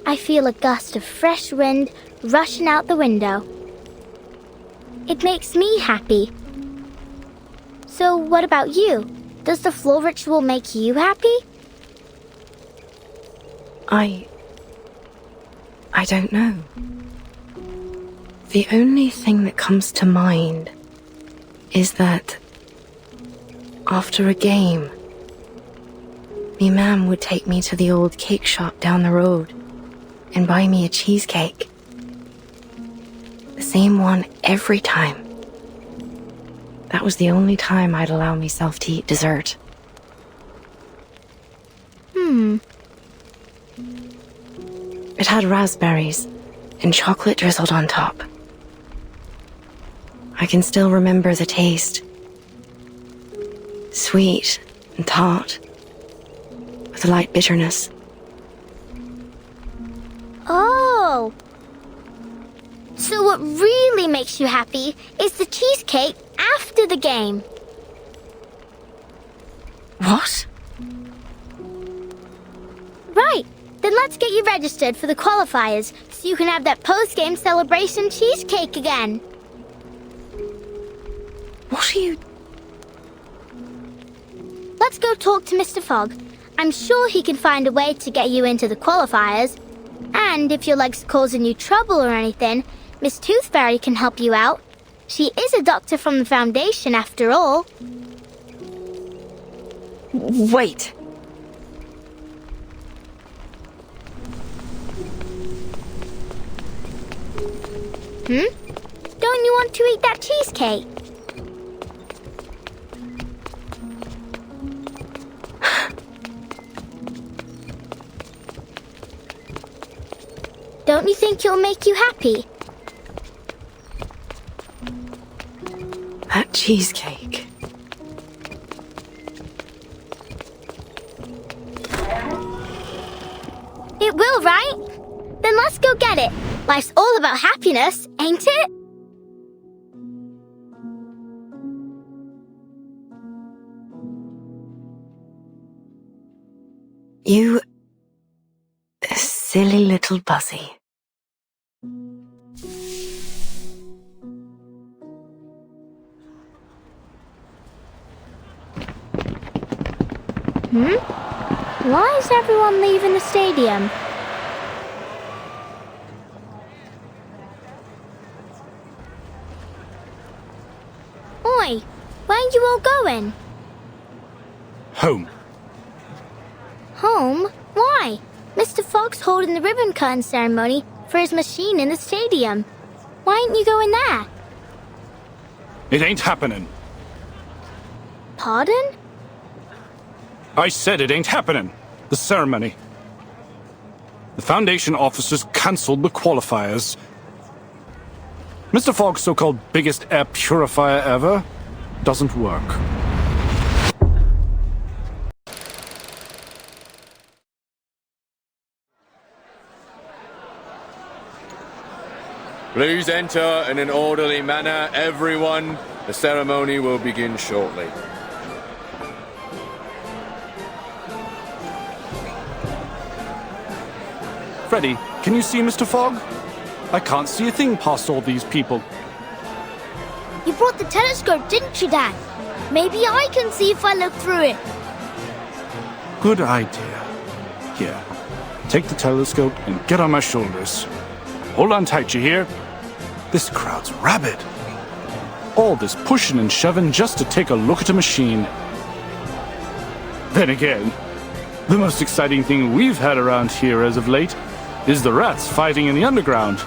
I feel a gust of fresh wind rushing out the window. It makes me happy. So what about you? Does the floor ritual make you happy? I don't know. The only thing that comes to mind is that after a game, me mam would take me to the old cake shop down the road and buy me a cheesecake. The same one every time. That was the only time I'd allow myself to eat dessert. Hmm. It had raspberries and chocolate drizzled on top. I can still remember the taste. Sweet and tart, with a light bitterness. Oh! So what really makes you happy is the cheesecake after the game. What? Right. Then let's get you registered for the qualifiers so you can have that post-game celebration cheesecake again. What are you... Let's go talk to Mr. Fogg. I'm sure he can find a way to get you into the qualifiers. And if your leg's causing you trouble or anything, Miss Tooth Fairy can help you out. She is a doctor from the Foundation, after all. Wait. Don't you want to eat that cheesecake? Don't you think it'll make you happy? That cheesecake. It will, right? Then let's go get it. Life's all about happiness, ain't it? You... silly little Buzzy. Why is everyone leaving the stadium? Oi, where are you all going? Home. Home? Why? Mr. Fogg's holding the ribbon cutting ceremony for his machine in the stadium. Why ain't you going there? It ain't happening. Pardon? I said it ain't happening. The ceremony. The Foundation officers cancelled the qualifiers. Mr. Fogg's so-called biggest air purifier ever doesn't work. Please enter in an orderly manner, everyone. The ceremony will begin shortly. Freddy, can you see Mr. Fogg? I can't see a thing past all these people. You brought the telescope, didn't you, Dad? Maybe I can see if I look through it. Good idea. Here, take the telescope and get on my shoulders. Hold on tight, you hear? This crowd's rabid. All this pushing and shoving just to take a look at a machine. Then again, the most exciting thing we've had around here as of late is the rats fighting in the underground.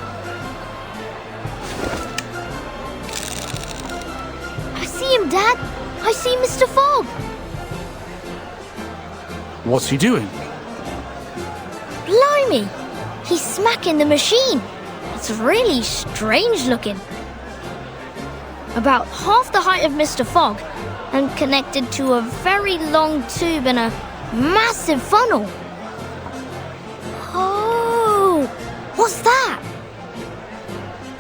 I see him, Dad. I see Mr. Fogg. What's he doing? Blimey! He's smacking the machine. It's really strange looking. About half the height of Mr. Fogg and connected to a very long tube and a massive funnel. Oh! What's that?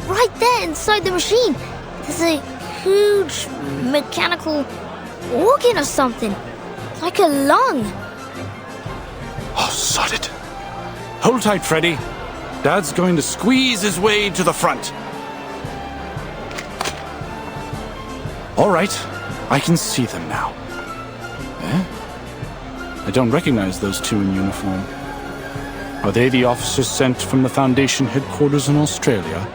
Right there inside the machine, there's a huge mechanical organ or something. Like a lung. Oh, sod it. Hold tight, Freddy. Dad's going to squeeze his way to the front. All right, I can see them now. I don't recognize those two in uniform. Are they the officers sent from the Foundation headquarters in Australia?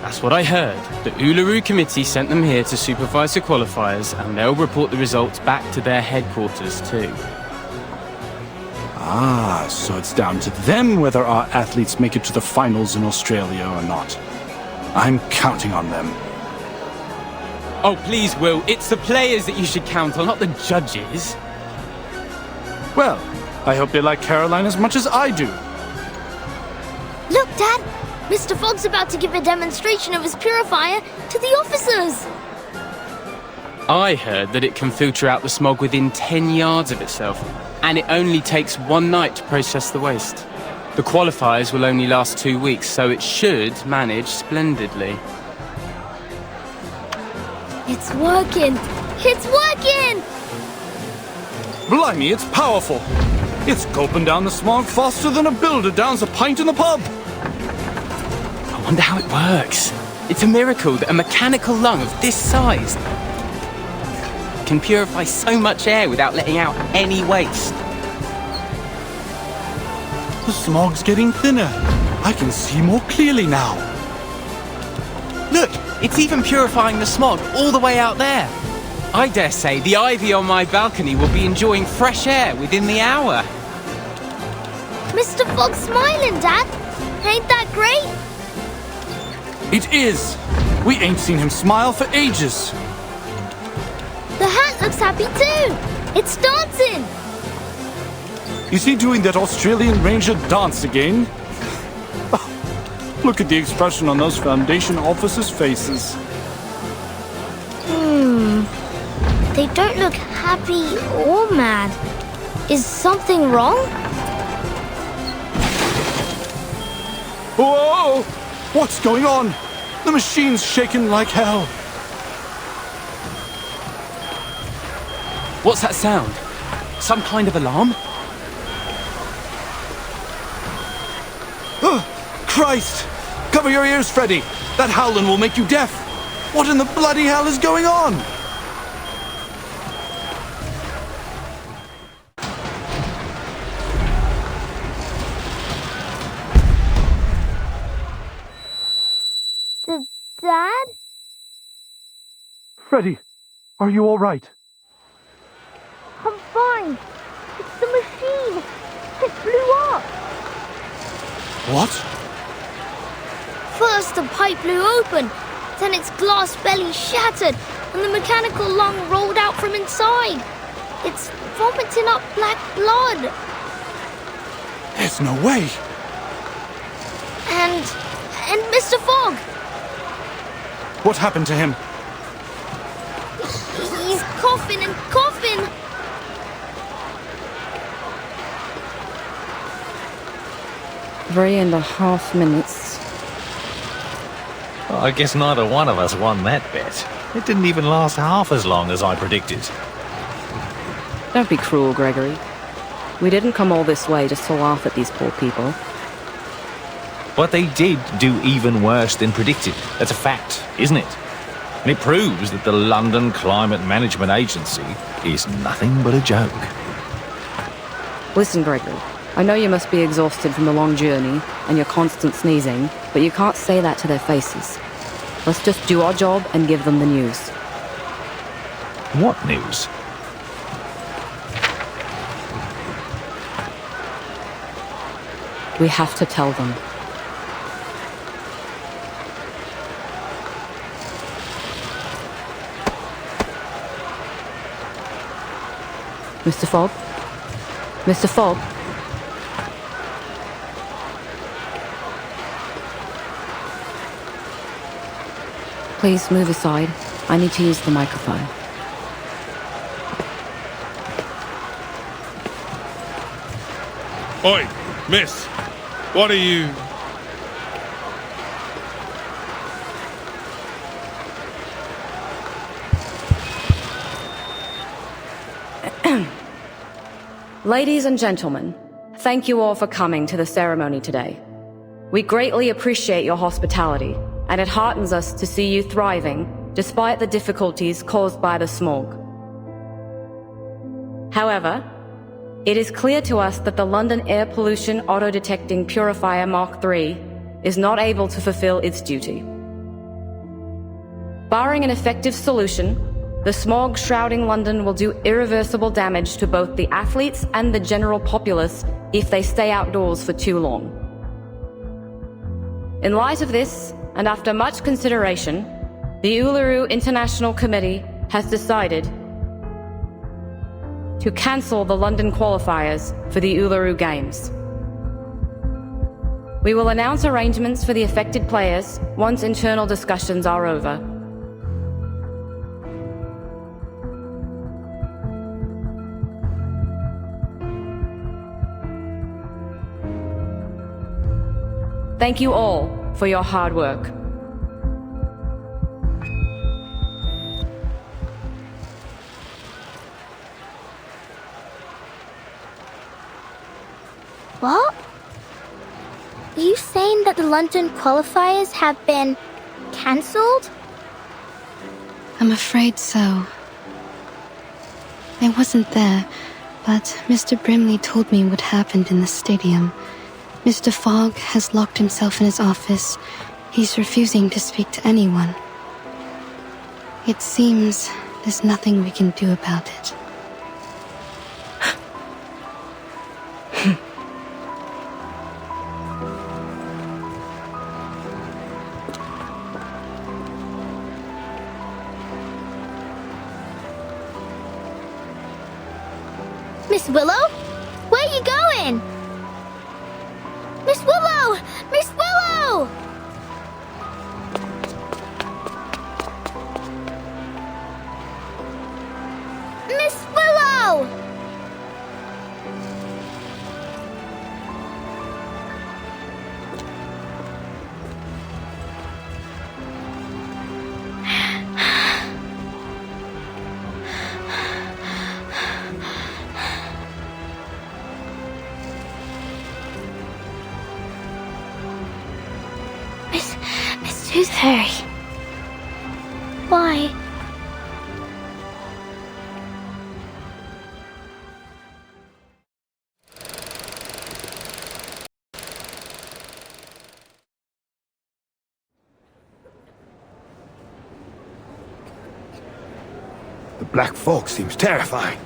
That's what I heard. The Uluru Committee sent them here to supervise the qualifiers, and they'll report the results back to their headquarters too. Ah, so it's down to them whether our athletes make it to the finals in Australia or not. I'm counting on them. Oh, please, Will. It's the players that you should count on, not the judges. Well, I hope they like Caroline as much as I do. Look, Dad! Mr. Fogg's about to give a demonstration of his purifier to the officers! I heard that it can filter out the smog within 10 yards of itself, and it only takes one night to process the waste. The qualifiers will only last 2 weeks, so it should manage splendidly. It's working! It's working! Blimey, it's powerful. It's gulping down the smog faster than a builder downs a pint in the pub. I wonder how it works. It's a miracle that a mechanical lung of this size can purify so much air without letting out any waste. The smog's getting thinner. I can see more clearly now. Look, it's even purifying the smog all the way out there. I dare say the ivy on my balcony will be enjoying fresh air within the hour. Mr. Fogg's smiling, Dad! Ain't that great? It is! We ain't seen him smile for ages. The hat looks happy too! It's dancing! Is he doing that Australian Ranger dance again? Look at the expression on those Foundation officers' faces. They don't look happy or mad. Is something wrong? Whoa! What's going on? The machine's shaking like hell. What's that sound? Some kind of alarm? Christ! Cover your ears, Freddy! That howling will make you deaf! What in the bloody hell is going on? Dad? Freddy, are you all right? I'm fine. It's the machine. It blew up. What? First the pipe blew open, then its glass belly shattered, and the mechanical lung rolled out from inside. It's vomiting up black blood. There's no way. And Mr. Fogg. What happened to him? He's coughing and coughing. 3.5 minutes. Well, I guess neither one of us won that bet. It didn't even last half as long as I predicted. Don't be cruel, Gregory. We didn't come all this way just to laugh at these poor people. But they did do even worse than predicted. That's a fact, isn't it? And it proves that the London Climate Management Agency is nothing but a joke. Listen, Gregory. I know you must be exhausted from the long journey and your constant sneezing, but you can't say that to their faces. Let's just do our job and give them the news. What news? We have to tell them. Mr. Fogg? Mr. Fogg? Please move aside. I need to use the microphone. Oi, miss. What are you... Ladies and gentlemen, thank you all for coming to the ceremony today. We greatly appreciate your hospitality, and it heartens us to see you thriving despite the difficulties caused by the smog. However, it is clear to us that the London Air Pollution Auto-Detecting Purifier Mark III is not able to fulfill its duty. Barring an effective solution, the smog shrouding London will do irreversible damage to both the athletes and the general populace if they stay outdoors for too long. In light of this, and after much consideration, the Uluru International Committee has decided to cancel the London qualifiers for the Uluru Games. We will announce arrangements for the affected players once internal discussions are over. Thank you all for your hard work. What? Are you saying that the London qualifiers have been cancelled? I'm afraid so. I wasn't there, but Mr. Brimley told me what happened in the stadium. Mr. Fogg has locked himself in his office. He's refusing to speak to anyone. It seems there's nothing we can do about it. Miss Willow? Where are you going? Miss Willow! Miss Willow! Miss Willow! Miss Tooth Fairy. Why? The black fog seems terrifying.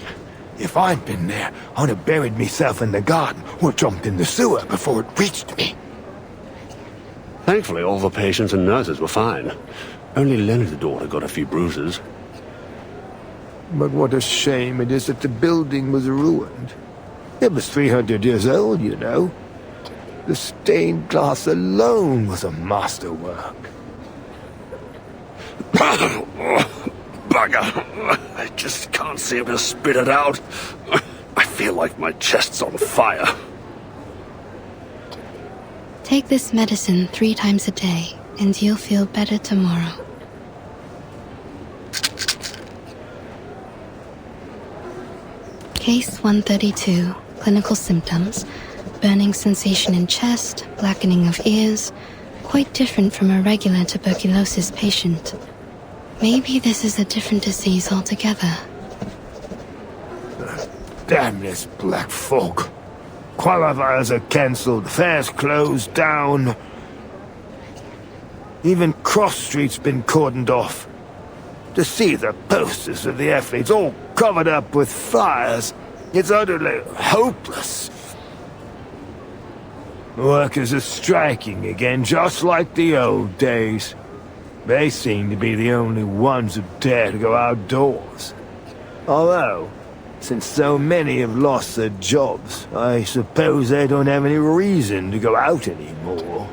If I'd been there, I'd have buried myself in the garden or jumped in the sewer before it reached me. Thankfully, all the patients and nurses were fine. Only Leonard's daughter got a few bruises. But what a shame it is that the building was ruined. It was 300 years old, you know. The stained glass alone was a masterwork. Bugger! I just can't seem to spit it out. I feel like my chest's on fire. Take this medicine 3 times a day, and you'll feel better tomorrow. Case 132. Clinical symptoms. Burning sensation in chest, blackening of ears. Quite different from a regular tuberculosis patient. Maybe this is a different disease altogether. Damn this black fog. Qualifiers are cancelled, fairs closed down. Even Cross Street's been cordoned off. To see the posters of the athletes all covered up with fires, it's utterly hopeless. Workers are striking again, just like the old days. They seem to be the only ones who dare to go outdoors. Although, since so many have lost their jobs, I suppose they don't have any reason to go out anymore.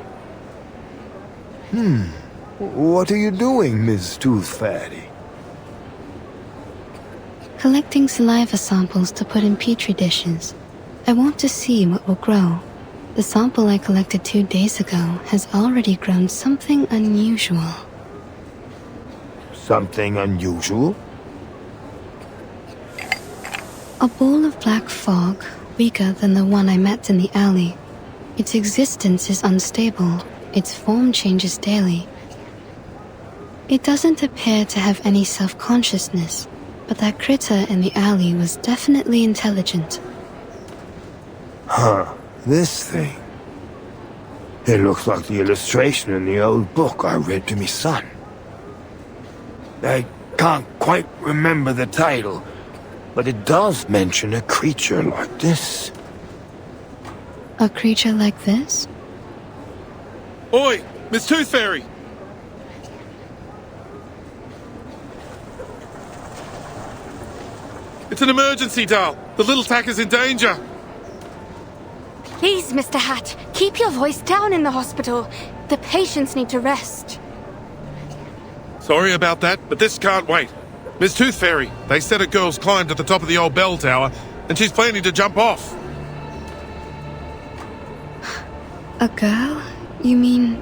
What are you doing, Miss Tooth Fairy? Collecting saliva samples to put in petri dishes. I want to see what will grow. The sample I collected 2 days ago has already grown something unusual. Something unusual? A ball of black fog, weaker than the one I met in the alley. Its existence is unstable. Its form changes daily. It doesn't appear to have any self-consciousness, but that critter in the alley was definitely intelligent. Huh, this thing. It looks like the illustration in the old book I read to me son. I can't quite remember the title, but it does mention a creature like this. A creature like this? Oi, Miss Tooth Fairy! It's an emergency, Dal. The little tack is in danger. Please, Mr. Hat, keep your voice down in the hospital. The patients need to rest. Sorry about that, but this can't wait. Miss Tooth Fairy, they said a girl's climbed to the top of the old bell tower, and she's planning to jump off. A girl? You mean...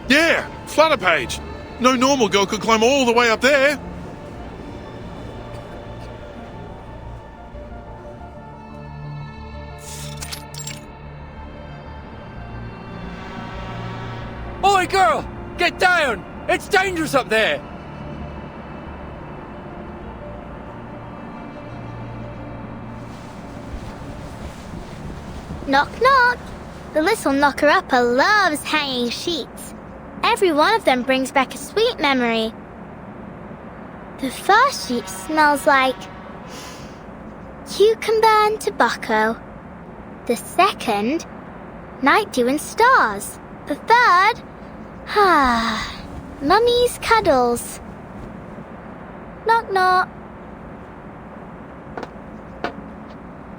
Yeah, Flutterpage. No normal girl could climb all the way up there. Oi, girl! Get down! It's dangerous up there! Knock, knock. The little knocker-upper loves hanging sheets. Every one of them brings back a sweet memory. The first sheet smells like cucumber and tobacco. The second, night dew and stars. The third, mummy's cuddles. Knock, knock.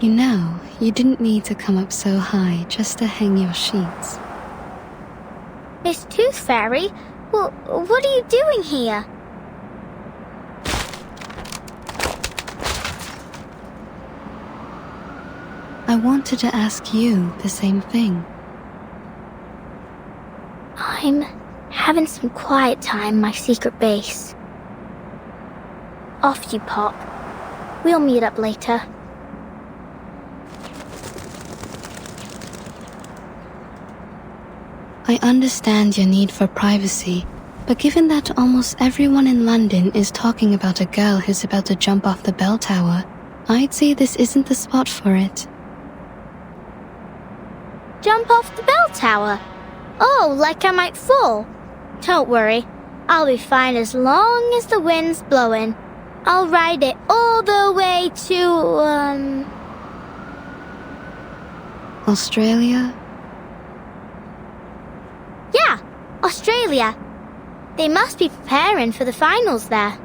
You know, you didn't need to come up so high just to hang your sheets. Miss Tooth Fairy, what are you doing here? I wanted to ask you the same thing. I'm having some quiet time in my secret base. Off you pop. We'll meet up later. I understand your need for privacy, but given that almost everyone in London is talking about a girl who's about to jump off the bell tower, I'd say this isn't the spot for it. Jump off the bell tower? Oh, like I might fall. Don't worry, I'll be fine as long as the wind's blowing. I'll ride it all the way to, Australia? Yeah, Australia. They must be preparing for the finals there.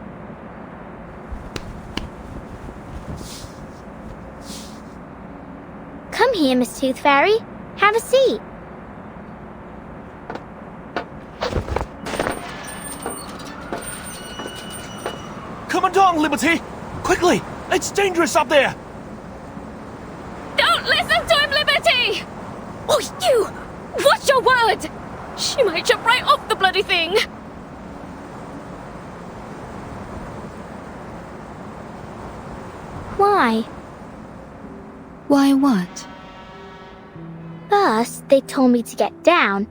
Come here, Miss Tooth Fairy. Have a seat. Come on, Liberty! Quickly! It's dangerous up there! Don't listen to him, Liberty! Oh, you! Watch your word! She might jump right off the bloody thing! Why? Why what? First, they told me to get down,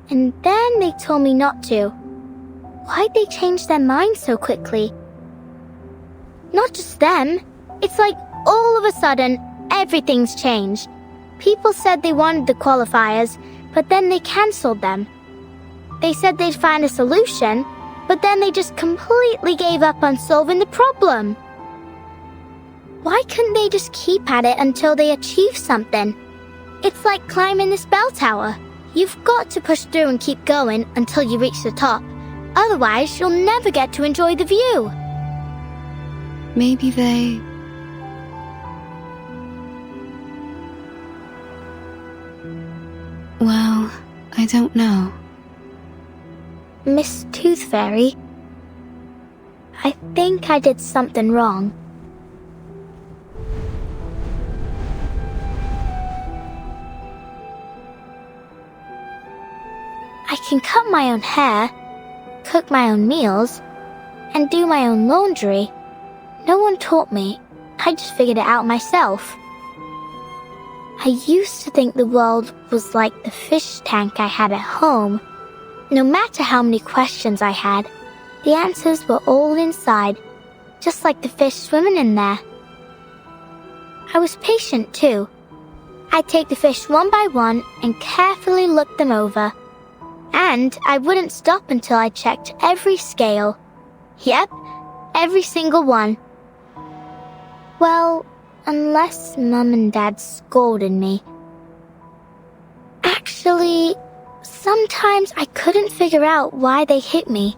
and then they told me not to. Why'd they change their minds so quickly? Not just them. It's like all of a sudden, everything's changed. People said they wanted the qualifiers, but then they cancelled them. They said they'd find a solution, but then they just completely gave up on solving the problem. Why couldn't they just keep at it until they achieve something? It's like climbing this bell tower. You've got to push through and keep going until you reach the top. Otherwise, you'll never get to enjoy the view. Maybe they... Well, I don't know. Miss Tooth Fairy, I think I did something wrong. I can cut my own hair, cook my own meals, and do my own laundry. No one taught me. I just figured it out myself. I used to think the world was like the fish tank I had at home. No matter how many questions I had, the answers were all inside, just like the fish swimming in there. I was patient too. I'd take the fish one by one and carefully look them over. And I wouldn't stop until I checked every scale. Yep, every single one. Well, unless Mum and Dad scolded me. Actually, sometimes I couldn't figure out why they hit me.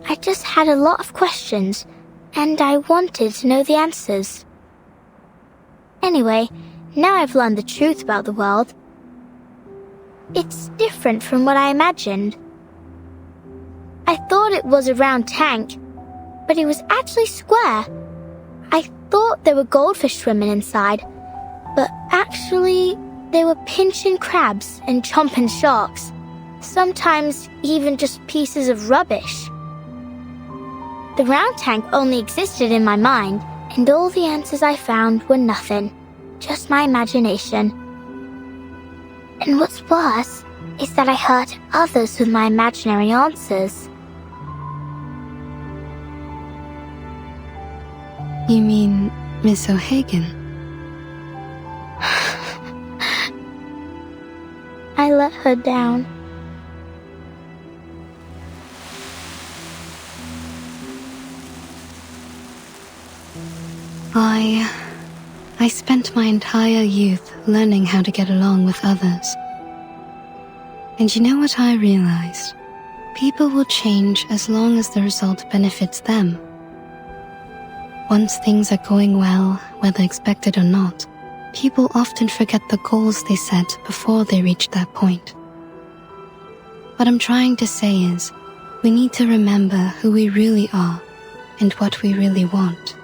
I just had a lot of questions, and I wanted to know the answers. Anyway, Now I've learned the truth about the world. It's different from what I imagined. I thought it was a round tank, but it was actually square. I thought there were goldfish swimming inside, but actually there were pinching crabs and chomping sharks. Sometimes even just pieces of rubbish. The round tank only existed in my mind, and all the answers I found were nothing. Just my imagination. And what's worse is that I hurt others with my imaginary answers. You mean Miss O'Hagan? I let her down. I spent my entire youth learning how to get along with others. And you know what I realized? People will change as long as the result benefits them. Once things are going well, whether expected or not, people often forget the goals they set before they reach that point. What I'm trying to say is, we need to remember who we really are and what we really want.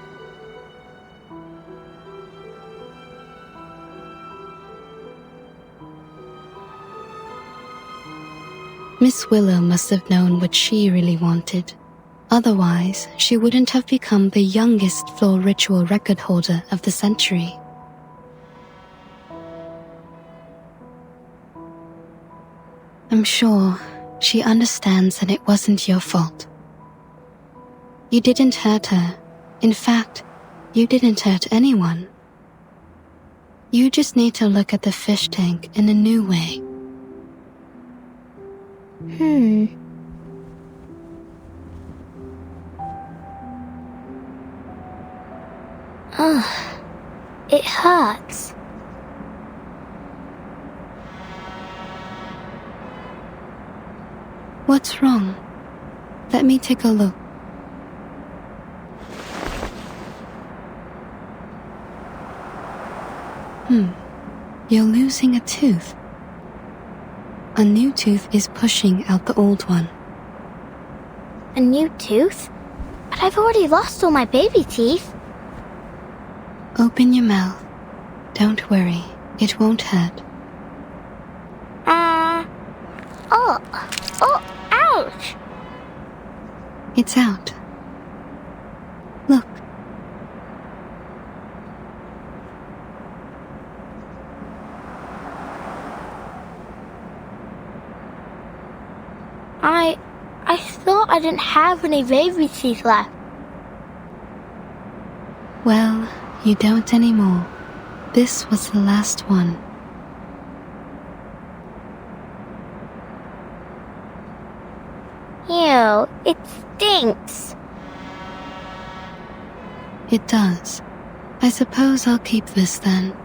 Miss Willow must have known what she really wanted. Otherwise, she wouldn't have become the youngest floor ritual record holder of the century. I'm sure she understands that it wasn't your fault. You didn't hurt her. In fact, you didn't hurt anyone. You just need to look at the fish tank in a new way. Ugh, it hurts. What's wrong? Let me take a look. You're losing a tooth. A new tooth is pushing out the old one. A new tooth? But I've already lost all my baby teeth. Open your mouth. Don't worry, it won't hurt. Ouch! It's out. Look. I thought I didn't have any baby teeth left. Well, you don't anymore. This was the last one. Ew, it stinks. It does. I suppose I'll keep this then.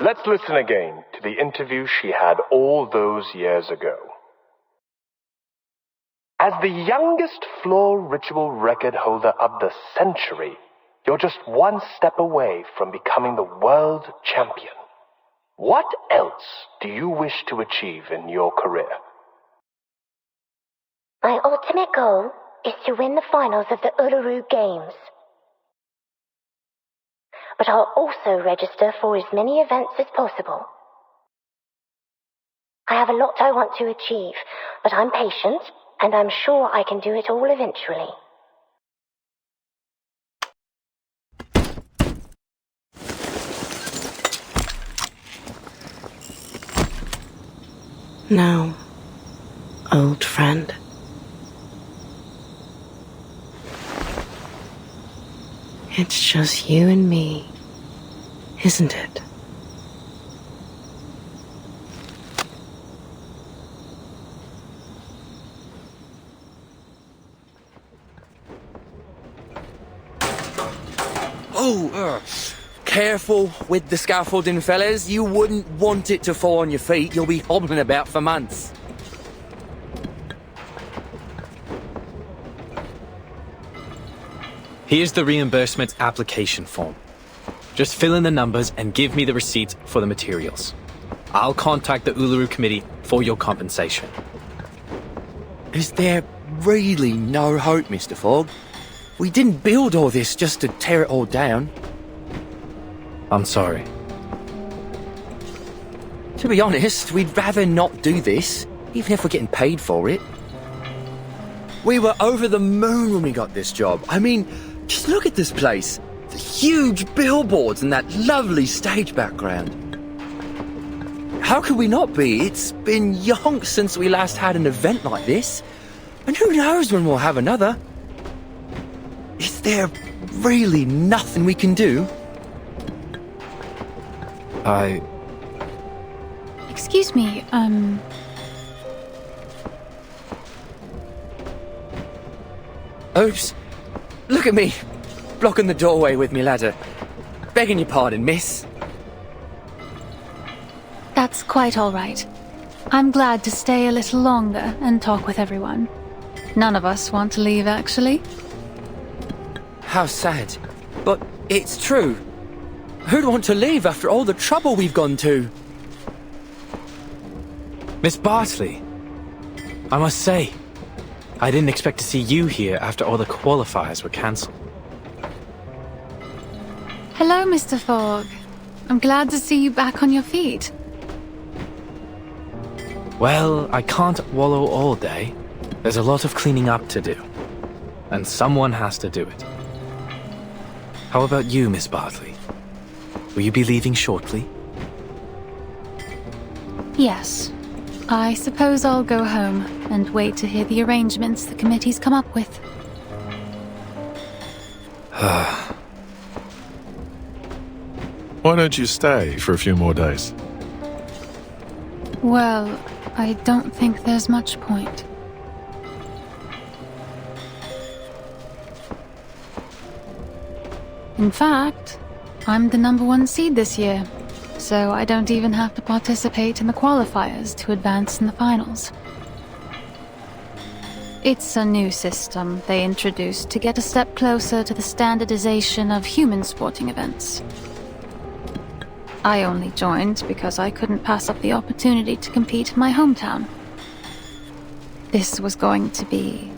Let's listen again to the interview she had all those years ago. As the youngest floor ritual record holder of the century, you're just one step away from becoming the world champion. What else do you wish to achieve in your career? My ultimate goal is to win the finals of the Uluru Games. But I'll also register for as many events as possible. I have a lot I want to achieve, but I'm patient, and I'm sure I can do it all eventually. Now, old friend. It's just you and me, isn't it? Careful with the scaffolding, fellas. You wouldn't want it to fall on your feet. You'll be hobbling about for months. Here's the reimbursement application form. Just fill in the numbers and give me the receipt for the materials. I'll contact the Uluru Committee for your compensation. Is there really no hope, Mr. Fogg? We didn't build all this just to tear it all down. I'm sorry. To be honest, we'd rather not do this, even if we're getting paid for it. We were over the moon when we got this job. I mean, just look at this place. The huge billboards and that lovely stage background. How could we not be? It's been yonks since we last had an event like this. And who knows when we'll have another? Is there really nothing we can do? Excuse me, Oops. Look at me, blocking the doorway with me ladder. Begging your pardon, miss. That's quite all right. I'm glad to stay a little longer and talk with everyone. None of us want to leave, actually. How sad. But it's true. Who'd want to leave after all the trouble we've gone to? Miss Bartley, I must say, I didn't expect to see you here after all the qualifiers were cancelled. Hello, Mr. Fogg. I'm glad to see you back on your feet. Well, I can't wallow all day. There's a lot of cleaning up to do. And someone has to do it. How about you, Miss Bartley? Will you be leaving shortly? Yes. I suppose I'll go home and wait to hear the arrangements the committee's come up with. Why don't you stay for a few more days? Well, I don't think there's much point. In fact, I'm the #1 seed this year, so I don't even have to participate in the qualifiers to advance in the finals. It's a new system they introduced to get a step closer to the standardization of human sporting events. I only joined because I couldn't pass up the opportunity to compete in my hometown. This was going to be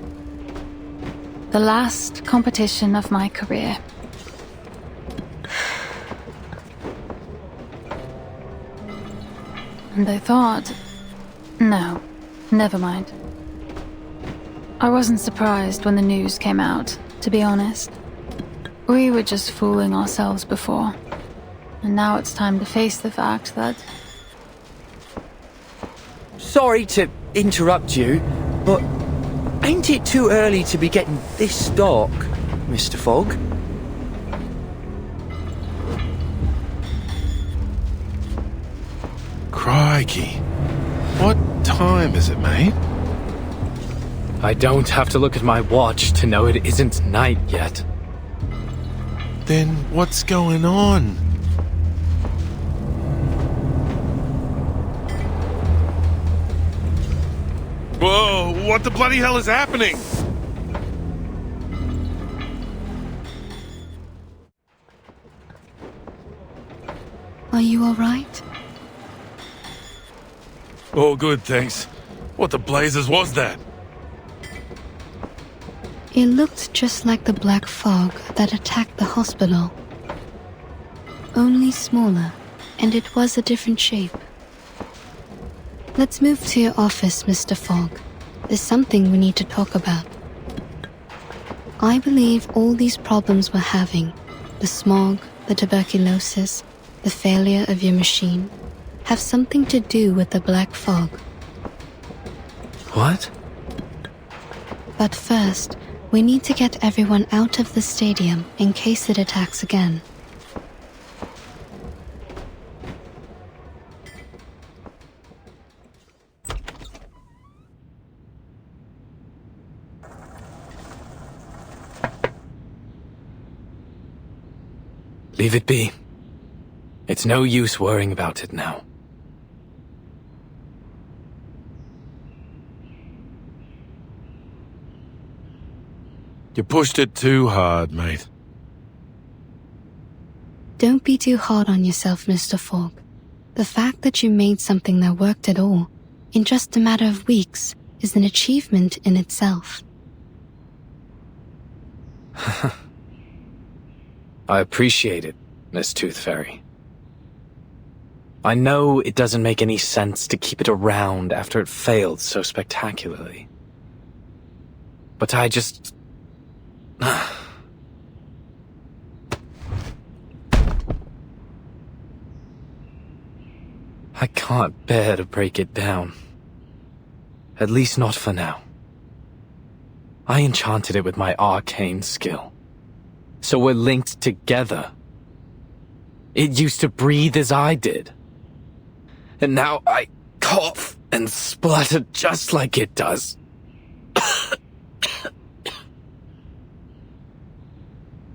the last competition of my career. And I thought, no, never mind. I wasn't surprised when the news came out, to be honest. We were just fooling ourselves before. And now it's time to face the fact that... Sorry to interrupt you, but ain't it too early to be getting this dark, Mr. Fogg? Crikey. What time is it, mate? I don't have to look at my watch to know it isn't night yet. Then what's going on? Whoa, what the bloody hell is happening? Are you all right? All good, thanks. What the blazes was that? It looked just like the black fog that attacked the hospital. Only smaller, and it was a different shape. Let's move to your office, Mr. Fogg. There's something we need to talk about. I believe all these problems we're having, the smog, the tuberculosis, the failure of your machine, have something to do with the black fog. What? But first, we need to get everyone out of the stadium in case it attacks again. Leave it be. It's no use worrying about it now. You pushed it too hard, mate. Don't be too hard on yourself, Mr. Fogg. The fact that you made something that worked at all, in just a matter of weeks, is an achievement in itself. I appreciate it, Miss Tooth Fairy. I know it doesn't make any sense to keep it around after it failed so spectacularly. But I just... I can't bear to break it down. At least not for now. I enchanted it with my arcane skill. So we're linked together. It used to breathe as I did. And now I cough and splutter just like it does.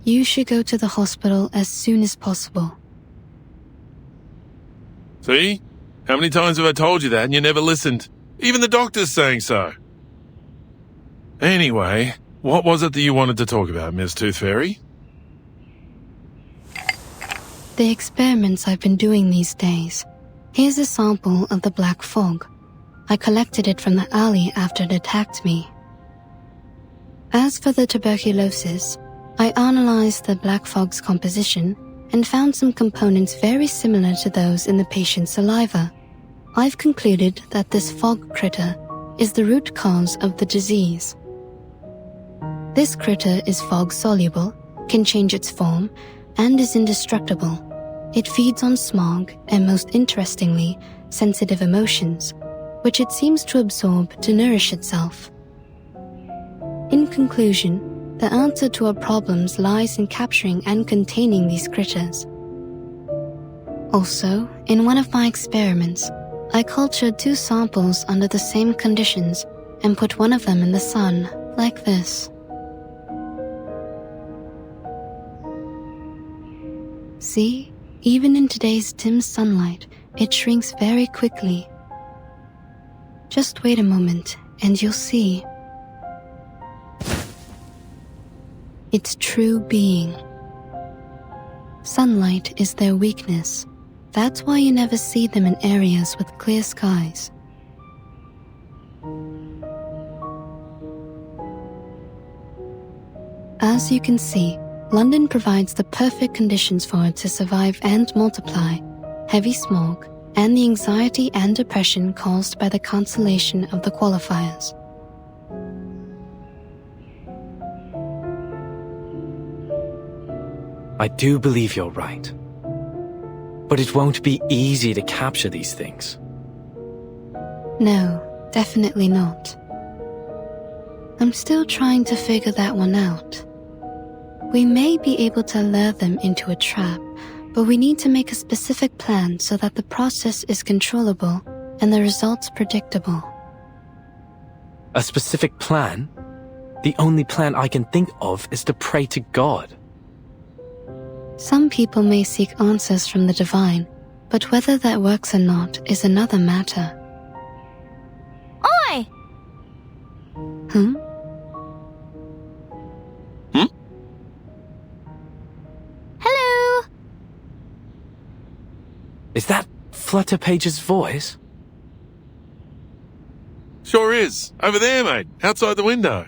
You should go to the hospital as soon as possible. See? How many times have I told you that and you never listened? Even the doctor's saying so. Anyway, what was it that you wanted to talk about, Miss Tooth Fairy? The experiments I've been doing these days. Here's a sample of the black fog. I collected it from the alley after it attacked me. As for the tuberculosis, I analyzed the black fog's composition and found some components very similar to those in the patient's saliva. I've concluded that this fog critter is the root cause of the disease. This critter is fog-soluble, can change its form, and is indestructible. It feeds on smog and, most interestingly, sensitive emotions, which it seems to absorb to nourish itself. In conclusion, the answer to our problems lies in capturing and containing these critters. Also, in one of my experiments, I cultured 2 samples under the same conditions and put one of them in the sun, like this. See, even in today's dim sunlight, it shrinks very quickly. Just wait a moment and you'll see. Its true being. Sunlight is their weakness. That's why you never see them in areas with clear skies. As you can see, London provides the perfect conditions for it to survive and multiply, heavy smog, and the anxiety and depression caused by the cancellation of the qualifiers. I do believe you're right. But it won't be easy to capture these things. No, definitely not. I'm still trying to figure that one out. We may be able to lure them into a trap, but we need to make a specific plan so that the process is controllable and the results predictable. A specific plan? The only plan I can think of is to pray to God. Some people may seek answers from the divine, but whether that works or not is another matter. Oi! Hello? Is that Flutterpage's voice? Sure is. Over there, mate. Outside the window.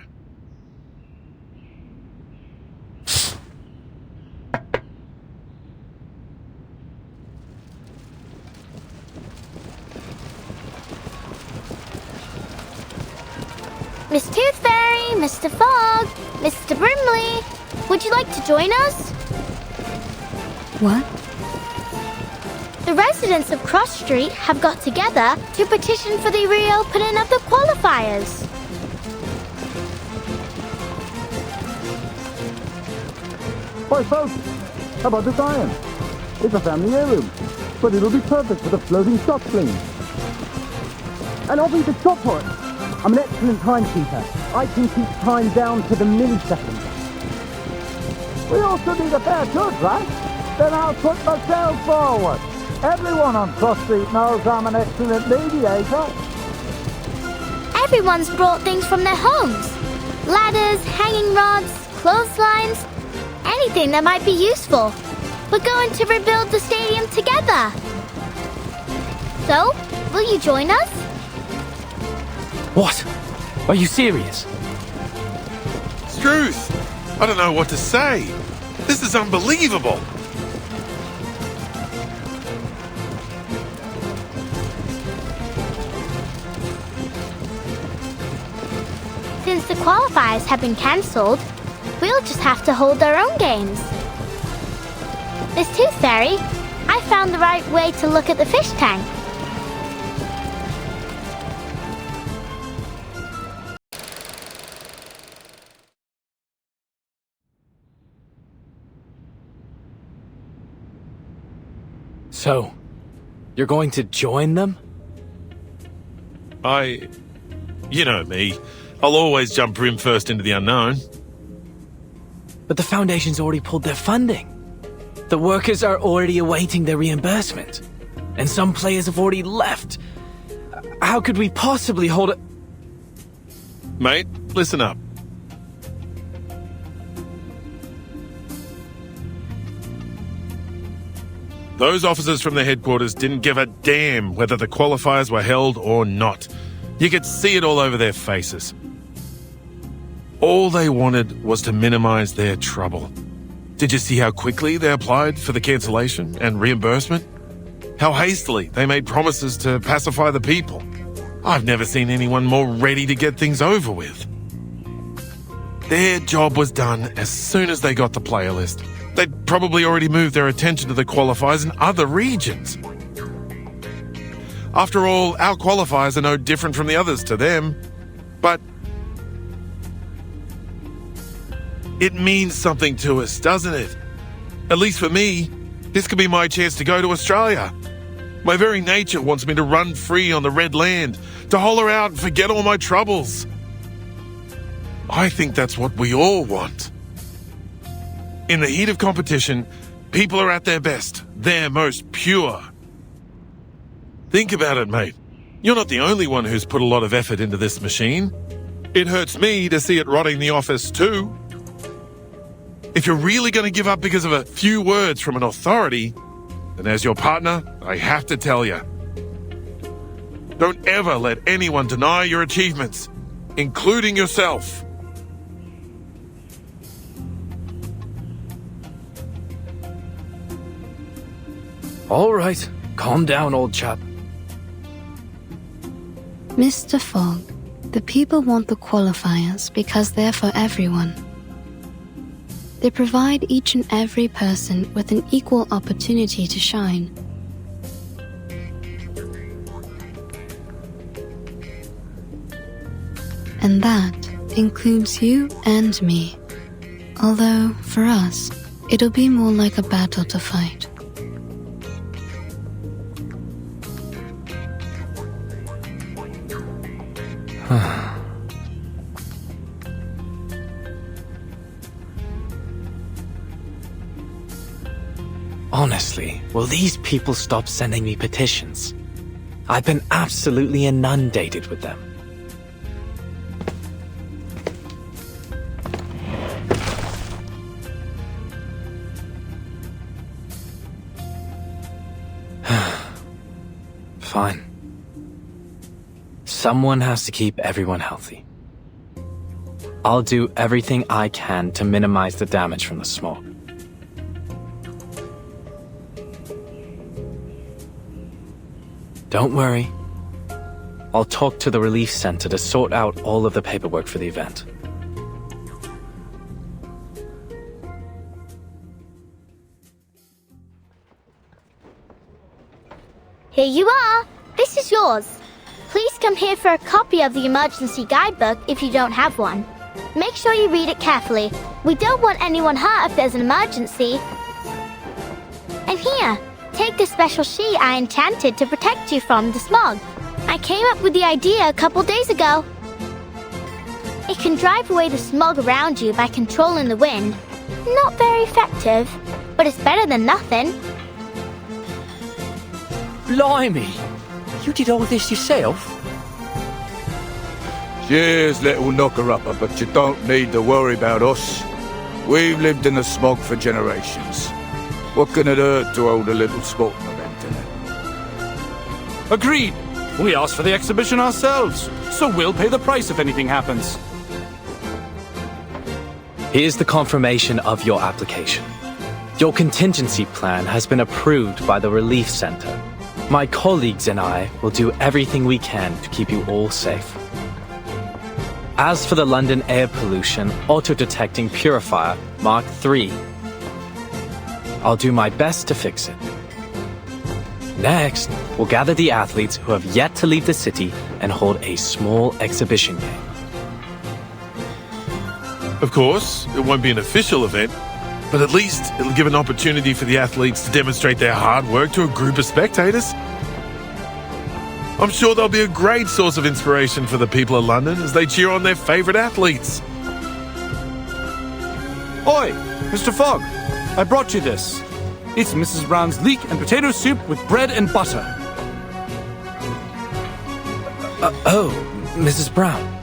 Miss Tooth Fairy, Mr. Fogg, Mr. Brimley, would you like to join us? What? The residents of Cross Street have got together to petition for the reopening of the qualifiers. Hi folks, how about this iron? It's a family heirloom, but it'll be perfect for the floating stock fling. And I'll be the chop pot. I'm an excellent timekeeper. I can keep time down to the millisecond. We also need a fair judge, right? Then I'll put myself forward. Everyone on Cross Street knows I'm an excellent mediator. Everyone's brought things from their homes. Ladders, hanging rods, clotheslines, anything that might be useful. We're going to rebuild the stadium together. So, will you join us? What? Are you serious? Struth! I don't know what to say. This is unbelievable. Since the qualifiers have been cancelled, we'll just have to hold our own games. Miss Tooth Fairy, I found the right way to look at the fish tank. So, you're going to join them? You know me. I'll always jump brim first into the unknown. But the Foundation's already pulled their funding. The workers are already awaiting their reimbursement. And some players have already left. How could we possibly hold it? Mate, listen up. Those officers from the headquarters didn't give a damn whether the qualifiers were held or not. You could see it all over their faces. All they wanted was to minimize their trouble. Did you see how quickly they applied for the cancellation and reimbursement? How hastily they made promises to pacify the people. I've never seen anyone more ready to get things over with. Their job was done as soon as they got the player list. They'd probably already moved their attention to the qualifiers in other regions. After all, our qualifiers are no different from the others to them. But it means something to us, doesn't it? At least for me, this could be my chance to go to Australia. My very nature wants me to run free on the Red Land, to holler out and forget all my troubles. I think that's what we all want. In the heat of competition, people are at their best, their most pure. Think about it, mate. You're not the only one who's put a lot of effort into this machine. It hurts me to see it rotting the office too. If you're really going to give up because of a few words from an authority, then as your partner, I have to tell you. Don't ever let anyone deny your achievements, including yourself. All right, calm down, old chap. Mr. Fogg, the people want the qualifiers because they're for everyone. They provide each and every person with an equal opportunity to shine. And that includes you and me. Although, for us, it'll be more like a battle to fight. Honestly, will these people stop sending me petitions? I've been absolutely inundated with them. Fine. Someone has to keep everyone healthy. I'll do everything I can to minimize the damage from the smoke. Don't worry. I'll talk to the relief center to sort out all of the paperwork for the event. Here you are. This is yours. Please come here for a copy of the emergency guidebook if you don't have one. Make sure you read it carefully. We don't want anyone hurt if there's an emergency. And here, take this special sheet I enchanted to protect you from the smog. I came up with the idea a couple days ago. It can drive away the smog around you by controlling the wind. Not very effective, but it's better than nothing. Blimey! You did all this yourself? Cheers, little knocker-upper, but you don't need to worry about us. We've lived in the smog for generations. What can it hurt to hold a little sporting event in it? Agreed. We asked for the exhibition ourselves, so we'll pay the price if anything happens. Here's the confirmation of your application. Your contingency plan has been approved by the Relief Center. My colleagues and I will do everything we can to keep you all safe. As for the London air pollution auto-detecting purifier Mark III, I'll do my best to fix it. Next, we'll gather the athletes who have yet to leave the city and hold a small exhibition game. Of course, it won't be an official event, but at least it'll give an opportunity for the athletes to demonstrate their hard work to a group of spectators. I'm sure they'll be a great source of inspiration for the people of London as they cheer on their favourite athletes. Oi, Mr. Fogg, I brought you this. It's Mrs. Brown's leek and potato soup with bread and butter. Oh, Mrs. Brown.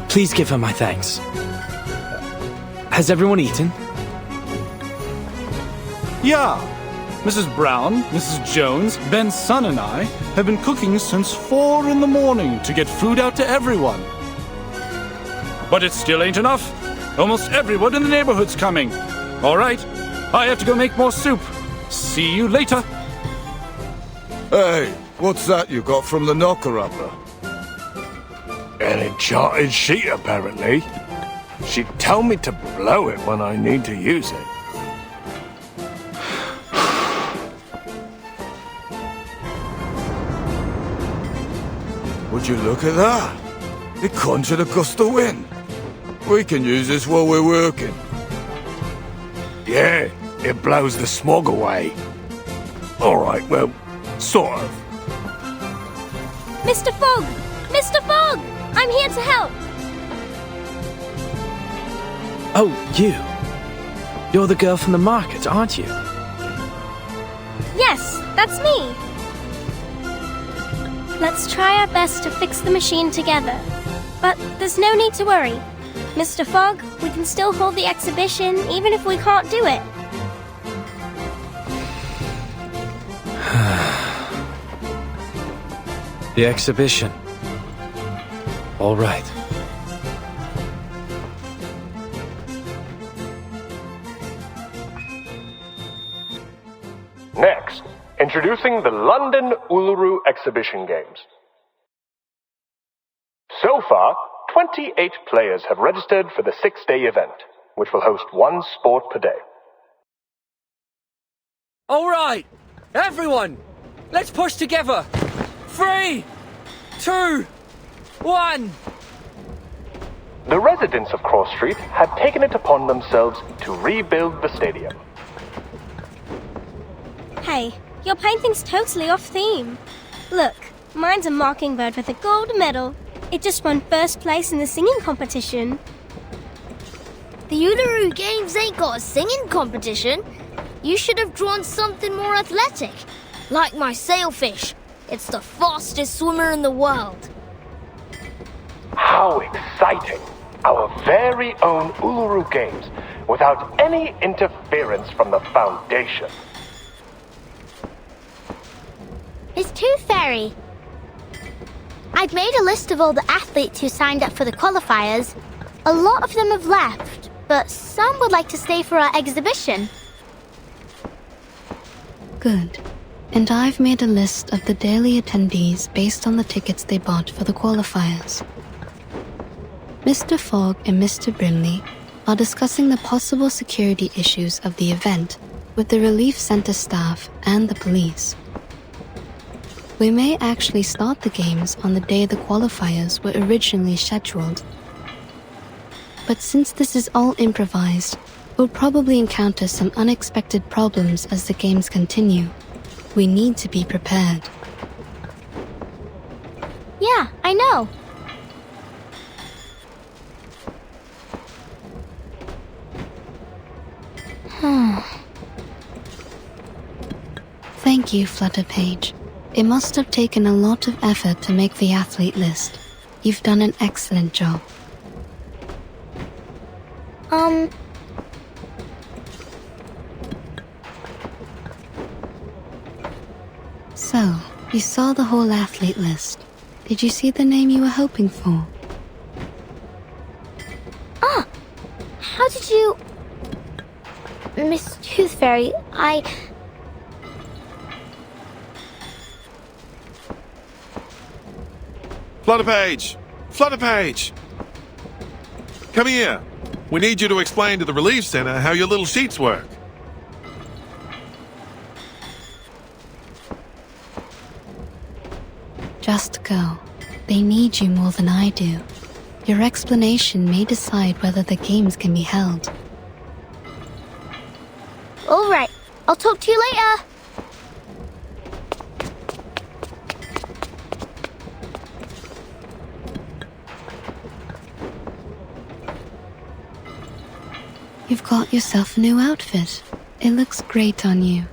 Please give her my thanks. Has everyone eaten? Yeah. Mrs. Brown, Mrs. Jones, Ben's son and I have been cooking since 4 in the morning to get food out to everyone. But it still ain't enough. Almost everyone in the neighborhood's coming. All right, I have to go make more soup. See you later. Hey, what's that you got from the knocker-upper? An enchanted sheet, apparently. She'd tell me to blow it when I need to use it. Would you look at that? It conjured a gust of wind. We can use this while we're working. Yeah, it blows the smog away. All right, well, sort of. Mr. Fogg! Mr. Fogg! I'm here to help! Oh, you. You're the girl from the market, aren't you? Yes, that's me. Let's try our best to fix the machine together. But there's no need to worry. Mr. Fogg, we can still hold the exhibition even if we can't do it. The exhibition. All right. Next, introducing the London Uluru Exhibition Games. So far, 28 players have registered for the 6-day event, which will host one sport per day. All right, everyone, let's push together. 3, 2, 1. The residents of Cross Street have taken it upon themselves to rebuild the stadium. Hey, your painting's totally off theme. Look, mine's a mockingbird with a gold medal. It just won first place in the singing competition. The Uluru Games ain't got a singing competition. You should have drawn something more athletic. Like my sailfish. It's the fastest swimmer in the world. How exciting! Our very own Uluru Games, without any interference from the Foundation. It's too fairy. I've made a list of all the athletes who signed up for the qualifiers. A lot of them have left, but some would like to stay for our exhibition. Good. And I've made a list of the daily attendees based on the tickets they bought for the qualifiers. Mr. Fogg and Mr. Brimley are discussing the possible security issues of the event with the Relief Center staff and the police. We may actually start the games on the day the qualifiers were originally scheduled. But since this is all improvised, we'll probably encounter some unexpected problems as the games continue. We need to be prepared. Yeah, I know. Thank you, Flutterpage. It must have taken a lot of effort to make the athlete list. You've done an excellent job. So, you saw the whole athlete list. Did you see the name you were hoping for? Ah! How did you... Miss Tooth Fairy, Flutterpage! Flutterpage! Come here. We need you to explain to the Relief Center how your little sheets work. Just go. They need you more than I do. Your explanation may decide whether the games can be held. Alright, I'll talk to you later. You've got yourself a new outfit. It looks great on you.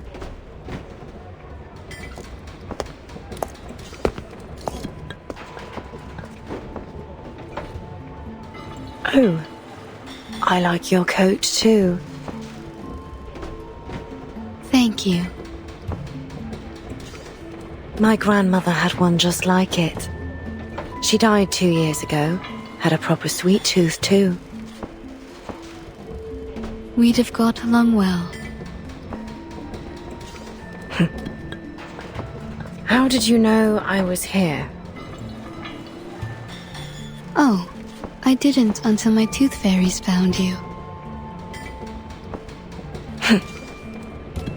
Oh, I like your coat too. Thank you. My grandmother had one just like it. She died 2 years ago. Had a proper sweet tooth too. We'd have got along well. How did you know I was here? Oh, I didn't until my tooth fairies found you.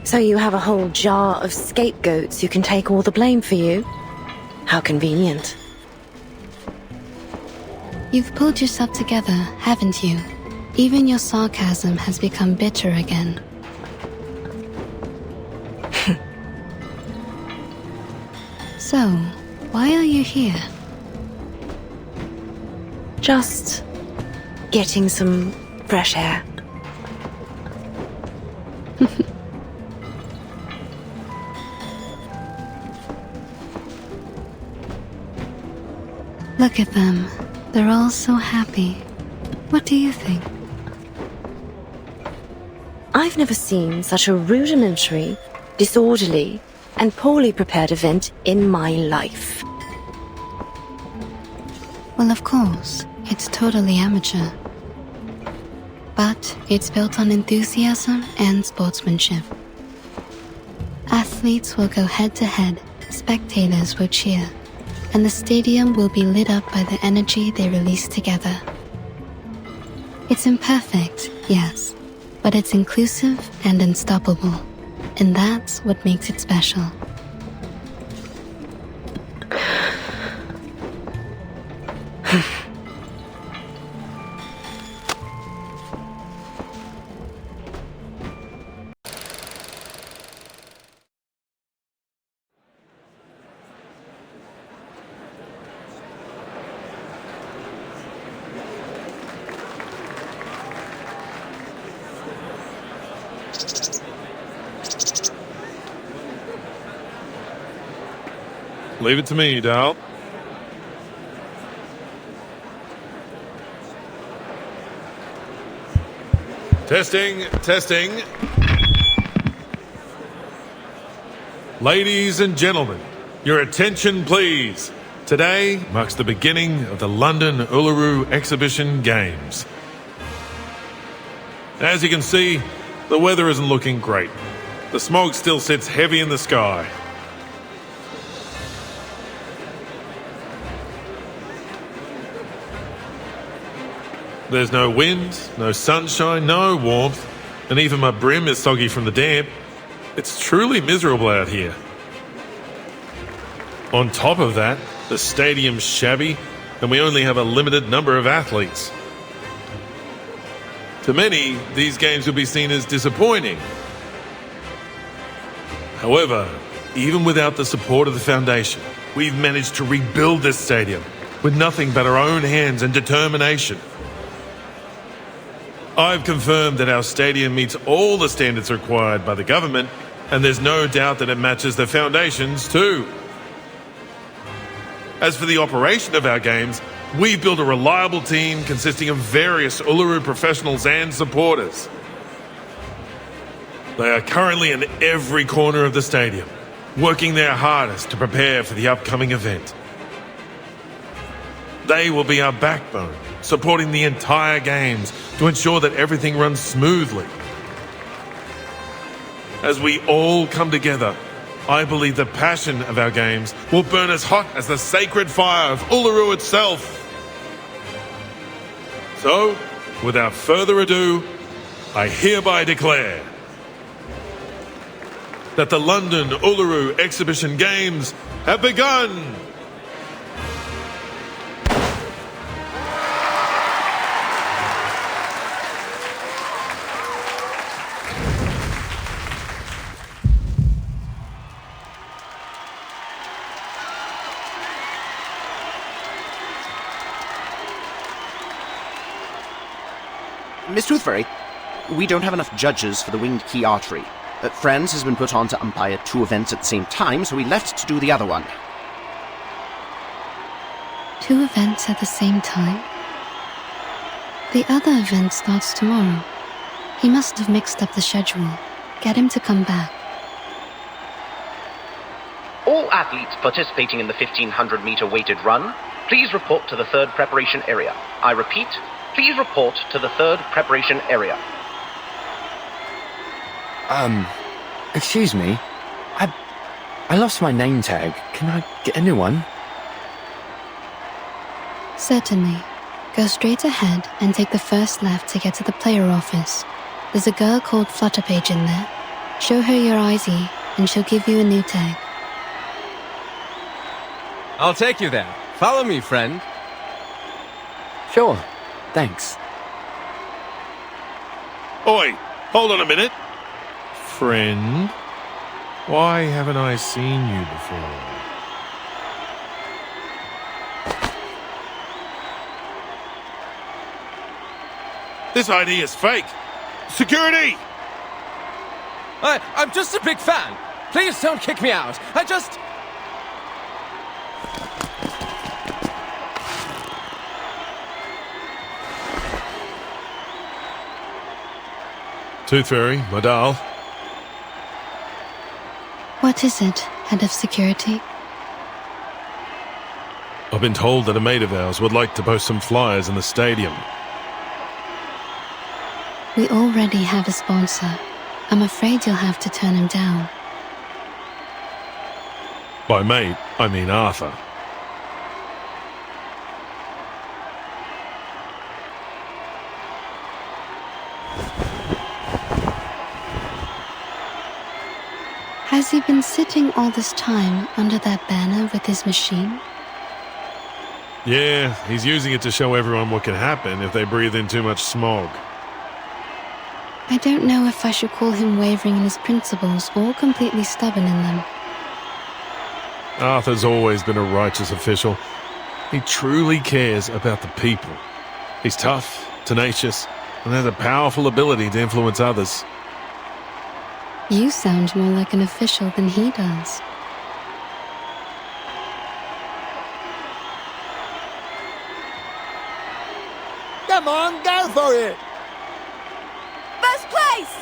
So you have a whole jar of scapegoats who can take all the blame for you? How convenient. You've pulled yourself together, haven't you? Even your sarcasm has become bitter again. So, why are you here? Just getting some fresh air. Look at them. They're all so happy. What do you think? I've never seen such a rudimentary, disorderly, and poorly prepared event in my life. Well, of course, it's totally amateur. But it's built on enthusiasm and sportsmanship. Athletes will go head-to-head, spectators will cheer, and the stadium will be lit up by the energy they release together. It's imperfect, yes, but it's inclusive and unstoppable, and that's what makes it special. Leave it to me, Dal. Testing, testing. Ladies and gentlemen, your attention please. Today marks the beginning of the London Uluru Exhibition Games. As you can see, the weather isn't looking great. The smog still sits heavy in the sky. There's no wind, no sunshine, no warmth, and even my brim is soggy from the damp. It's truly miserable out here. On top of that, the stadium's shabby, and we only have a limited number of athletes. To many, these games will be seen as disappointing. However, even without the support of the Foundation, we've managed to rebuild this stadium with nothing but our own hands and determination. I've confirmed that our stadium meets all the standards required by the government, And there's no doubt that it matches the foundations too. As for the operation of our games, we've built a reliable team consisting of various Uluru professionals and supporters. They are currently in every corner of the stadium, working their hardest to prepare for the upcoming event. They will be our backbone, supporting the entire games to ensure that everything runs smoothly. As we all come together, I believe the passion of our games will burn as hot as the sacred fire of Uluru itself. So, without further ado, I hereby declare that the London Uluru Exhibition Games have begun! Miss Toothfairy, we don't have enough judges for the Winged Key Archery. Friends has been put on to umpire 2 events at the same time, so we left to do the other one. 2 events at the same time? The other event starts tomorrow. He must have mixed up the schedule. Get him to come back. All athletes participating in the 1500-meter weighted run, please report to the 3rd preparation area. I repeat, please report to the 3rd preparation area. Excuse me. I lost my name tag. Can I get a new one? Certainly. Go straight ahead and take the first left to get to the player office. There's a girl called Flutterpage in there. Show her your ID and she'll give you a new tag. I'll take you there. Follow me, friend. Sure. Thanks. Oi, hold on a minute. Friend, why haven't I seen you before? This ID is fake. Security! I'm just a big fan. Please don't kick me out. Tooth Fairy, my doll. What is it, Head of Security? I've been told that a mate of ours would like to post some flyers in the stadium. We already have a sponsor. I'm afraid you'll have to turn him down. By mate, I mean Arthur. Has he been sitting all this time under that banner with his machine? Yeah, he's using it to show everyone what can happen if they breathe in too much smog. I don't know if I should call him wavering in his principles or completely stubborn in them. Arthur's always been a righteous official. He truly cares about the people. He's tough, tenacious, and has a powerful ability to influence others. You sound more like an official than he does. Come on, go for it! First place!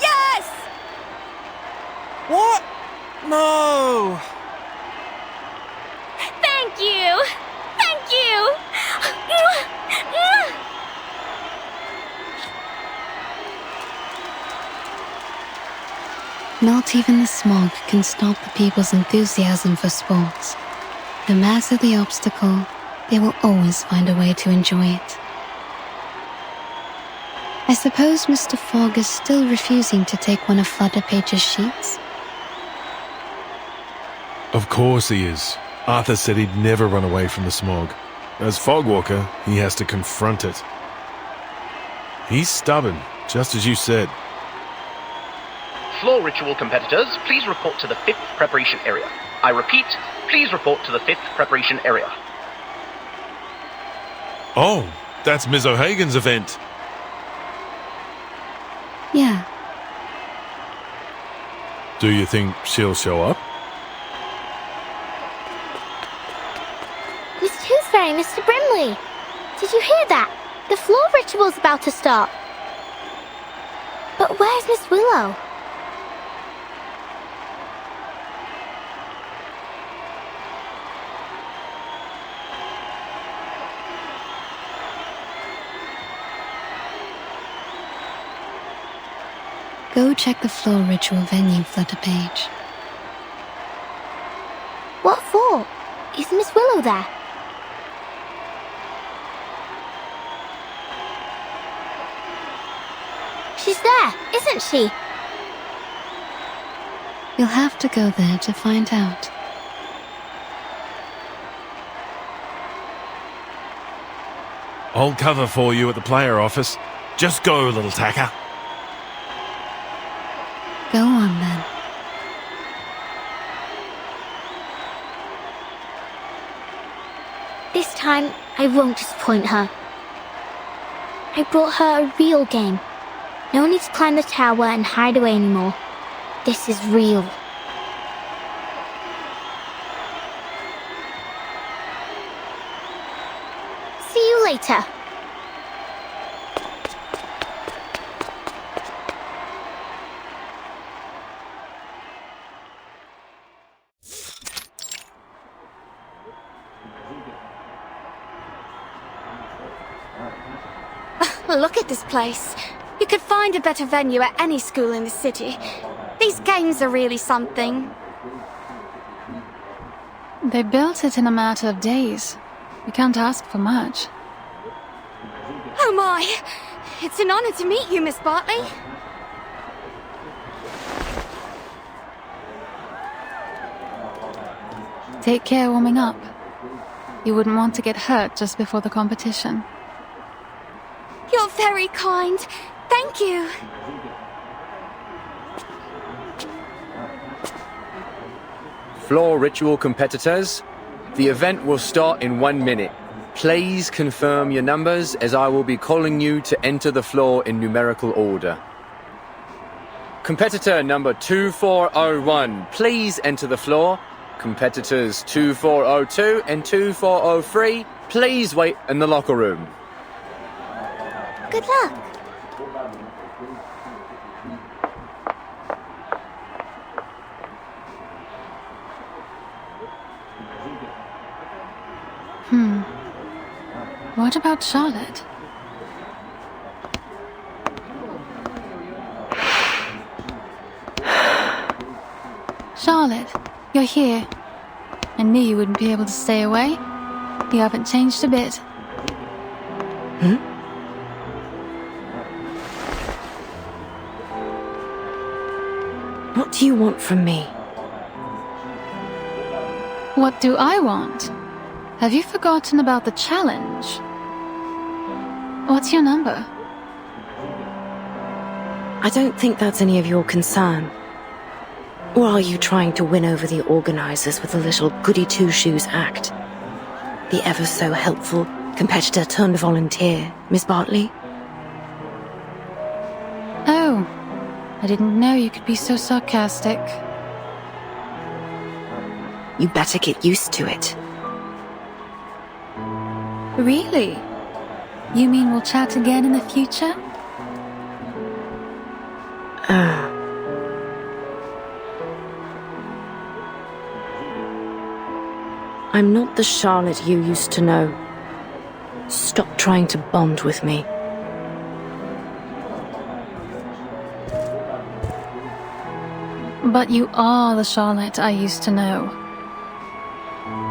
Yes! What? No! Thank you! Thank you! Not even the smog can stop the people's enthusiasm for sports. No matter the obstacle, they will always find a way to enjoy it. I suppose Mr. Fogg is still refusing to take one of Flutterpage's sheets? Of course he is. Arthur said he'd never run away from the smog. As Fogwalker, he has to confront it. He's stubborn, just as you said. Floor ritual competitors, please report to the 5th preparation area. I repeat, please report to the 5th preparation area. Oh, that's Ms. O'Hagan's event. Yeah. Do you think she'll show up? Miss Toothfairy, Mr. Brimley. Did you hear that? The floor ritual's about to start. But where's Miss Willow? Go check the floor ritual venue flutter page. What for? Is Miss Willow there? She's there, isn't she? You'll have to go there to find out. I'll cover for you at the player office. Just go, little tacker. Go on then. This time, I won't disappoint her. I brought her a real game. No need to climb the tower and hide away anymore. This is real. See you later. Look at this place. You could find a better venue at any school in the city. These games are really something. They built it in a matter of days. You can't ask for much. Oh my! It's an honor to meet you, Miss Bartley. Take care warming up. You wouldn't want to get hurt just before the competition. You're very kind. Thank you. Floor ritual competitors, the event will start in 1 minute. Please confirm your numbers as I will be calling you to enter the floor in numerical order. Competitor number 2401, please enter the floor. Competitors 2402 and 2403, please wait in the locker room. Good luck. What about Charlotte? Charlotte, you're here. I knew you wouldn't be able to stay away. You haven't changed a bit. What do you want from me? What do I want? Have you forgotten about the challenge? What's your number? I don't think that's any of your concern. Or are you trying to win over the organizers with a little goody-two-shoes act? The ever-so-helpful competitor turned volunteer, Miss Bartley? Oh, I didn't know you could be so sarcastic. You better get used to it. Really? You mean we'll chat again in the future? I'm not the Charlotte you used to know. Stop trying to bond with me. But you are the Charlotte I used to know.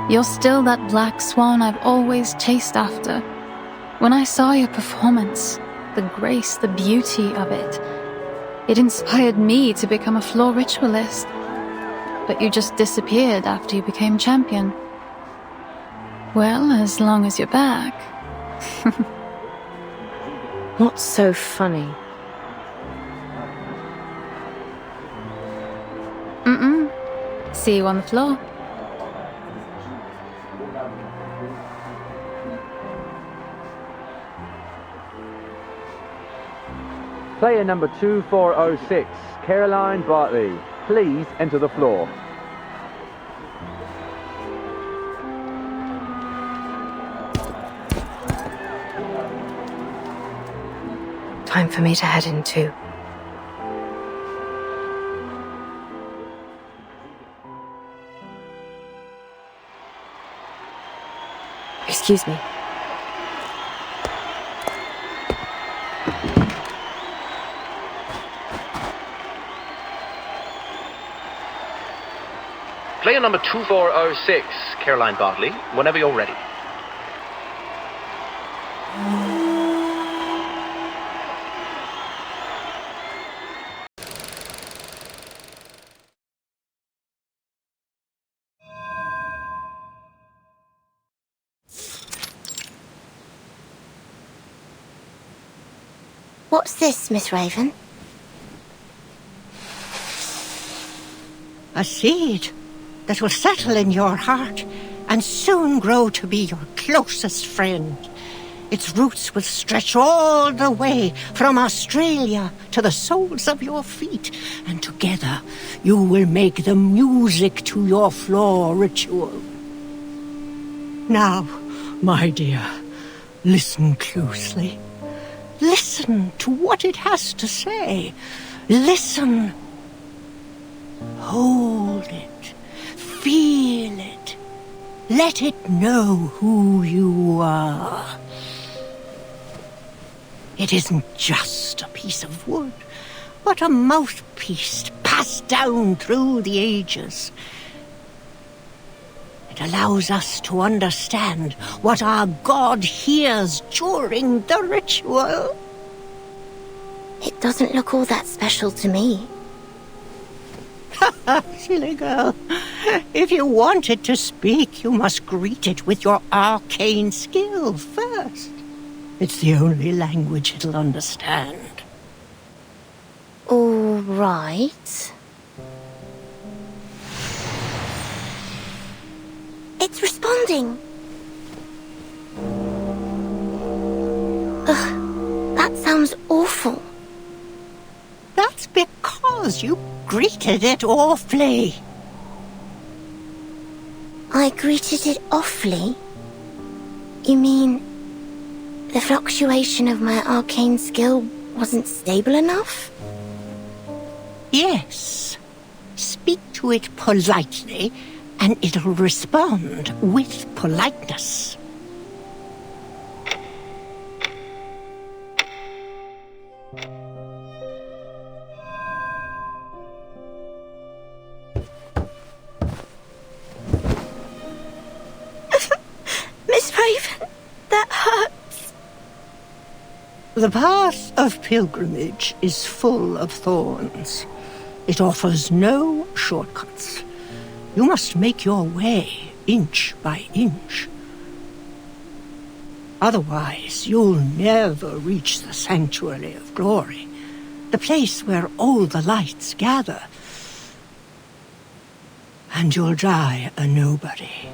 You're still that black swan I've always chased after. When I saw your performance, the grace, the beauty of it, it inspired me to become a floor ritualist. But you just disappeared after you became champion. Well, as long as you're back. What's so funny? See you on the floor. Player number 2406, Caroline Bartley. please enter the floor. Time for me to head in too. Excuse me. Player number 2406, Caroline Bartley, whenever you're ready. What's this, Miss Raven? A seed that will settle in your heart and soon grow to be your closest friend. Its roots will stretch all the way from Australia to the soles of your feet, and together you will make the music to your floor ritual. Now, my dear, listen closely. Listen to what it has to say. Listen. Hold it. Feel it. Let it know who you are. It isn't just a piece of wood, but a mouthpiece passed down through the ages. It allows us to understand what our God hears during the ritual. It doesn't look all that special to me. Silly girl. If you want it to speak, you must greet it with your arcane skill first. It's the only language it'll understand. All right. It's responding. Ugh, that sounds awful. That's because you greeted it awfully. I greeted it awfully? You mean the fluctuation of my arcane skill wasn't stable enough? Yes. Speak to it politely, and it'll respond with politeness. Miss Raven, that hurts. The path of pilgrimage is full of thorns. It offers no shortcuts. You must make your way inch by inch. Otherwise, you'll never reach the Sanctuary of Glory, the place where all the lights gather. And you'll die a nobody.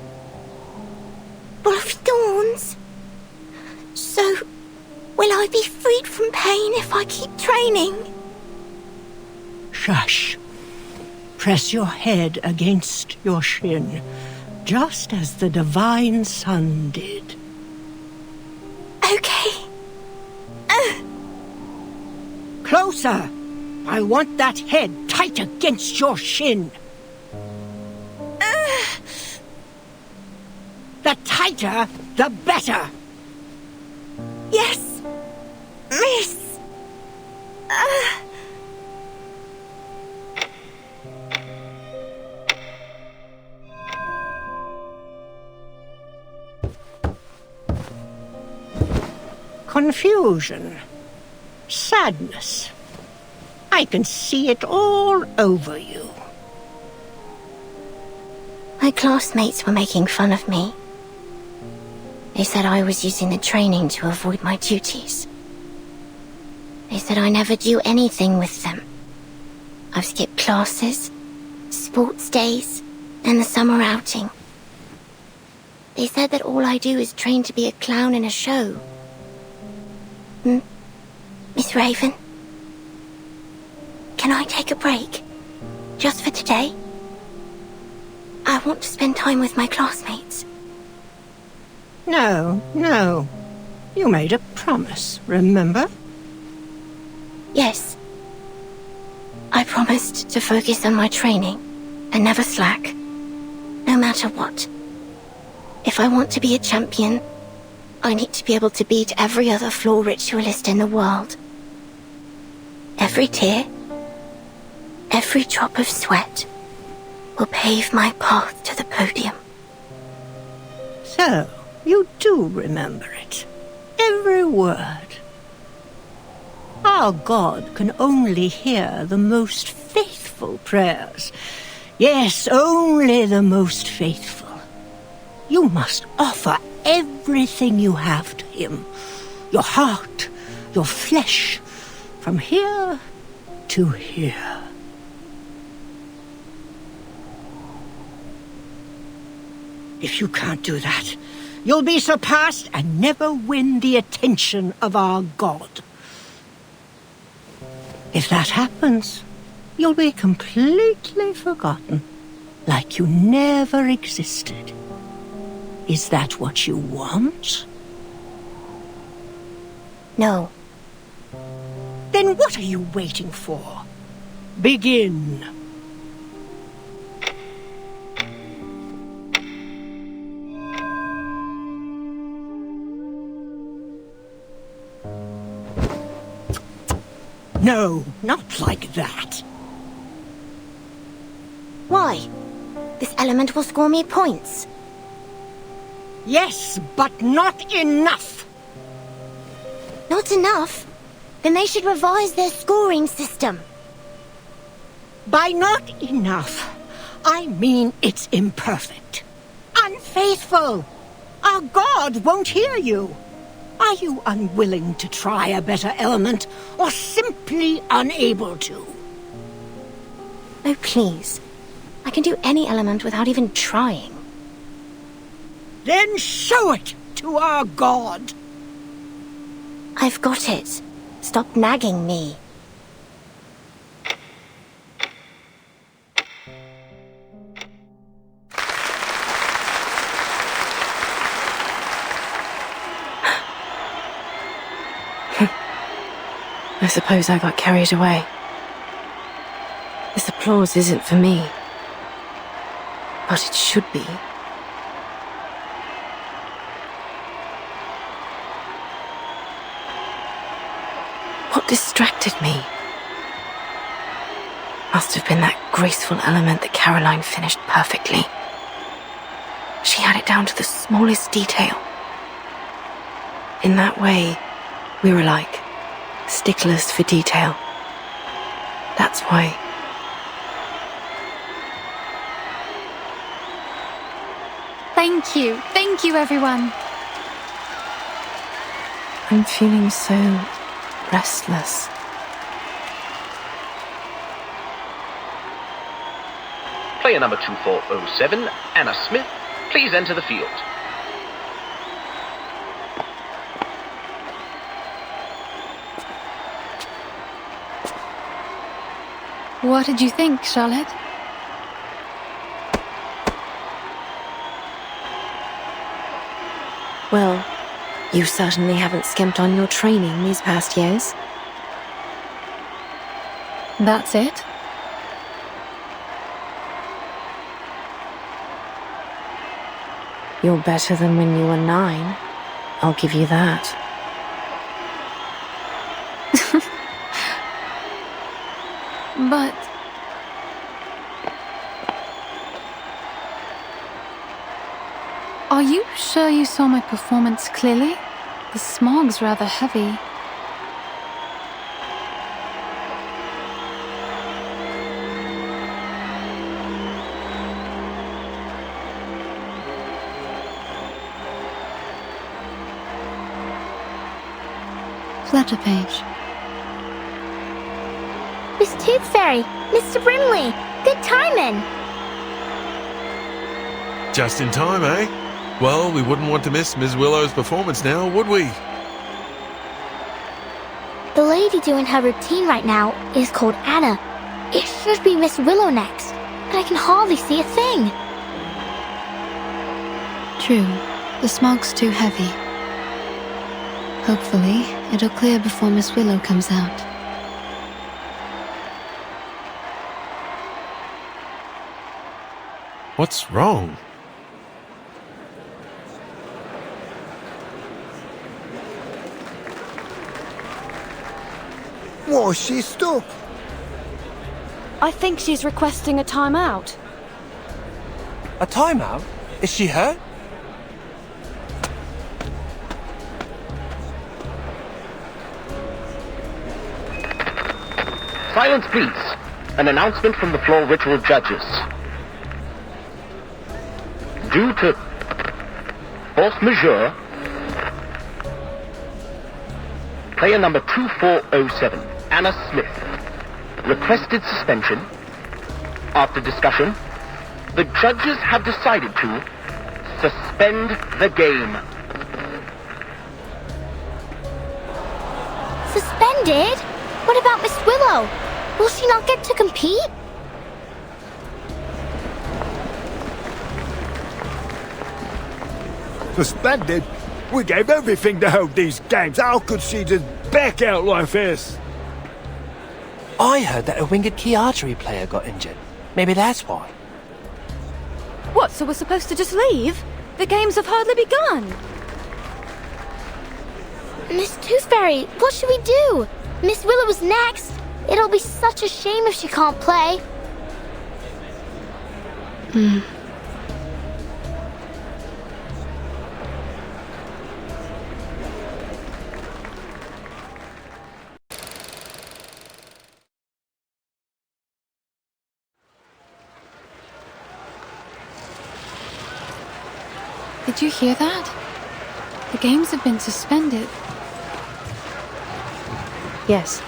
Full of thorns? So, will I be freed from pain if I keep training? Shush. Press your head against your shin, just as the divine sun did. Okay. Closer! I want that head tight against your shin. The tighter, the better. Yes, miss. Confusion. Sadness. I can see it all over you. My classmates were making fun of me. They said I was using the training to avoid my duties. They said I never do anything with them. I've skipped classes, sports days, and the summer outing. They said that all I do is train to be a clown in a show. Miss Raven? Can I take a break? Just for today? I want to spend time with my classmates. No, no. You made a promise, remember? Yes. I promised to focus on my training and never slack, no matter what. If I want to be a champion, I need to be able to beat every other floor ritualist in the world. Every tear, every drop of sweat will pave my path to the podium. So, you do remember it. Every word. Our God can only hear the most faithful prayers. Yes, only the most faithful. You must offer everything you have to him. Your heart, your flesh, from here to here. If you can't do that, you'll be surpassed and never win the attention of our God. If that happens, you'll be completely forgotten, like you never existed. Is that what you want? No. Then what are you waiting for? Begin. No, not like that. Why? This element will score me points. Yes, but not enough. Not enough? Then they should revise their scoring system. By not enough, I mean it's imperfect. Unfaithful. Our God won't hear you. Are you unwilling to try a better element, or simply unable to? Oh, please. I can do any element without even trying. Then show it to our God. I've got it. Stop nagging me. I suppose I got carried away. This applause isn't for me. But it should be. What distracted me? Must have been that graceful element that Caroline finished perfectly. She had it down to the smallest detail. In that way, we were like sticklers for detail. That's why. Thank you everyone. I'm feeling so restless. Player number 2407, Anna Smith, please enter the field. What did you think, Charlotte? Well, you certainly haven't skimped on your training these past years. That's it? You're better than when you were 9. I'll give you that. But... Are you sure you saw my performance clearly? The smog's rather heavy. Letter page. Miss Tooth Fairy, Mr. Brimley, good timing. Just in time, eh? Well, we wouldn't want to miss Ms. Willow's performance now, would we? The lady doing her routine right now is called Anna. It should be Miss Willow next, but I can hardly see a thing. True, the smog's too heavy. Hopefully, it'll clear before Miss Willow comes out. What's wrong? Why, she's stuck. I think she's requesting a timeout. A timeout? Is she hurt? Silence, please. An announcement from the floor ritual judges. Due to force majeure, player number 2407, Anna Smith, requested suspension. After discussion, the judges have decided to suspend the game. Suspended? What about Miss Willow? Will she not get to compete? Suspended? We gave everything to hold these games. How could she just back out like this? I heard that a winged key archery player got injured. Maybe that's why. What, so we're supposed to just leave? The games have hardly begun. Miss Tooth Fairy, what should we do? Miss Willow is next. It'll be such a shame if she can't play. Did you hear that? The games have been suspended. Yes.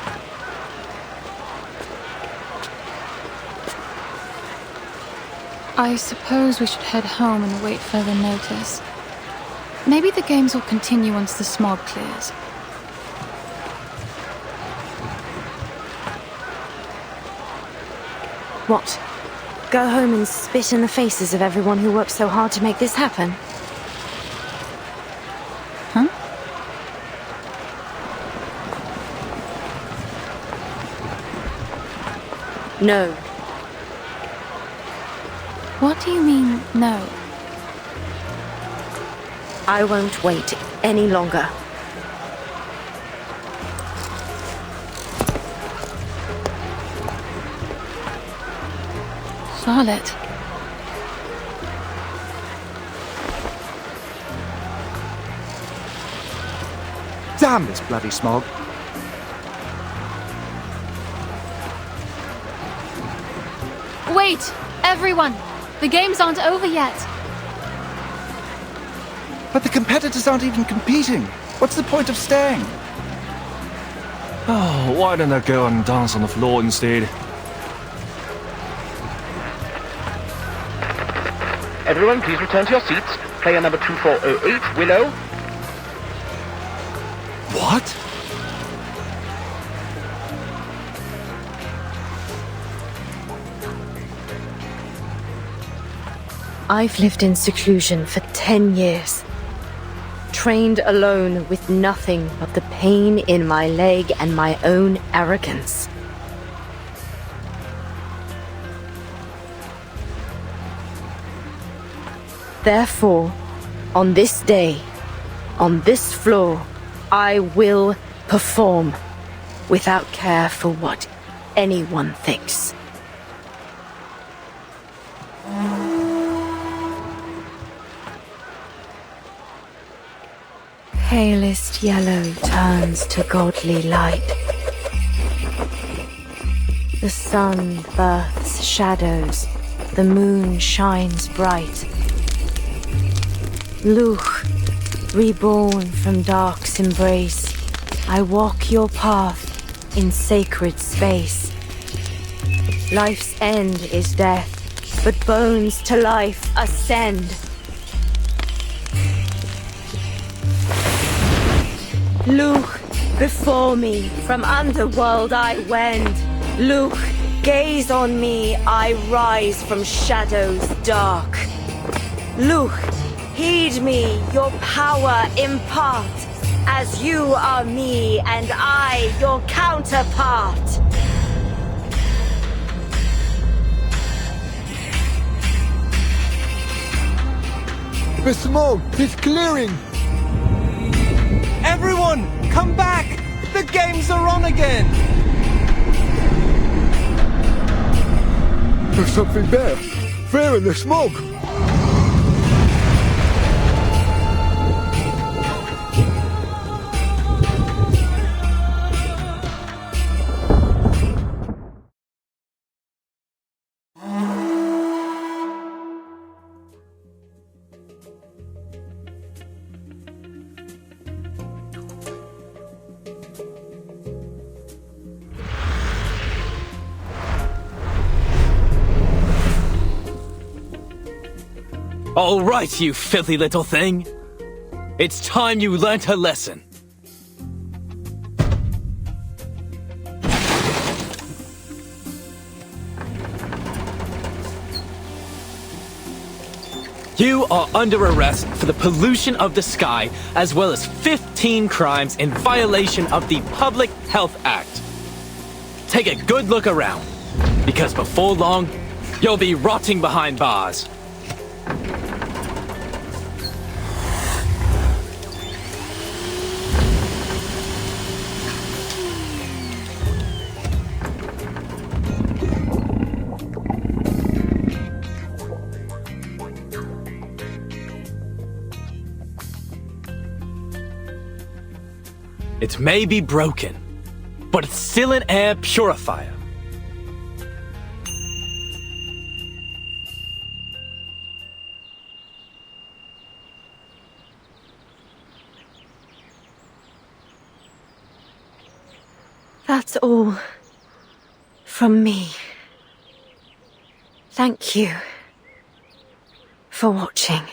I suppose we should head home and await further notice. Maybe the games will continue once the smog clears. What? Go home and spit in the faces of everyone who worked so hard to make this happen? Huh? No. What do you mean, no? I won't wait any longer. Charlotte. Damn this bloody smog. Wait! Everyone! The games aren't over yet. But the competitors aren't even competing. What's the point of staying? Oh, why don't I go and dance on the floor instead? Everyone, please return to your seats. Player number 2408, Willow. What? I've lived in seclusion for 10 years. Trained alone with nothing but the pain in my leg and my own arrogance. Therefore, on this day, on this floor, I will perform without care for what anyone thinks. Palest yellow turns to godly light. The sun births shadows, the moon shines bright. Luch, reborn from dark's embrace, I walk your path in sacred space. Life's end is death, but bones to life ascend. Luch, before me, from underworld I wend. Luch, Gaze on me, I rise from shadows dark. Look, heed me, your power impart, as you are me and I your counterpart. The smoke is clearing! Everyone, come back! The games are on again! There's something there. There in the smoke. All right, you filthy little thing. It's time you learnt a lesson. You are under arrest for the pollution of the sky, as well as 15 crimes in violation of the Public Health Act. Take a good look around, because before long, you'll be rotting behind bars. It may be broken, but it's still an air purifier. That's all from me. Thank you for watching.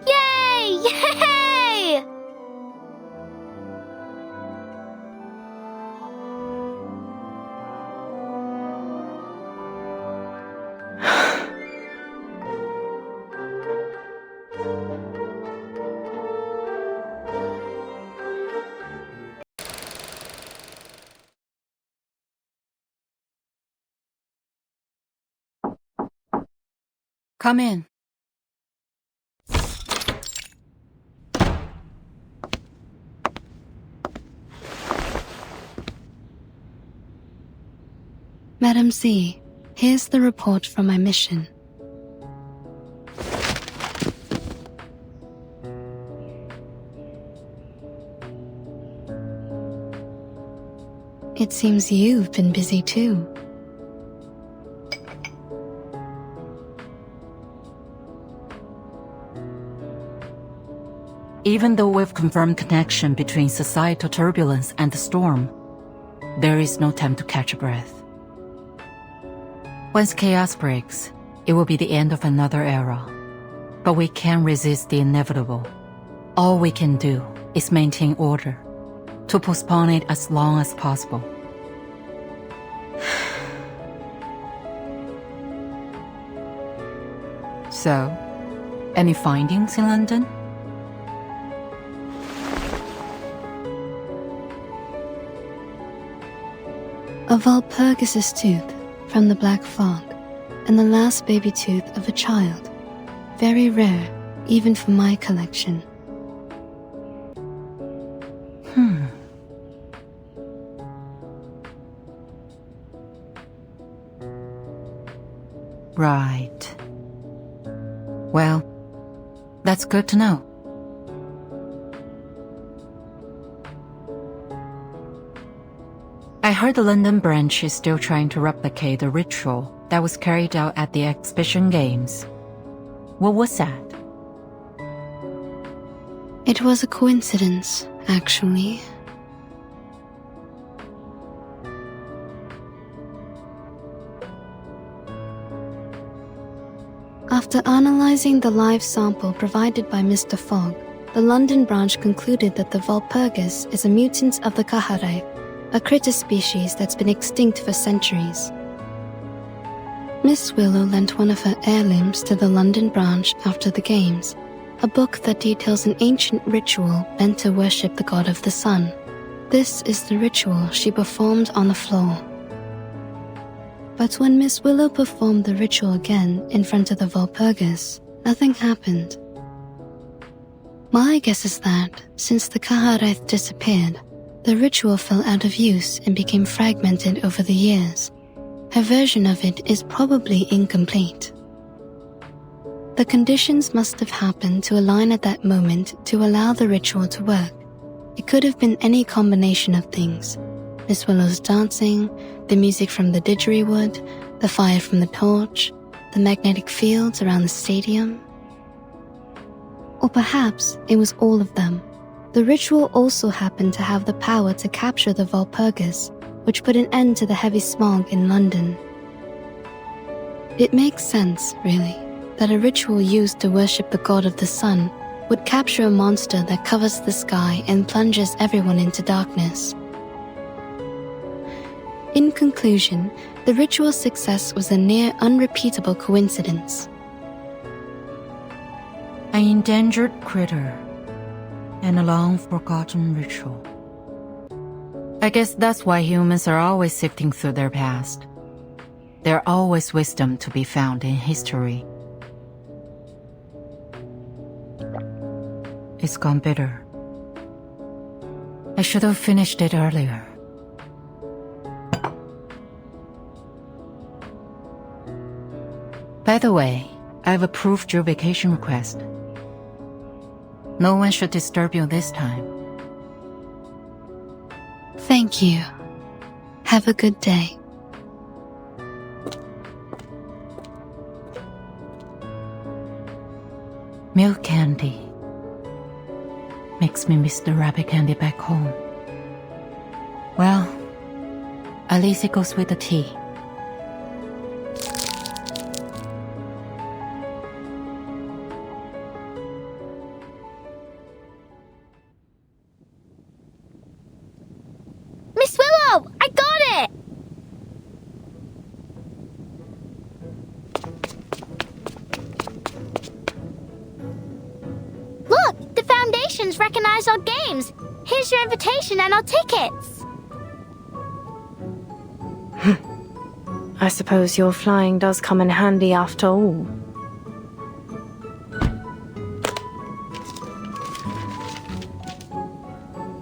Yay! Come in. Madam Z, here's the report from my mission. It seems you've been busy too. Even though we've confirmed connection between societal turbulence and the storm, there is no time to catch a breath. Once chaos breaks, it will be the end of another era. But we can't resist the inevitable. All we can do is maintain order, to postpone it as long as possible. So, any findings in London? A Walpurgis tooth from the black fog, and the last baby tooth of a child. Very rare, even for my collection. Right. Well, that's good to know. I heard the London branch is still trying to replicate the ritual that was carried out at the exhibition games. What was that? It was a coincidence, actually. After analyzing the live sample provided by Mr. Fogg, the London branch concluded that the Walpurgis is a mutant of the Kahare, a critter species that's been extinct for centuries. Miss Willow lent one of her heirlooms to the London branch after the games, a book that details an ancient ritual meant to worship the god of the sun. This is the ritual she performed on the floor. But when Miss Willow performed the ritual again in front of the Walpurgis, nothing happened. My guess is that, since the Kaharaith disappeared, the ritual fell out of use and became fragmented over the years. Her version of it is probably incomplete. The conditions must have happened to align at that moment to allow the ritual to work. It could have been any combination of things. Miss Willow's dancing, the music from the didgeridoo, the fire from the torch, the magnetic fields around the stadium. Or perhaps it was all of them. The ritual also happened to have the power to capture the Walpurgis, which put an end to the heavy smog in London. It makes sense, really, that a ritual used to worship the god of the sun would capture a monster that covers the sky and plunges everyone into darkness. In conclusion, the ritual's success was a near unrepeatable coincidence. An endangered critter and a long-forgotten ritual. I guess that's why humans are always sifting through their past. There's always wisdom to be found in history. It's gone bitter. I should have finished it earlier. By the way, I've approved your vacation request. No one should disturb you this time. Thank you. Have a good day. Milk candy makes me miss the rabbit candy back home. Well, at least it goes with the tea. Miss Willow! I got it! Look! The Foundations recognize our games! Here's your invitation and our tickets! I suppose your flying does come in handy after all.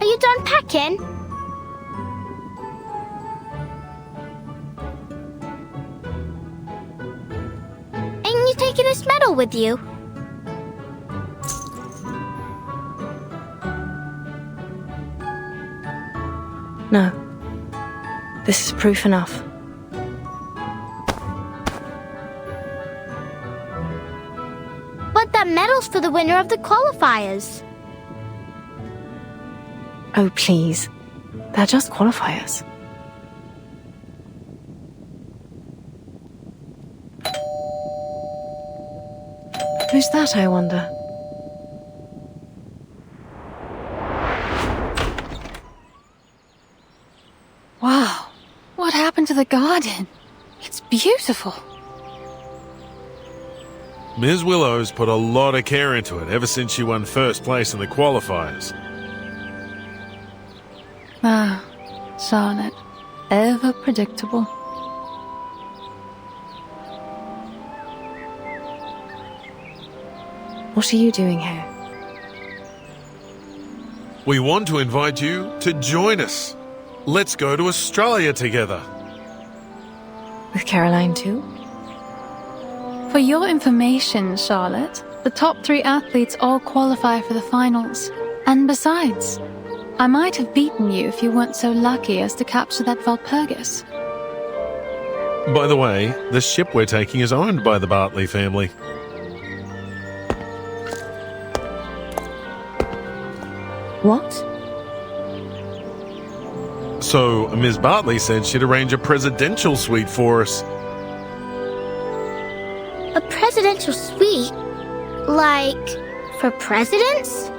Are you done packing? Ain't you taking this medal with you? No. This is proof enough. But that medal's for the winner of the qualifiers. Oh, please. They're just qualifiers. Who's that, I wonder? Wow, what happened to the garden? It's beautiful. Ms. Willow's put a lot of care into it ever since she won first place in the qualifiers. Ah, Charlotte, ever predictable. What are you doing here? We want to invite you to join us. Let's go to Australia together. With Caroline too? For your information, Charlotte, the top 3 athletes all qualify for the finals. And besides, I might have beaten you if you weren't so lucky as to capture that Valpurgis. By the way, the ship we're taking is owned by the Bartley family. What? So, Ms. Bartley said she'd arrange a presidential suite for us. A presidential suite? Like, for presidents?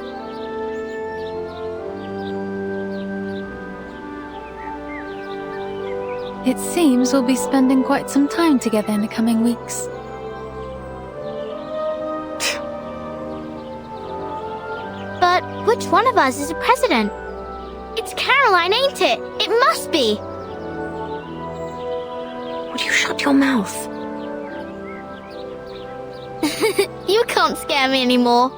It seems we'll be spending quite some time together in the coming weeks. But which one of us is a president? It's Caroline, ain't it? It must be! Would you shut your mouth? You can't scare me anymore.